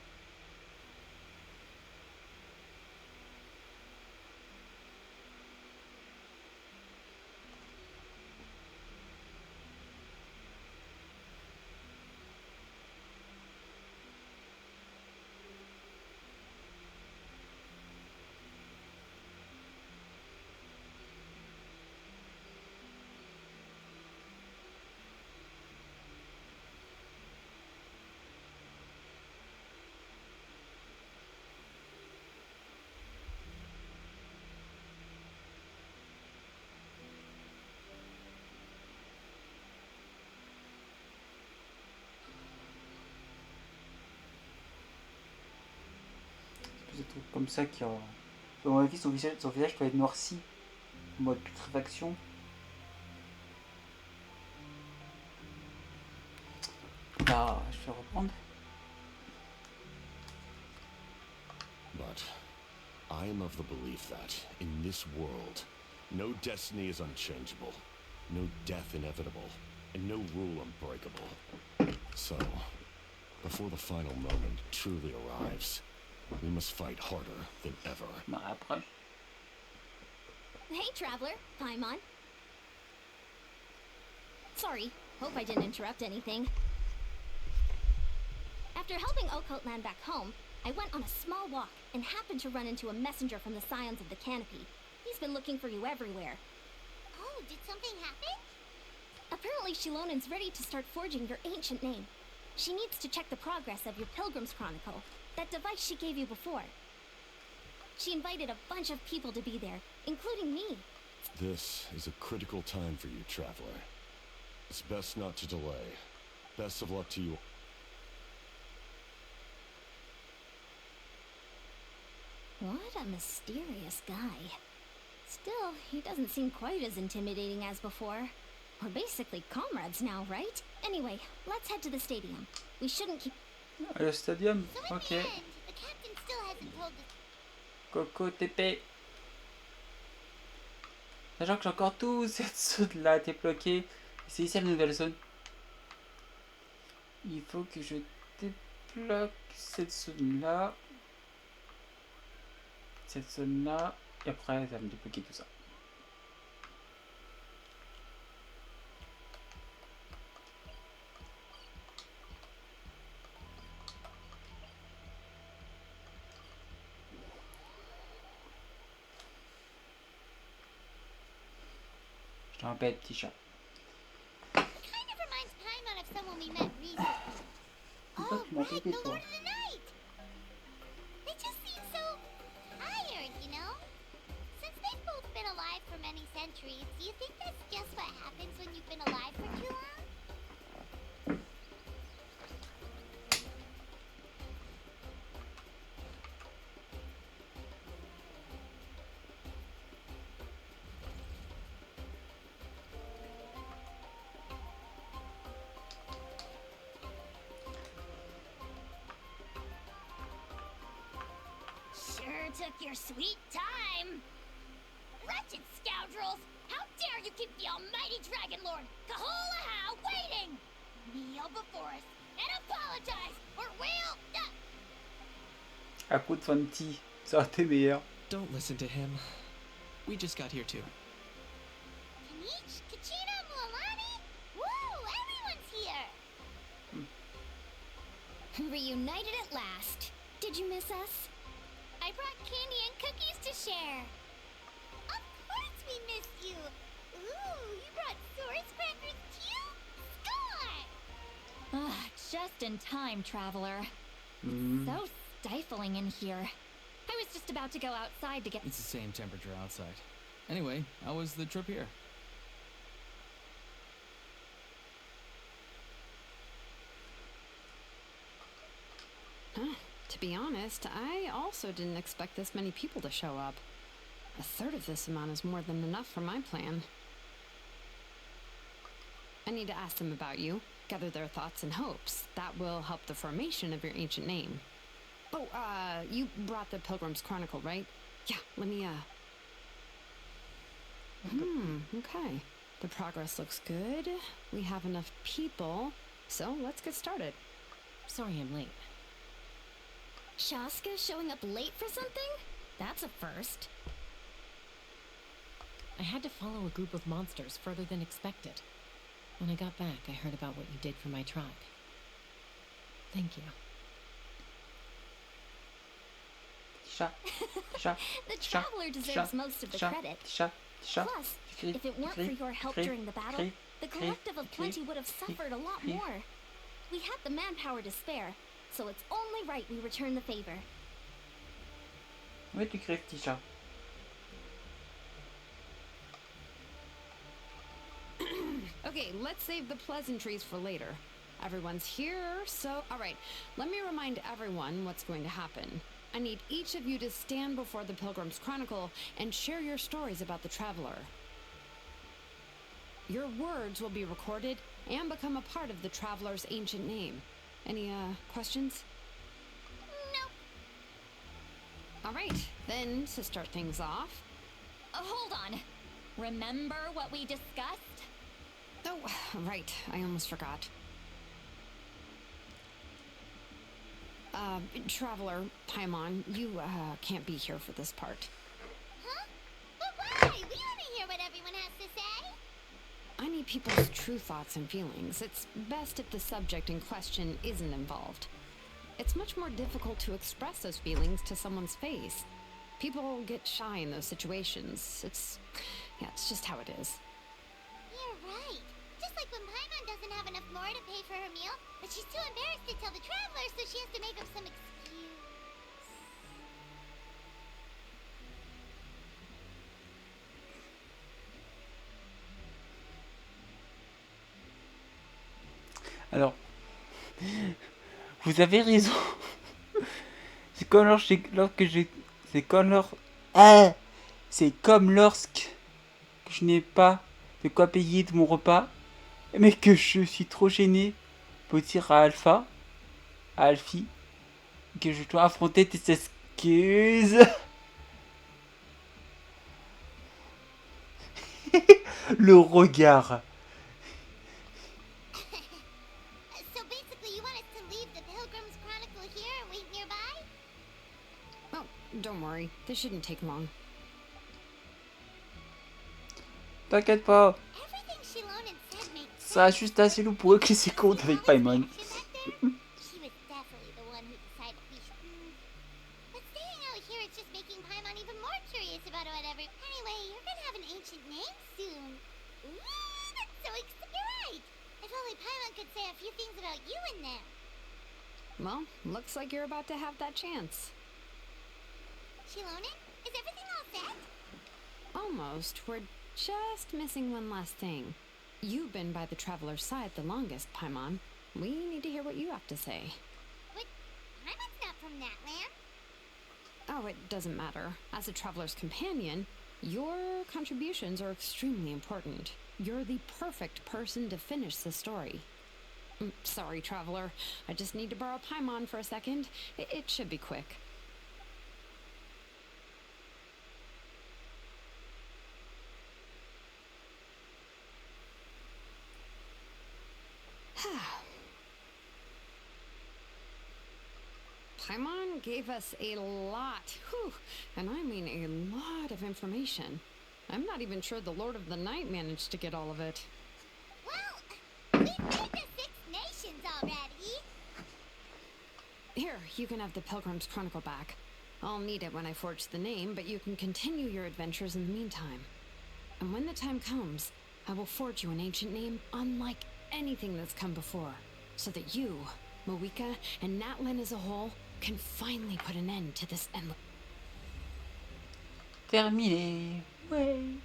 Des trucs comme ça qui ont. À mon avis, son visage doit être noirci. En mode putréfaction. Là, je vais reprendre. But I am of the belief that, in this world, no destiny is unchangeable, no death inevitable, and no rule unbreakable. So, before the final moment truly arrives, we must fight harder than ever. Bah, après. Hey, Traveler. Paimon. Sorry. Hope I didn't interrupt anything. After helping Occult land back home, I went on a small walk and happened to run into a messenger from the Scions of the Canopy. He's been looking for you everywhere. Oh, did something happen? Apparently Shilonen's ready to start forging your ancient name. She needs to check the progress of your Pilgrim's Chronicle, that device she gave you before. She invited a bunch of people to be there, including me. This is a critical time for you, Traveler. It's best not to delay. Best of luck to you. What a mysterious guy. Still, he doesn't seem quite as intimidating as before. We're basically comrades now, right? Anyway, let's head to the stadium. We shouldn't keep... Le stadium, So in ok. the end, the captain still hasn't told us. Coco TP. Sachant que j'ai encore toute cette zone là débloquée. C'est ici la nouvelle zone. Il faut que je débloque cette zone là. Cette zone là. Et après, ça va me débloquer tout ça. Je te rappelle, petit chat. It kind of reminds Paimon of someone we met recently. Oh, right, the Lord of the Night! They just seem so tired, you know? Since they've both been alive for many centuries, do you think that's just what happens when you've been alive for too long? Sure took your sweet time. Wretched scoundrels! How dare you keep the almighty Dragon Lord, Kahulaha, waiting! Kneel before us and apologize, or we'll... À coup de Fanti, ça aurait été meilleur. Don't listen to him. We just got here too. Kanich, Kachina, Mualani? Woo! Everyone's here! Reunited at last. Did you miss us? I brought candy and cookies to share. Of course we missed you. Ooh, you brought Source crackers too? Score! Ah, just in time, Traveler. So stifling in here. I was just about to go outside to get... It's the same temperature outside. Anyway, how was the trip here? To be honest, I also didn't expect this many people to show up. A third of this amount is more than enough for my plan. I need to ask them about you, gather their thoughts and hopes. That will help the formation of your ancient name. Oh, you brought the Pilgrim's Chronicle, right? Yeah, let me, Okay. The progress looks good. We have enough people, so let's get started. Sorry I'm late. Shaska showing up late for something? That's a first. I had to follow a group of monsters further than expected. When I got back, I heard about what you did for my tribe. Thank you. The traveler deserves most of the credit. Plus, if it weren't for your help during the battle, the collective of plenty would have suffered a lot more. We had the manpower to spare, so it's only right we return the favor. Oui, tu crèves, petit chat. Okay, let's save the pleasantries for later. Everyone's here, so... Alright, let me remind everyone what's going to happen. I need each of you to stand before the Pilgrim's Chronicle and share your stories about the traveler. Your words will be recorded and become a part of the traveler's ancient name. Any, questions? Nope. Alright, then, to start things off... Hold on. Remember what we discussed? Oh, right, I almost forgot. Traveler, Paimon, you, can't be here for this part. Huh? But why? We want to hear what everyone has to say. I need people's true thoughts and feelings. It's best if the subject in question isn't involved. It's much more difficult to express those feelings to someone's face. People get shy in those situations. It's just how it is. You're right. Just like when Paimon doesn't have enough more to pay for her meal, but she's too embarrassed to tell the traveler, so she has to make up some excuse. Alors, vous avez raison. C'est comme c'est comme lorsque je n'ai pas de quoi payer de mon repas, mais que je suis trop gêné pour dire à Alfie, que je dois affronter tes excuses. Le regard. So basically, you want us to leave the Pilgrim's Chronicle here and wait nearby? Oh, don't worry. This shouldn't take long. T'inquiète pas. Everything Shilonen said makes Ça sera juste assez long pour régler ses comptes avec Paimon. She was definitely the one who decided we should move. But staying out here is just making Paimon even more curious about whatever. Anyway, you're gonna have an ancient name soon. Ooh, that's so exciting! If only Paimon could say a few things about you in there. Well, looks like you're about to have that chance. Shilonen, is everything all set? Almost. We're just missing one last thing. You've been by the traveler's side the longest, Paimon. We need to hear what you have to say. But Paimon's not from that land. Oh, it doesn't matter. As a traveler's companion, your contributions are extremely important. You're the perfect person to finish the story. Sorry, traveler. I just need to borrow Paimon for a second. It should be quick. Paimon gave us a lot, and I mean a lot of information. I'm not even sure the Lord of the Night managed to get all of it. Well, we've made the 6 nations already. Here, you can have the Pilgrim's Chronicle back. I'll need it when I forge the name, but you can continue your adventures in the meantime. And when the time comes, I will forge you an ancient name unlike anything that's come before, so that you, Moika, and Natlan as a whole can finally put an end to this endless... Terminé. Ouais.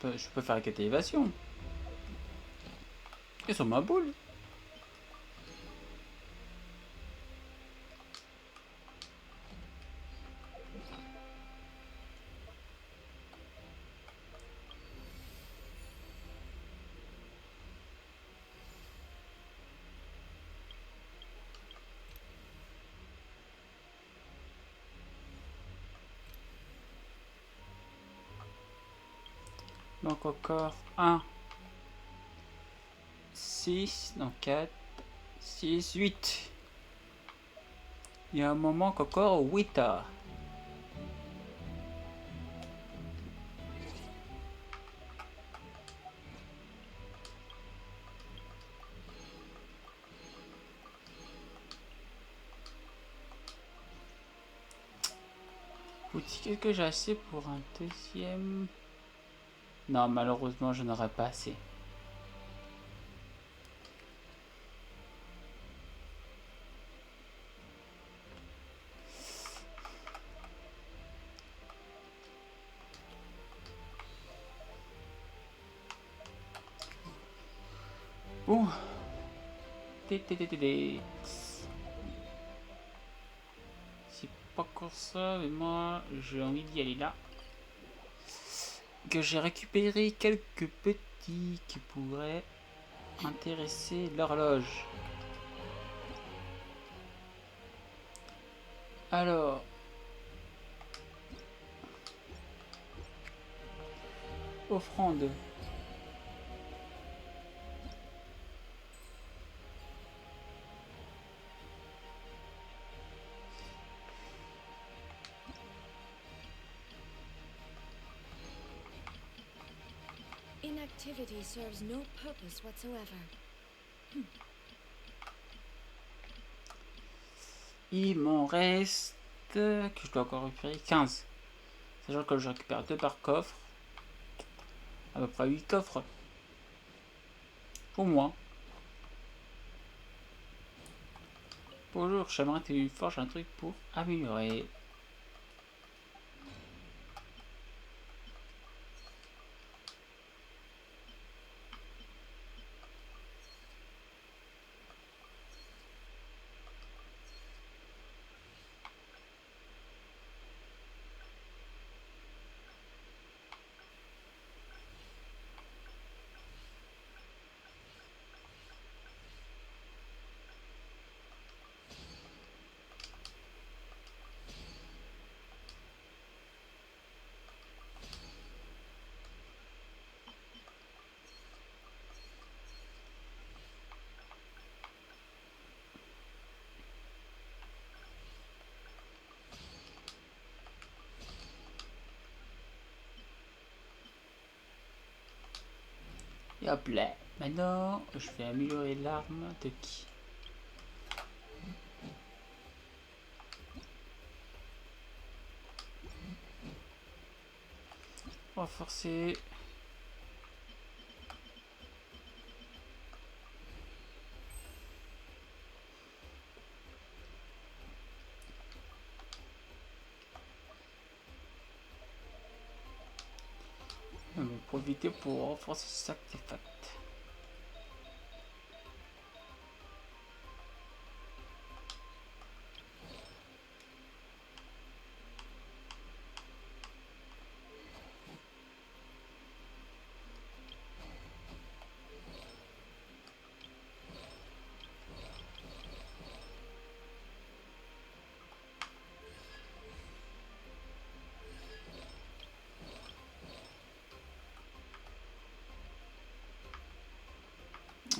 Je peux faire la quête élévation. Et sur ma boule. Donc encore 1, 6, donc 4, 6, 8. Il y a un moment qu'encore 8 heures. Est-ce que j'ai assez pour un deuxième? Non, malheureusement, je n'aurai pas assez. Bon. C'est pas encore ça, mais moi, j'ai envie d'y aller là. Que j'ai récupéré quelques petits qui pourraient intéresser l'horloge. Alors, offrande. Inactivity serves no purpose whatsoever. Il m'en reste que je dois encore récupérer 15. Sachant que je récupère 2 par coffre. À peu près 8 coffres. Au moins. Bonjour, j'aimerais que tu forges un truc pour améliorer. Et hop là. Maintenant, je vais améliorer l'arme de qui? Renforcer. On va profiter pour renforcer cet artefact.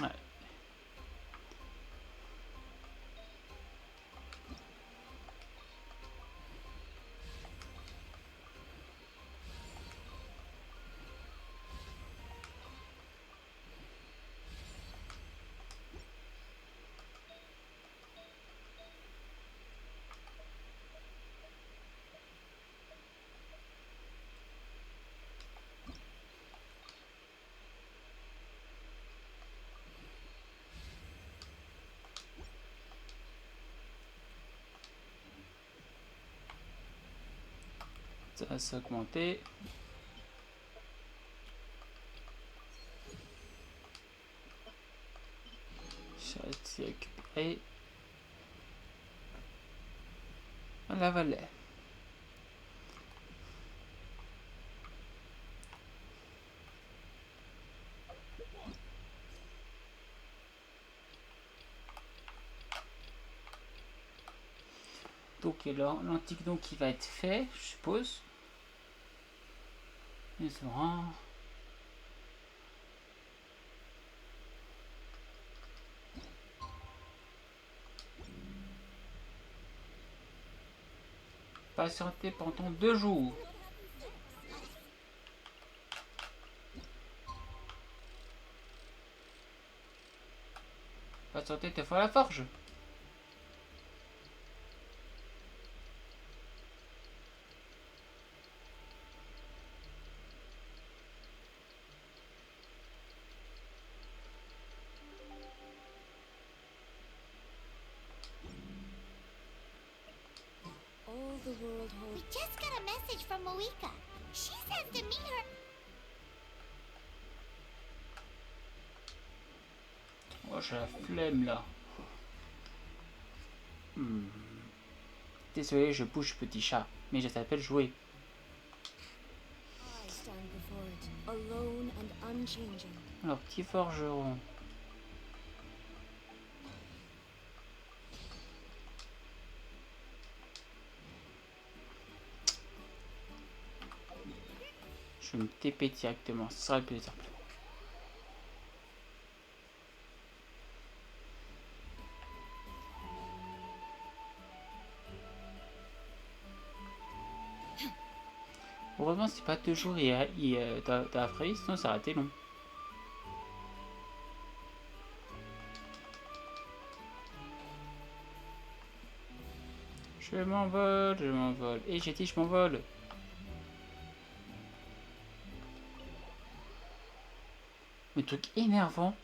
Ouais. Ça va s'augmenter. Je vais récupérer la vallée. Donc l'antique donc qui va être fait, je suppose. Ils auront Patienter pendant 2 jours. Patienter 2 fois la forge. We just got a message from Moika. She says to meet her. Oh, j'ai la flemme là. Désolé, je bouge petit chat, mais je t'appelle jouer. I stand before it, alone and unchanging. Alors, petit forgeron. Je vais me TP directement, ce sera le plus simple. Heureusement, c'est pas toujours t'as après, sinon ça aurait été long. Je m'envole. Et j'ai dit je m'envole. Le truc énervant.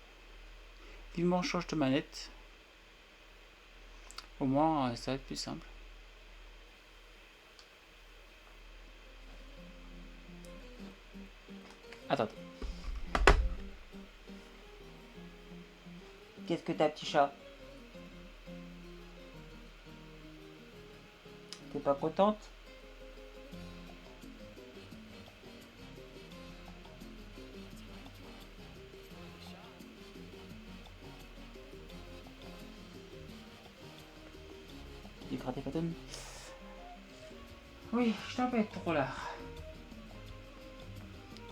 Vivement change de manette. Au moins, ça va être plus simple. Attends. Qu'est-ce que t'as, petit chat? T'es pas contente? Tu grattes tes patons? Oui, je t'embête trop là.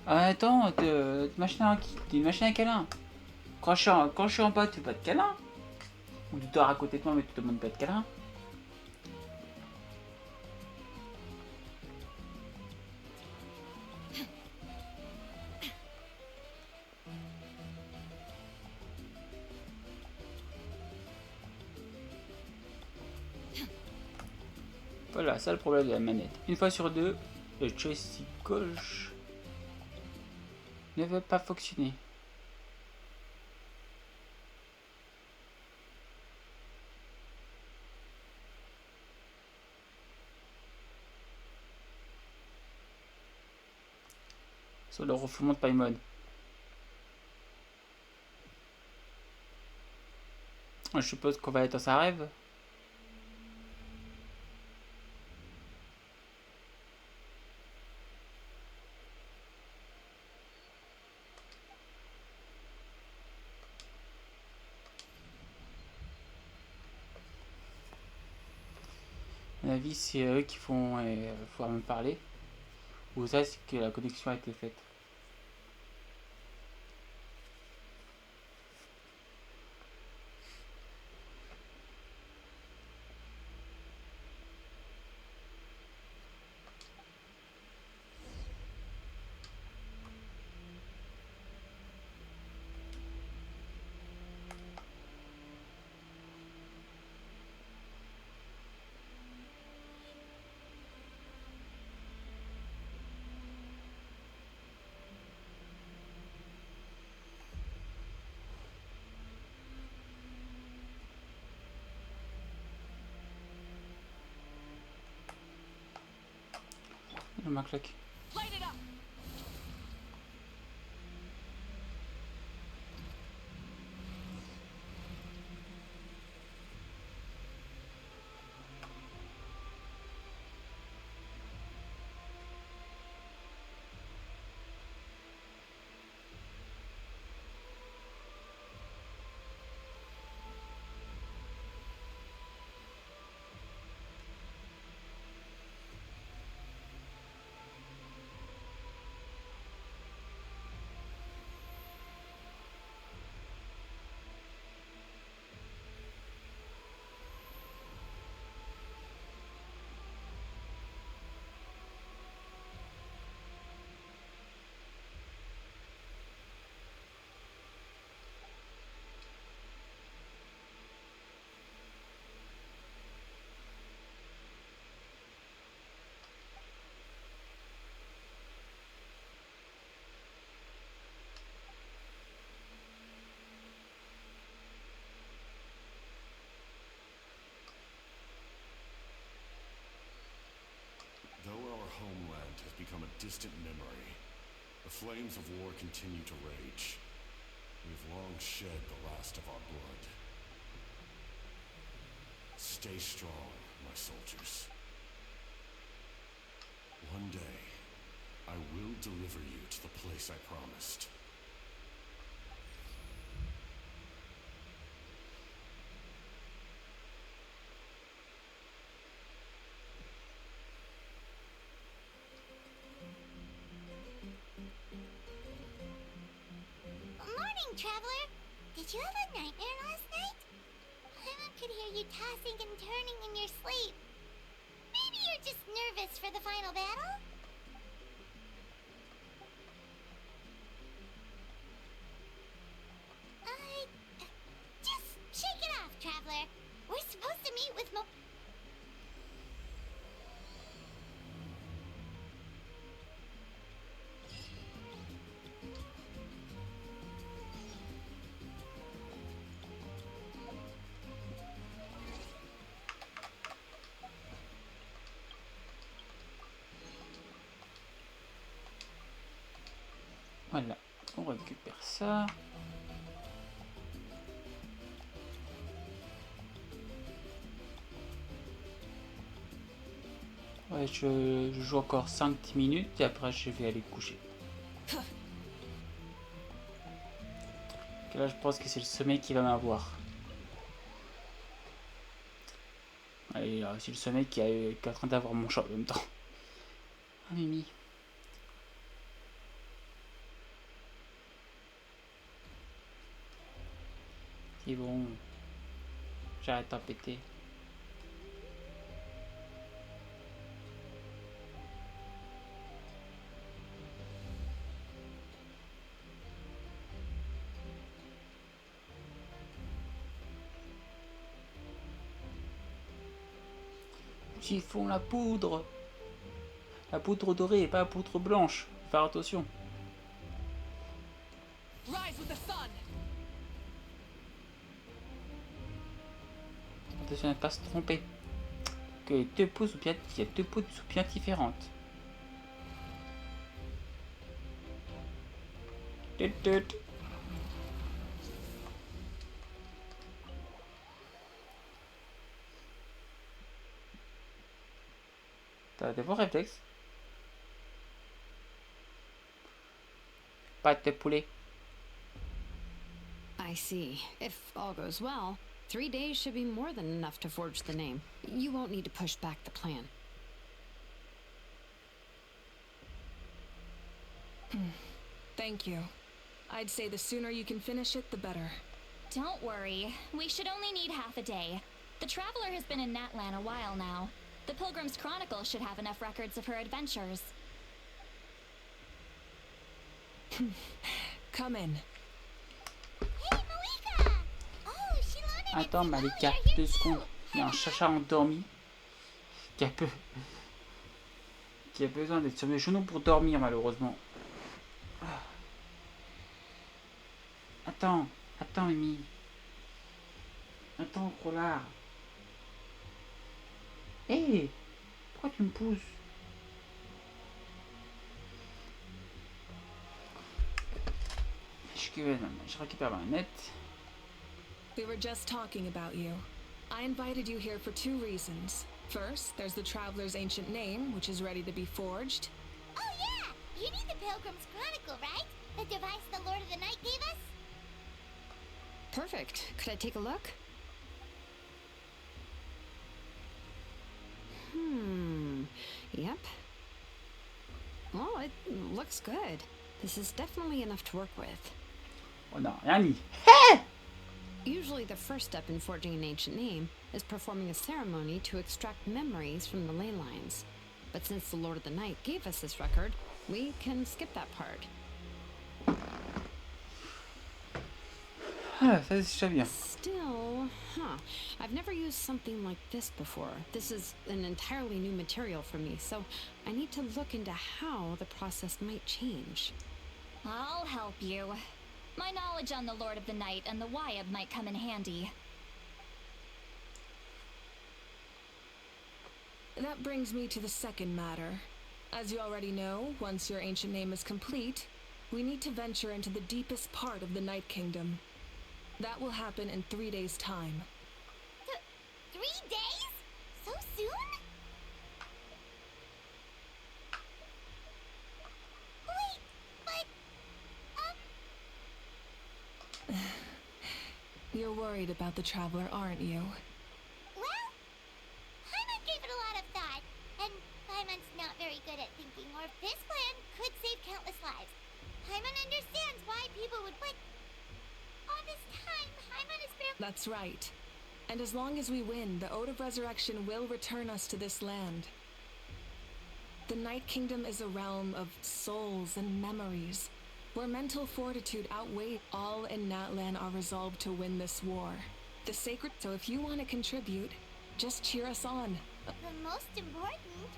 Ah, attends, t'es une machine à câlin. Quand je suis en bas, tu veux pas de câlin? Ou tu dors à côté de moi, mais tu te demandes pas de câlin? Voilà, ça le problème de la manette. Une fois sur deux, le joystick gauche ne veut pas fonctionner. Sur le refoulement de Paimon. Je suppose qu'on va être dans sa rêve. À mon avis, c'est eux qui vont pouvoir me parler. Ou ça, c'est que la connexion a été faite. Ma claque. homeland has become a distant memory. The flames of war continue to rage. We've long shed the last of our blood. Stay strong, my soldiers. One day, I will deliver you to the place I promised. Morning, traveler. Did you have a nightmare last night? I could hear you tossing and turning in your sleep. Maybe you're just nervous for the final battle? Just shake it off, traveler. We're supposed to meet with Voilà, on récupère ça. Ouais, je joue encore 5-10 minutes et après je vais aller coucher. Et là je pense que c'est le sommeil qui va m'avoir. Et c'est le sommeil qui est en train d'avoir mon chat en même temps. Ah Mimi. C'est bon. J'arrête d'en péter. Ils font la poudre. La poudre dorée et pas la poudre blanche. Faut faire attention. Rise with the sun. Attention à ne pas se tromper. Que les deux peaux sont bien, il y a deux peaux sont bien différentes. T'as des bons réflexes. Pas de poulet. I see. If all goes well, 3 days should be more than enough to forge the name. You won't need to push back the plan. Thank you. I'd say the sooner you can finish it, the better. Don't worry. We should only need half a day. The Traveler has been in Natlan a while now. The Pilgrim's Chronicle should have enough records of her adventures. Come in. Hey, Malika! Oh, Shilona. Attends, Malika, 2 secondes. Il y a un chacha endormi qui a besoin d'être sur mes genoux pour dormir, malheureusement. Attends, Amy. Attends, Crolard. Hé, pourquoi tu me pousses? Je récupère ma manette. We were just talking about you. I invited you here for 2 reasons. First, there's the Traveler's ancient name, which is ready to be forged. Oh yeah! You need the Pilgrim's Chronicle, right? The device the Lord of the Night gave us? Perfect. Could I take a look? Yep. Well, it looks good. This is definitely enough to work with. Oh non, rien dit. Usually the first step in forging an ancient name is performing a ceremony to extract memories from the ley lines. But since the Lord of the Night gave us this record, we can skip that part. Ah, ça c'est déjà bien. Still, I've never used something like this before. This is an entirely new material for me, so I need to look into how the process might change. I'll help you. My knowledge on the Lord of the Night and the Wyab might come in handy. That brings me to the second matter. As you already know, once your ancient name is complete, we need to venture into the deepest part of the Night Kingdom. That will happen in 3 days' time. 3 days? So soon? Wait, but, You're worried about the Traveler, aren't you? well, Hyman gave it a lot of thought, and Hyman's not very good at thinking, or this plan could save countless lives. Hyman understands why people would put all this time. Hyman is very... That's right. And as long as we win, the Ode of Resurrection will return us to this land. The Night Kingdom is a realm of souls and memories, where mental fortitude outweighs. All in Natlan are resolved to win this war. The sacred... So if you want to contribute, just cheer us on. The most important?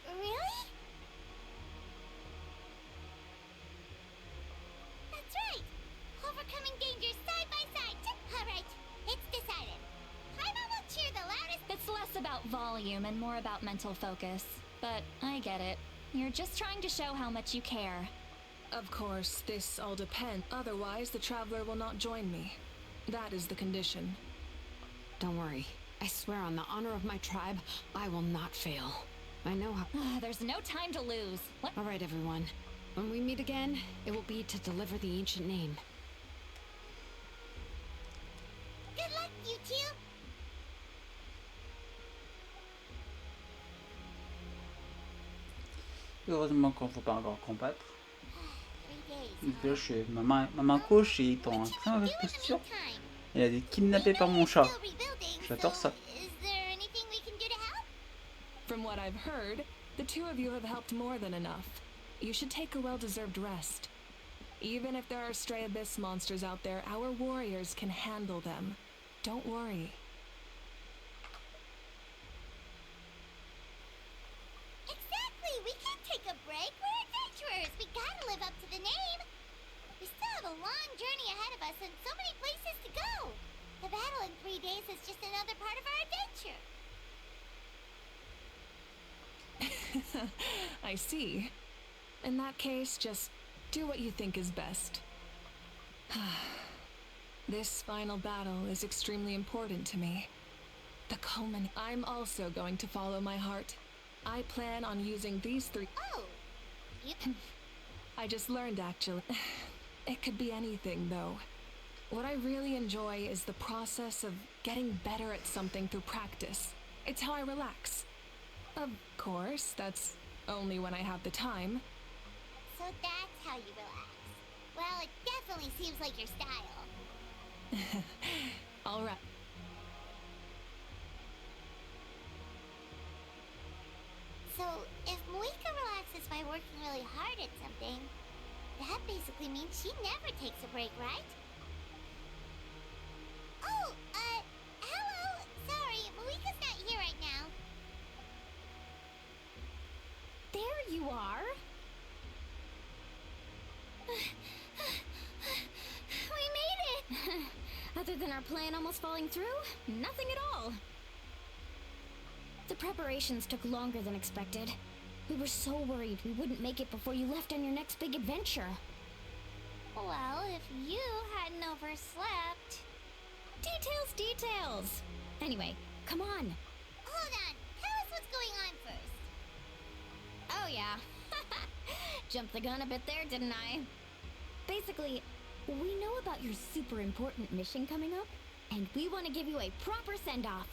Really? That's right! Overcoming dangers side by side. Alright, it's decided. Hyman will cheer the loudest. It's less about volume and more about mental focus. But I get it. You're just trying to show how much you care. Of course, this all depends. Otherwise, the Traveler will not join me. That is the condition. Don't worry. I swear on the honor of my tribe, I will not fail. I know how... There's no time to lose. What? All right, everyone. When we meet again, it will be to deliver the ancient name. Good luck, you two! Heureusement qu'on ne faut pas encore combattre. 3 days. Donc là, je suis... ma main gauche est en très mauvaise posture. Elle a été kidnappée par mon chat. J'adore ça. Is there anything we can do to help? From what I've heard, the two of you have helped more than enough. You should take a well-deserved rest. Even if there are stray abyss monsters out there, our warriors can handle them. Don't worry. Exactly! We can't take a break. We're adventurers. We gotta live up to the name. We still have a long journey ahead of us and so many places to go. The battle in 3 days is just another part of our adventure. I see. In that case, just do what you think is best. This final battle is extremely important to me. The culmin. I'm also going to follow my heart. I plan on using these 3. Oh! I just learned, actually. It could be anything, though. What I really enjoy is the process of getting better at something through practice. It's how I relax. Of course, that's only when I have the time. So that's how you relax. Well, it definitely seems like your style. All right. So, if Moika relaxes by working really hard at something, that basically means she never takes a break, right? Oh, hello! Sorry, Moika's not here right now. There you are. We made it! Other than our plan almost falling through, nothing at all. The preparations took longer than expected. We were so worried we wouldn't make it before you left on your next big adventure. Well, if you hadn't overslept... Details! Anyway, come on. Hold on, tell us what's going on first. Oh yeah. Jumped the gun a bit there, didn't I? Basically, we know about your super important mission coming up, and we want to give you a proper send-off.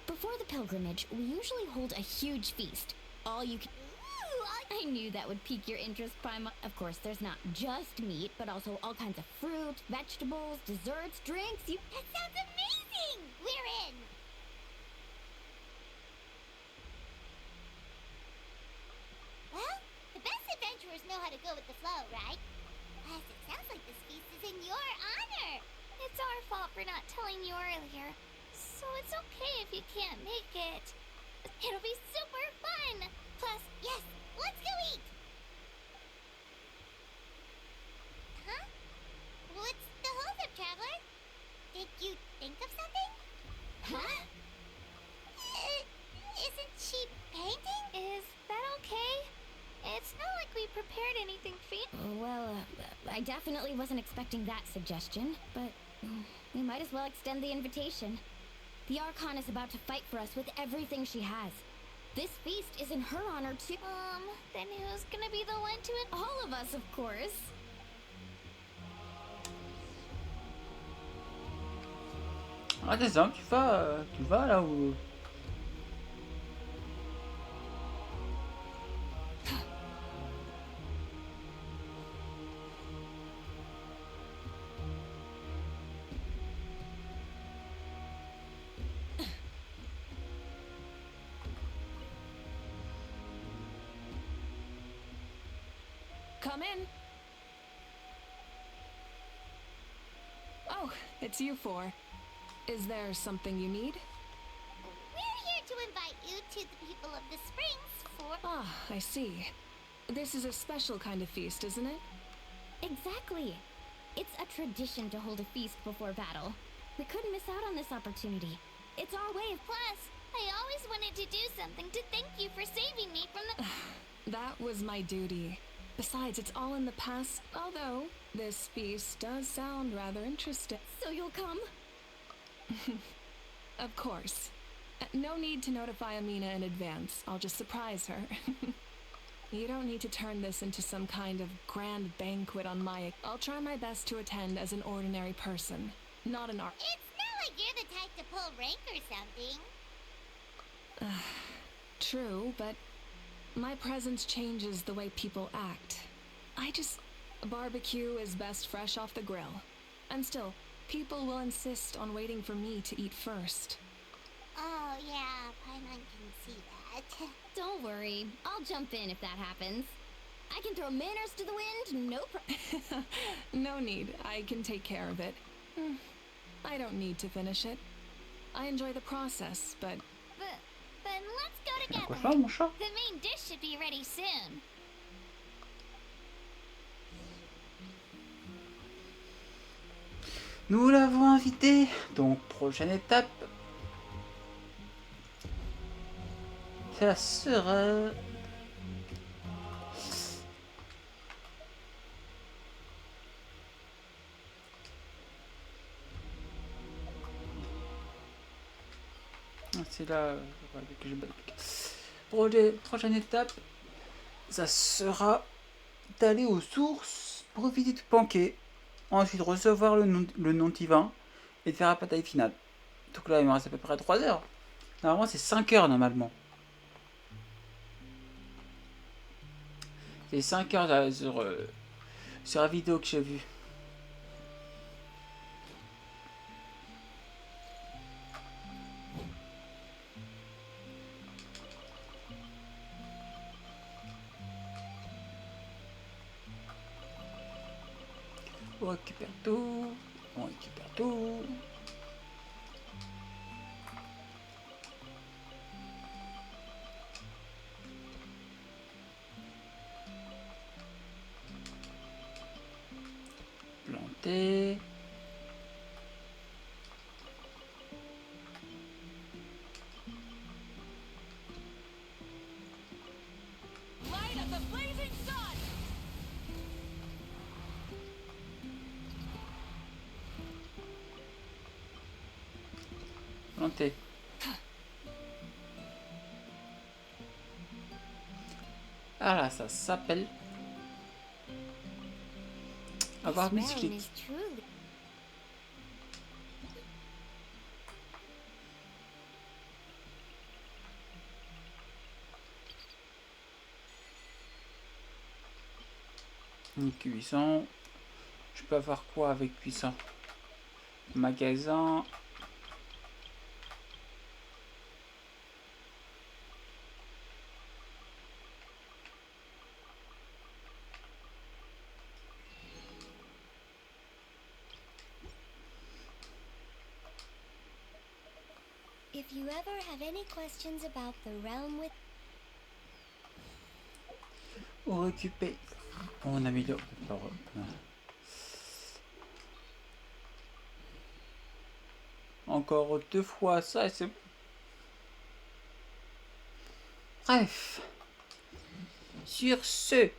Before the pilgrimage, we usually hold a huge feast. All you can... Ooh, I knew that would pique your interest, Paimon. Of course, there's not just meat, but also all kinds of fruit, vegetables, desserts, drinks. That sounds amazing! We're in! Well, the best adventurers know how to go with the flow, right? Plus, it sounds like this feast is in your honor. It's our fault for not telling you earlier, so it's okay if you can't make it. It'll be super fun! Plus, yes, let's go eat! Huh? What's the holdup, Traveler? Did you think of something? Huh? Isn't she painting? Is that okay? we prepared anything fancy. Well, I definitely wasn't expecting that suggestion, but we might as well extend the invitation. The Archon is about to fight for us with everything she has. This feast is in her honor too. Then who's gonna be the one to it? All of us, of course. Ah, désolé, tu vas là où... Come in. Oh, it's you four. Is there something you need? We're here to invite you to the people of the Springs for... Ah, I see. This is a special kind of feast, isn't it? Exactly. It's a tradition to hold a feast before battle. We couldn't miss out on this opportunity. It's our way of... Plus, I always wanted to do something to thank you for saving me from the... That was my duty. Besides, it's all in the past, although this feast does sound rather interesting. So you'll come? Of course. No need to notify Amina in advance. I'll just surprise her. You don't need to turn this into some kind of grand banquet on my... I'll try my best to attend as an ordinary person, not an art. It's not like you're the type to pull rank or something. True, but my presence changes the way people act. Barbecue is best fresh off the grill. And still, people will insist on waiting for me to eat first. Oh, yeah, Paimon can see that. Don't worry, I'll jump in if that happens. I can throw manners to the wind, no problem. No need, I can take care of it. I don't need to finish it. I enjoy the process, but... Then let's go together. Quoi ça, mon chat? The main dish should be ready soon. Nous l'avons invité. Donc, prochaine étape. Ça sera... C'est là que je... Prochaine étape, ça sera d'aller aux sources, profiter du banquet, ensuite recevoir le notivin et de faire la bataille finale. Donc là, il me reste à peu près 3 heures. Normalement, c'est 5 heures normalement. C'est 5 heures là, sur la vidéo que j'ai vue. On récupère tout. On récupère tout. Planter. Light of the blazing sun! Planter. Ah là, ça s'appelle avoir bicyclette. Une cuisson. Je peux avoir quoi avec cuisson? Magasin. If you ever have any questions about the realm with... On récupère. On améliore. Encore 2 fois ça et c'est bon. Bref. Sur ce,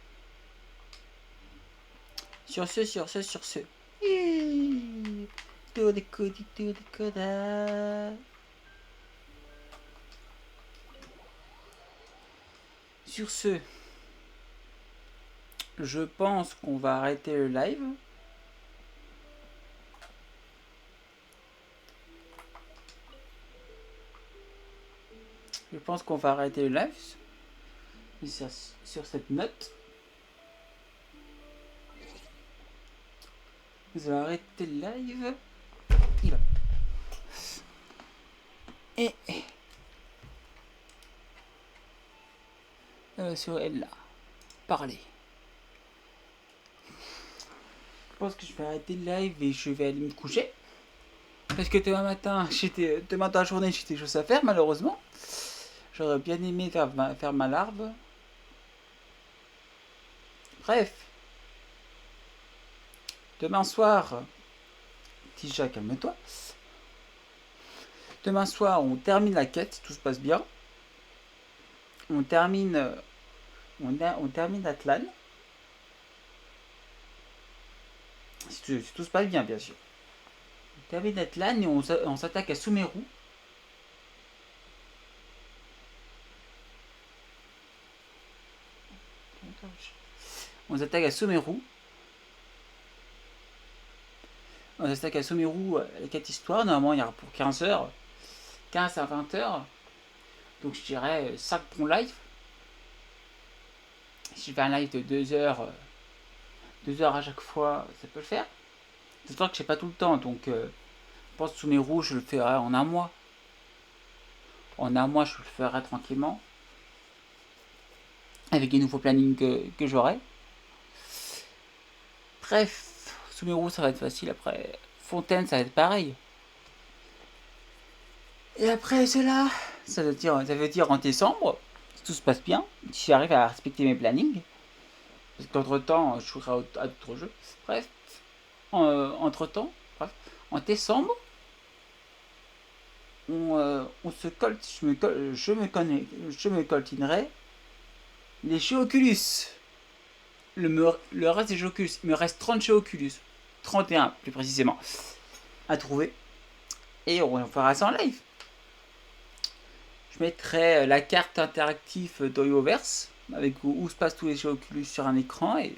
Sur ce. Sur ce, je pense qu'on va arrêter le live. Je pense qu'on va arrêter le live sur cette note. Vous allez arrêter le live. Et sur elle là, parler. Je pense que je vais arrêter le live et je vais aller me coucher. Parce que demain matin dans la journée, j'ai des choses à faire, malheureusement. J'aurais bien aimé faire ma larve. Bref. Demain soir, petit chat, calme-toi. Demain soir, on termine la quête, si tout se passe bien. On termine Atlan. Si tout se passe bien, bien sûr. On termine Atlan et on s'attaque à Sumeru. On s'attaque à Sumeru. On s'attaque à Sumeru, les 4 histoires. Normalement, il y aura pour 15 heures. 15 à 20 heures. Donc, je dirais 5 pour live. Si je fais un live de 2 heures, 2 heures à chaque fois, ça peut le faire. C'est sûr que je n'ai pas tout le temps. Donc, je pense que Sumeru, je le ferai en un mois. En un mois, je le ferai tranquillement. Avec les nouveaux plannings que j'aurai. Bref, Sumeru, ça va être facile. Après, Fontaine, ça va être pareil. Et après cela, ça veut dire en décembre, si tout se passe bien, si j'arrive à respecter mes plannings. Parce qu'entre temps, je jouerai à d'autres jeux. Bref, entre temps, en décembre, on se colle, je me coltinerai les jeux Oculus. Le reste des jeux Oculus. Il me reste 30 jeux Oculus. 31 plus précisément. À trouver. Et on fera ça en live. Je mettrai la carte interactive d'HoYoverse. Avec où se passent tous les jeux Oculus sur un écran. Et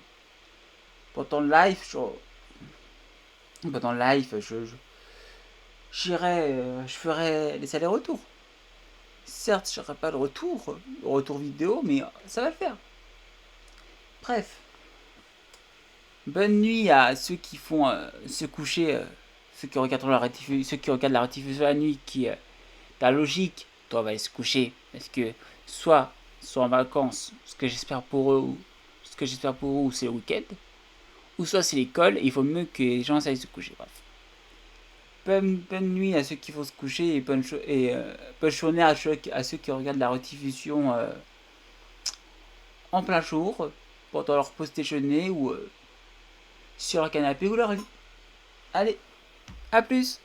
pendant le live, je ferai les allers-retours. Certes, je n'aurai pas le retour vidéo, mais ça va le faire. Bref. Bonne nuit à ceux qui font se coucher, ceux qui regardent la rediffusion la nuit, qui, la logique, doivent aller se coucher. Parce que soit en vacances, ce que j'espère pour eux, c'est le week-end, ou soit c'est l'école, et il vaut mieux que les gens aillent se coucher. Bref. Bonne nuit à ceux qui vont se coucher et bonne journée à ceux qui regardent la rediffusion en plein jour, pendant leur pause déjeuner ou sur le canapé ou leur lit. Allez, à plus!